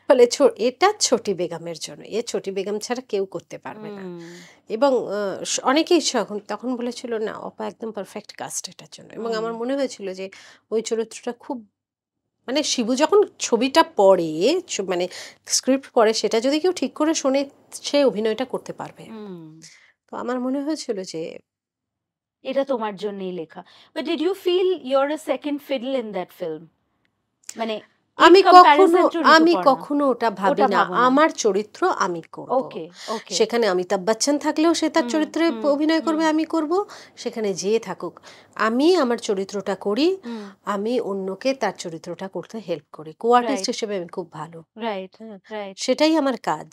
বলে এটা ছোটি বেগমের জন্য, এ ছোটি বেগম ছাড়া কেউ করতে পারবে না। এবং অনেকেই তখন বলেছিল না অপা একদম পারফেক্ট কাস্ট এটার জন্য। এবং আমার মনে হয়েছিল যে ওই চরিত্রটা খুব, মানে শিবু যখন ছবিটা পড়ে, মানে স্ক্রিপ্ট পড়ে, সেটা যদি কেউ ঠিক করে শোনে সে অভিনয়টা করতে পারবে। তো আমার মনে হয়েছিল যে এটা তোমার জন্যই লেখা। But did you feel you're a second fiddle in that film? মানে আমি কখনো ওটা ভাবি না, আমার চরিত্র আমি করব। সেখানে অমিতাভ বচ্চন থাকলেও সে তার চরিত্রে অভিনয় করবে, আমি করব। সেখানে যে থাকুক, আমি আমার চরিত্রটা করি, আমি অন্যকে তার চরিত্রটা করতে হেল্প করি। কো আর্টিস্ট হিসেবে আমি খুব ভালো, সেটাই আমার কাজ।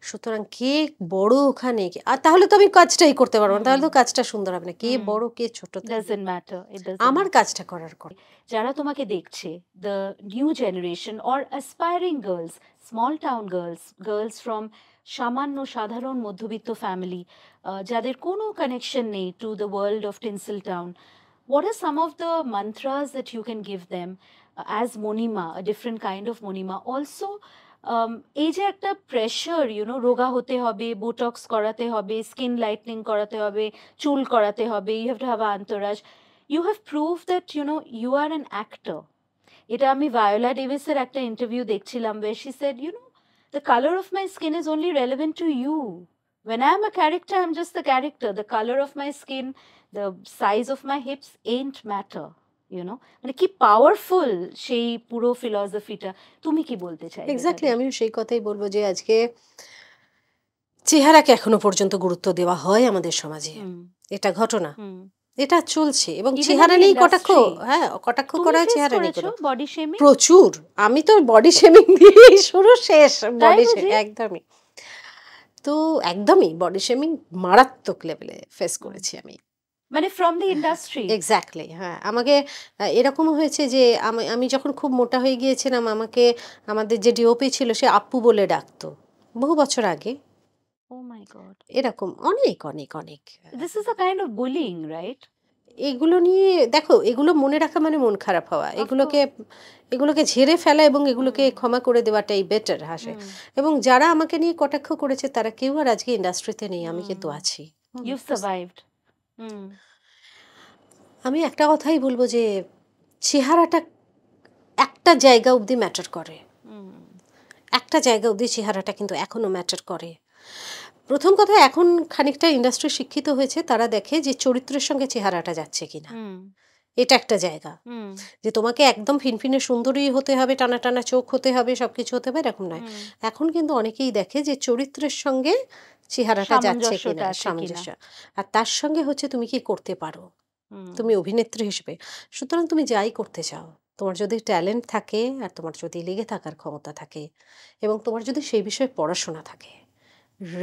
সুতরাং কে বড় ওখানে, আর তাহলে তো আমি কাজটাই করতে পারবো না, তাহলে তো কাজটা সুন্দর হবে না। কে বড় কে ছোট, doesn't matter, আমার কাজটা করার কথা। যারা তোমাকে দেখছে, the new generation generation or aspiring girls, small town girls, girls from সামান্য সাধারণ মধ্যবিত্ত ফ্যামিলি যাদের কোনো কানেকশন নেই to the world of tinseltown, what are some of the mantras that you can give them as Monima, a different kind of Monima? Also, এই যে একটা pressure, রোগা হতে হবে, বোটক্স করাতে হবে, স্কিন লাইটনিং করাতে হবে, চুল করাতে হবে, you have to have an entourage. You have proved that, you are an actor. এটা আমি ভায়োলা ডেভিসের একটা ইন্টারভিউ দেখছিলাম where she said, the color of my skin is only relevant to you. When I am a character, I'm just the character. The color of my skin, the size of my hips ain't matter. মানে কি powerful সেই পুরো ফিলসফিটা। তুমি কি বলতে চাই? Exactly, আমিও সেই কথাই বলবো যে আজকে চেহারাকে এখনো পর্যন্ত গুরুত্ব দেওয়া হয় আমাদের সমাজে, এটা ঘটনা, এটা চলছে। এবং চেহারা নেই কটাক্ষ, হ্যাঁ কটাক্ষ করা, চেহারা নেই বডি শেমিং প্রচুর। আমি তো বডি শেমিং দিয়েই শুরু শেষ, বডি একদমই, তো একদমই বডি শেমিং মারাত্মক লেভেলে ফেস করেছি আমি, মানে ফ্রম দ্য ইন্ডাস্ট্রি। এক্স্যাক্টলি, হ্যাঁ। আমাকে এরকমও হয়েছে যে আমি যখন খুব মোটা হয়ে গিয়েছিলাম, আমাকে আমাদের যে ডিওপি ছিল সে আপ্পু বলে ডাকতো, বহু বছর আগে। Oh my God. এরকম অনেক অনেক অনেক। This is a kind of bullying, right? এগুলো নিয়ে দেখো, এগুলো মনে রাখা মানে মন খারাপ হওয়া, এগুলোকে ঝেড়ে ফেলা এবং এগুলোকে ক্ষমা করে দেওয়াটাই বেটার হাসে। এবং যারা আমাকে নিয়ে কটাক্ষ করেছে তারা কেউ আর আজকে ইন্ডাস্ট্রিতে নেই, আমি কিন্তু আছি। You've survived. আমি একটা কথাই বলবো যে চেহারাটা একটা জায়গা অবধি ম্যাটার করে, একটা জায়গা অবধি চেহারাটা কিন্তু এখনো ম্যাটার করে। প্রথম কথা, এখন খানিকটা ইন্ডাস্ট্রি শিক্ষিত হয়েছে, তারা দেখে যে চরিত্রের সঙ্গে চেহারাটা যাচ্ছে কিনা, এটা একটা জায়গা। যে তোমাকে একদম ফিনফিনে সুন্দরী হতে হবে, টানা টানা চোখ হতে হবে, সবকিছু হতে হবে, এরকম নয়। এখন কিন্তু অনেকেই দেখে যে চরিত্রের সঙ্গে চেহারাটা যাচ্ছে কিনা, সামঞ্জস্য, আর তার সঙ্গে হচ্ছে তুমি কি করতে পারো, তুমি অভিনেত্রী হিসেবে। সুতরাং তুমি যাই করতে চাও, তোমার যদি ট্যালেন্ট থাকে আর তোমার যদি লেগে থাকার ক্ষমতা থাকে এবং তোমার যদি সেই বিষয়ে পড়াশোনা থাকে,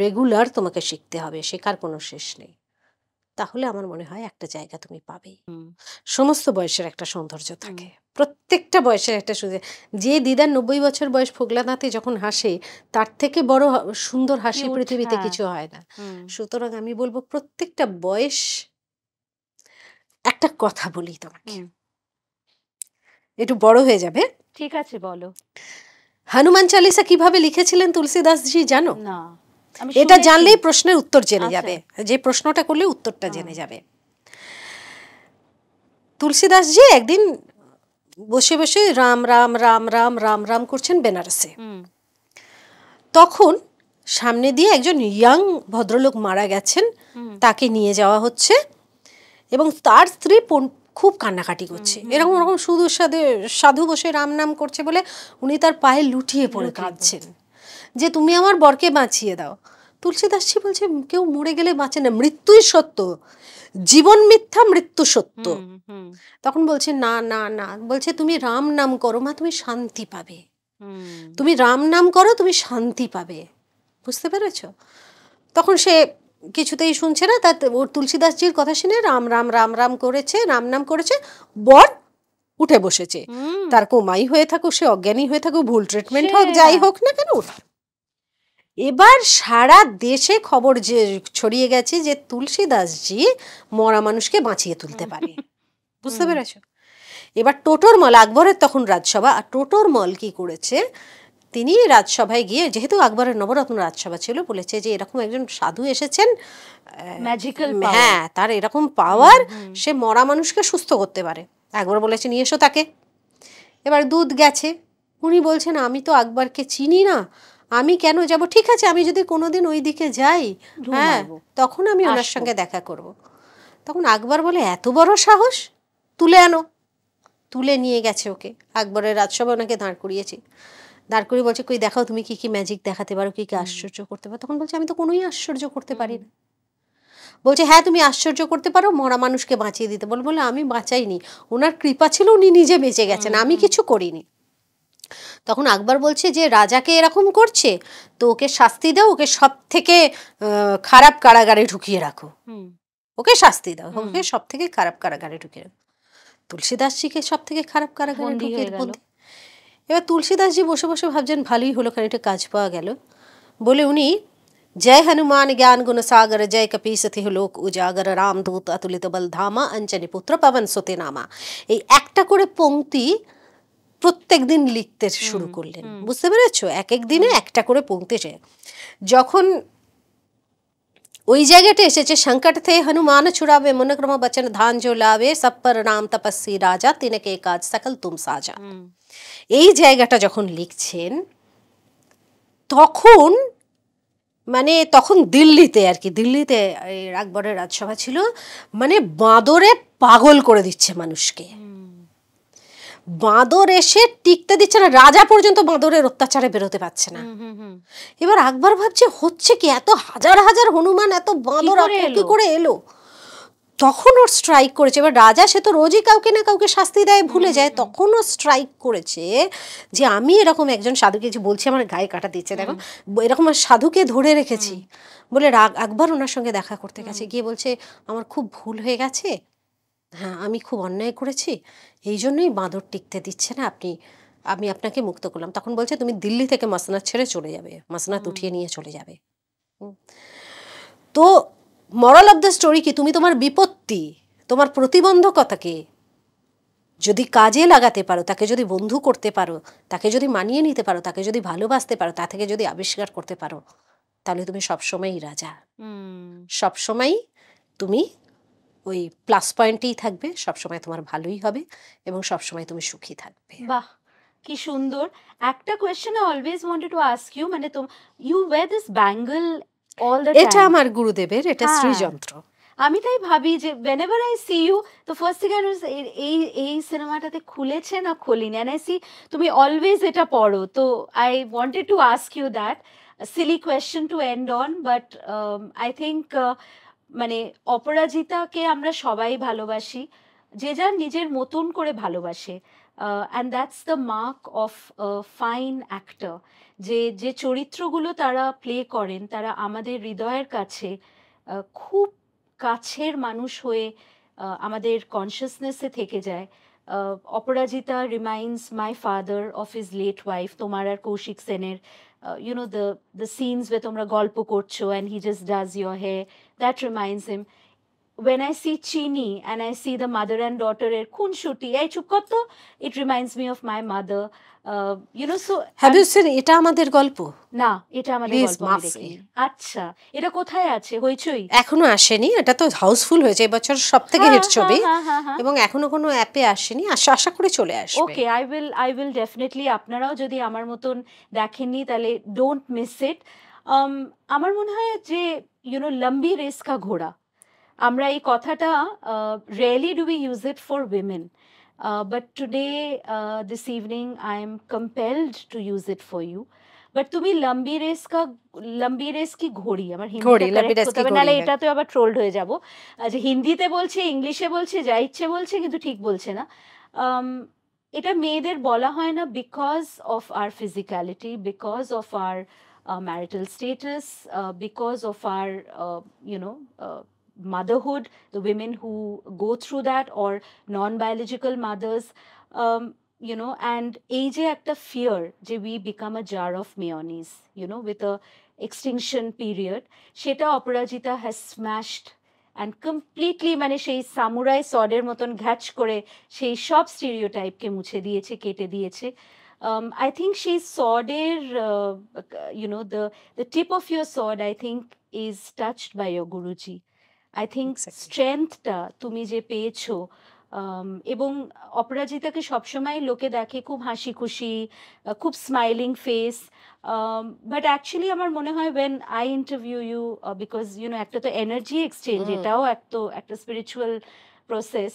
রেগুলার তোমাকে শিখতে হবে, শেখার কোনো শেষ নেই, তাহলে আমার মনে হয় একটা জায়গা তুমি পাবেই। সমস্ত বয়সের একটা সৌন্দর্য থাকে, প্রত্যেকটা বয়সের একটা যে দিদার 90 বছর বয়স ফোগলানাতে যখন হাসে, তার থেকে বড় সুন্দর হাসি পৃথিবীতে কিছু হয় না। সুতরাং আমি বলবো প্রত্যেকটা বয়স, একটা কথা বলি তোমাকে, একটু বড় হয়ে যাবে, ঠিক আছে বলো। হনুমান চালিসা কিভাবে লিখেছিলেন তুলসীদাসজি জানো? না, এটা জানলেই প্রশ্নের উত্তর জেনে যাবে, যে প্রশ্নটা করলে উত্তরটা জেনে যাবে। তুলসীদাসজি একদিন বসে বসে রাম রাম রাম রাম রাম রাম করছেন বেনারসে। তখন সামনে দিয়ে একজন ইয়াং ভদ্রলোক মারা গেছেন, তাকে নিয়ে যাওয়া হচ্ছে এবং তার স্ত্রী খুব কান্নাকাটি করছে, এরকম ওরকম সাধু বসে রাম নাম করছে বলে উনি তার পায়ে লুটিয়ে পড়ে কাঁদছেন যে তুমি আমার বরকে বাঁচিয়ে দাও। তুলসীদাসজি বলছে কেউ মরে গেলে বাঁচে না, মৃত্যুই সত্য, জীবন মিথ্যা, মৃত্যু সত্য। তখন বলছে না না না, বলছে তুমি রাম নাম করো মা, তুমি শান্তি পাবে, তুমি রাম নাম করো, তুমি শান্তি পাবে, বুঝতে পেরেছ? তখন সে কিছুতেই শুনছে না, তার ওর তুলসীদাসজির কথা শুনে রাম রাম রাম রাম করেছে, রাম নাম করেছে, বর উঠে বসেছে, তার কোমাই হয়ে থাকুক, সে অজ্ঞানী হয়ে থাকুক, ভুল ট্রিটমেন্ট হোক, যাই হোক না কেন। এবার সারা দেশে খবর যে ছড়িয়ে গেছে যে তুলসীদাসজি মরা মানুষকে বাঁচিয়ে তুলতে পারে, বুঝতে পেরেছ? এবার টোটোর মল, আকবরের তখন রাজসভা, আর টোটোর মল কি করেছে, তিনি রাজসভায় গিয়ে, যেহেতু আকবরের নবরত্ন রাজসভা ছিল, বলেছে যে এরকম একজন সাধু এসেছেন, ম্যাজিক্যাল, হ্যাঁ তার এরকম পাওয়ার, সে মরা মানুষকে সুস্থ করতে পারে। আকবর বলেছে নিয়ে এসো তাকে। এবার দুধ গেছে, উনি বলছেন আমি তো আকবরকে চিনি না, আমি কেন যাব, ঠিক আছে আমি যদি কোনোদিন ওই দিকে যাই, হ্যাঁ তখন আমি ওনার সঙ্গে দেখা করব। তখন আকবর বলে এত বড় সাহস, তুলে আনো। তুলে নিয়ে গেছে ওকে, আকবরের রাজসভা ওনাকে দাঁড় করিয়েছে, দাঁড় করিয়ে বলছে কই দেখাও তুমি কি কি ম্যাজিক দেখাতে পারো, কি কি আশ্চর্য করতে পারো। তখন বলছে আমি তো কোনোই আশ্চর্য করতে পারি না। বলছে হ্যাঁ তুমি আশ্চর্য করতে পারো, মরা মানুষকে বাঁচিয়ে দিতে। বলে আমি বাঁচাইনি, ওনার কৃপা ছিল, উনি নিজে বেঁচে গেছেন, আমি কিছু করিনি। তখন আকবর বলছে যে রাজাকে এরকম করছে তো ওকে শাস্তি দাও, ওকে সব থেকে খারাপ কারাগারে ঢুকিয়ে রাখো, ওকে শাস্তি দাও, ওকে সব থেকে খারাপ কারাগারে ঢুকিয়ে রাখো। তুলসীদাসজিকে সব থেকে খারাপ কারাগারে ঢুকিয়ে, এবার তুলসীদাসজি বসে বসে ভাবছেন ভালোই হলো, খানিকটা কাজ পাওয়া গেল বলে উনি জয় হনুমান জ্ঞান গুণ সাগর জয় কপীসতি লোক উজাগর রামদূত অতুলিত বল ধামা অঞ্জনি পুত্র পবন সুতে নামা, এই একটা করে পংক্তি প্রত্যেক দিন লিখতে শুরু করলেন। বুঝতে পেরেছো? এক এক দিনে একটা করে পংক্তি। যখন ওই জায়গাটা এসেছে সংকট থে হনুমান ছুড়াবে মনক্রম বচন ধান জো লাভে সব पर রাম তপস্বী রাজা তিনকে কাজ সকল তুম সাজা, এই জায়গাটা যখন লিখছেন তখন মানে তখন দিল্লিতে আর কি, দিল্লিতে আকবরের রাজসভা ছিল, মানে বাঁদরে পাগল করে দিচ্ছে মানুষকে, বাঁদর এসে টিকতে দিচ্ছে না, রাজা পর্যন্ত বাঁদরের অত্যাচারে বেরোতে পারছে না। এবার আকবর ভাবছে হচ্ছে কি, এত হাজার হাজার হনুমান এত বাঁদর কি করে এলো? তখন ওর স্ট্রাইক করেছে, এবার রাজা সে তো রোজই কাউকে না কাউকে শাস্তি দেয়, ভুলে যায়, তখন ও স্ট্রাইক করেছে যে আমি এরকম একজন সাধুকে, যে বলছি আমার গায়ে কাটা দিচ্ছে, দেখো এরকম সাধুকে ধরে রেখেছি বলে আকবর ওনার সঙ্গে দেখা করতে গেছে, গিয়ে বলছে আমার খুব ভুল হয়ে গেছে, হ্যাঁ আমি খুব অন্যায় করেছি, এই জন্যই বাঁদর টিকতে দিচ্ছে না, আমি আপনাকে মুক্ত করলাম। তখন বলছে তুমি দিল্লি থেকে মসনাদ ছেড়ে চলে যাবে, মসনাদ উঠিয়ে নিয়ে চলে যাবে। তো মরাল অফ দ্য স্টোরি কি, তুমি তোমার বিপত্তি, তোমার প্রতিবন্ধকতাকে যদি কাজে লাগাতে পারো, তাকে যদি বন্ধু করতে পারো, তাকে যদি মানিয়ে নিতে পারো, তাকে যদি ভালোবাসতে পারো, তা থেকে যদি আবিষ্কার করতে পারো, তাহলে তুমি সবসময়ই রাজা, সবসময়ই তুমি ওই প্লাস পয়েন্টেই থাকবে, সবসময় তোমার ভালোই হবে এবং সবসময় তুমি সুখী থাকবে। বাহ, কি সুন্দর। একটা question I always wanted to ask you, মানে you wear this bangle all the time. এটা আমার গুরুদেবের, এটা শ্রীযন্ত্র। আমি তাই ভাবি যে whenever I see you, the first thing I know is এই সিনেমাটাতে খুলেছে না খোলেনি, and I see তুমি অলওয়েজ এটা পড়ো, তো I wanted to ask you that a silly question to end on, but I think মানে অপরাজিতাকে আমরা সবাই ভালোবাসি, যে যার নিজের মতন করে ভালোবাসে, and that's the mark of a fine actor, যে চরিত্রগুলো তারা প্লে করেন তারা আমাদের হৃদয়ের কাছে খুব কাছের মানুষ হয়ে আমাদের কনসিয়াসনেসে থেকে যায়। Aparajita reminds my father of his late wife, তোমার আর কৌশিক সেনের, you know, the scenes where তোমরা গল্প করছো and he just does your hair, that reminds him. When I see Chini and I see the mother and daughter এর খুনসুটি, এই চুপ কর তো, it reminds me of my mother, you know. So have you seen এটা আমাদের গল্প? না, এটা আমাদের গল্প আমি দেখিনি। আচ্ছা, এটা কোথায় আছে? হইচই এখনো আসেনি, এটা তো হাউসফুল হয়েছে এবছর সবথেকে হিট ছবি, এবং এখনো কোনো অ্যাপে আসেনি, আশা করে চলে আসবে। ওকে, আই উইল ডেফিনেটলি, আপনারাও যদি আমার মতন দেখেননি তাহলে ডোন্ট মিস ইট। আমার মনে হয় যে ইউনো লম্বি রেস কা ঘোড়া, আমরা এই কথাটা rarely do we use it for women, but today this evening I am compelled to use it for you. But তুমি লম্বি রেস কি ঘড়ি, আমার হিন্দি নালে এটা তো আবার ট্রোলড হয়ে যাব, যে হিন্দিতে বলছে, ইংলিশে বলছে, যা ইচ্ছে বলছে, কিন্তু ঠিক বলছে না। এটা মেয়েদের বলা হয় না because of her physicality, because of her marital status, because of our motherhood, the women who go through that, or non-biological mothers, you know, and এই যে একটা fear যে we become a jar of mayonnaise, you know, with a extinction period, সেটা অপরাজিতা has smashed and completely, মানে সেই samurai সডের মতন ঘ্যাচ করে সেই সব স্টিরিওটাইপকে মুছে দিয়েছে, কেটে দিয়েছে। I think she's sword-এর, you know, the tip of your sword, I think, is touched by your Guruji. I think strength-টা তুমি যে পেয়েছো, এবং অপরাজিতাকে সবসময় লোকে দেখে খুব হাসি খুশি, খুব স্মাইলিং ফেস, বাট অ্যাকচুয়ালি আমার মনে হয় when I interview you, because you know একটা তো এনার্জি এক্সচেঞ্জ, এটাও একটা spiritual process,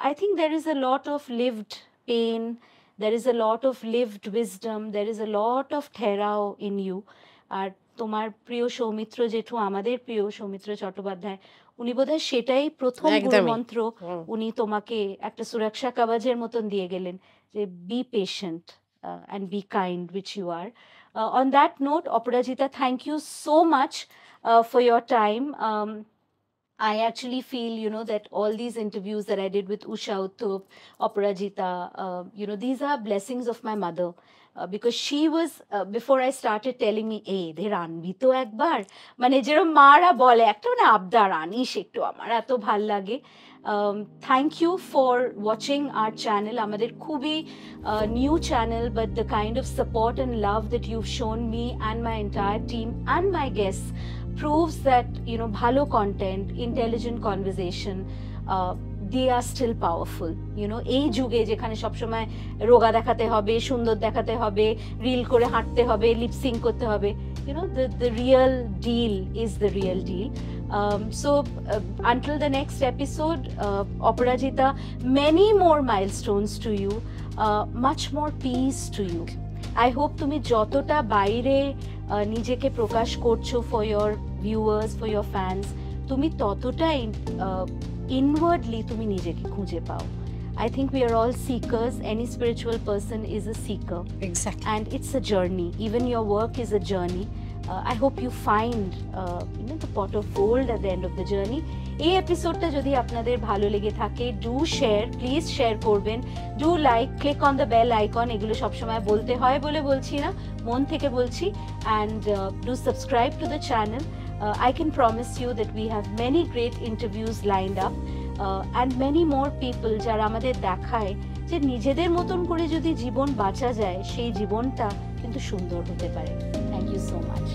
I think there is a lot of lived pain, there is a lot of lived wisdom, there is a lot of ঠেরাও in you. আর তোমার প্রিয় সৌমিত্র জেঠু, আমাদের প্রিয় সৌমিত্র চট্টোপাধ্যায়, উনি বোধহয় সেটাই প্রথম মন্ত্র উনি তোমাকে একটা সুরক্ষা কবচের মতন দিয়ে গেলেন, যে be patient and be kind, which you are. On that note, Aparajita, thank you so much for your time. I actually feel, that all these interviews that I did with Usha Uthup, Aparajita, these are blessings of my mother. Because she was, before I started telling me, এদের আনবি তো একবার, মানে যেরকম মারা বলে একটা মানে আবদার আনিস একটু, আমার এত ভাল লাগে। Thank you for watching our channel. আমাদের খুবই new channel, but the kind of support and love that you've shown me and my entire team and my guests proves that, bhalo content, intelligent conversation, they are still powerful. এই যুগে যেখানে সবসময় রোগা দেখাতে হবে, সুন্দর দেখাতে হবে, রিল করে হাঁটতে হবে, লিপসিং করতে হবে, the real deal is the real deal. So until the next episode, Aparajita, many more milestones to you, much more peace to you. I hope তুমি যতটা বাইরে নিজেকে প্রকাশ করছো for your viewers, for your fans, তুমি ততটাই inwardly তুমি নিজেকে খুঁজে পাও. I think we are all seekers. Any spiritual person is a seeker. Exactly. And it's a journey. Even your work is a journey. I hope you find the pot of gold at the end of the journey. এই এপিসোডটা যদি আপনাদের ভালো লেগে থাকে, do share, please share করবেন, do like, click on the bell icon, এগুলো সবসময় বলতে হয় বলে বলছি না, মন থেকে বলছি, and do subscribe to the channel. I can promise you that we have many great interviews lined up, and many more people যারা আমাদের দেখায় যে নিজেদের মতন করে যদি জীবন বাঁচা যায়, সেই জীবনটা কিন্তু সুন্দর হতে পারে. Thank you so much.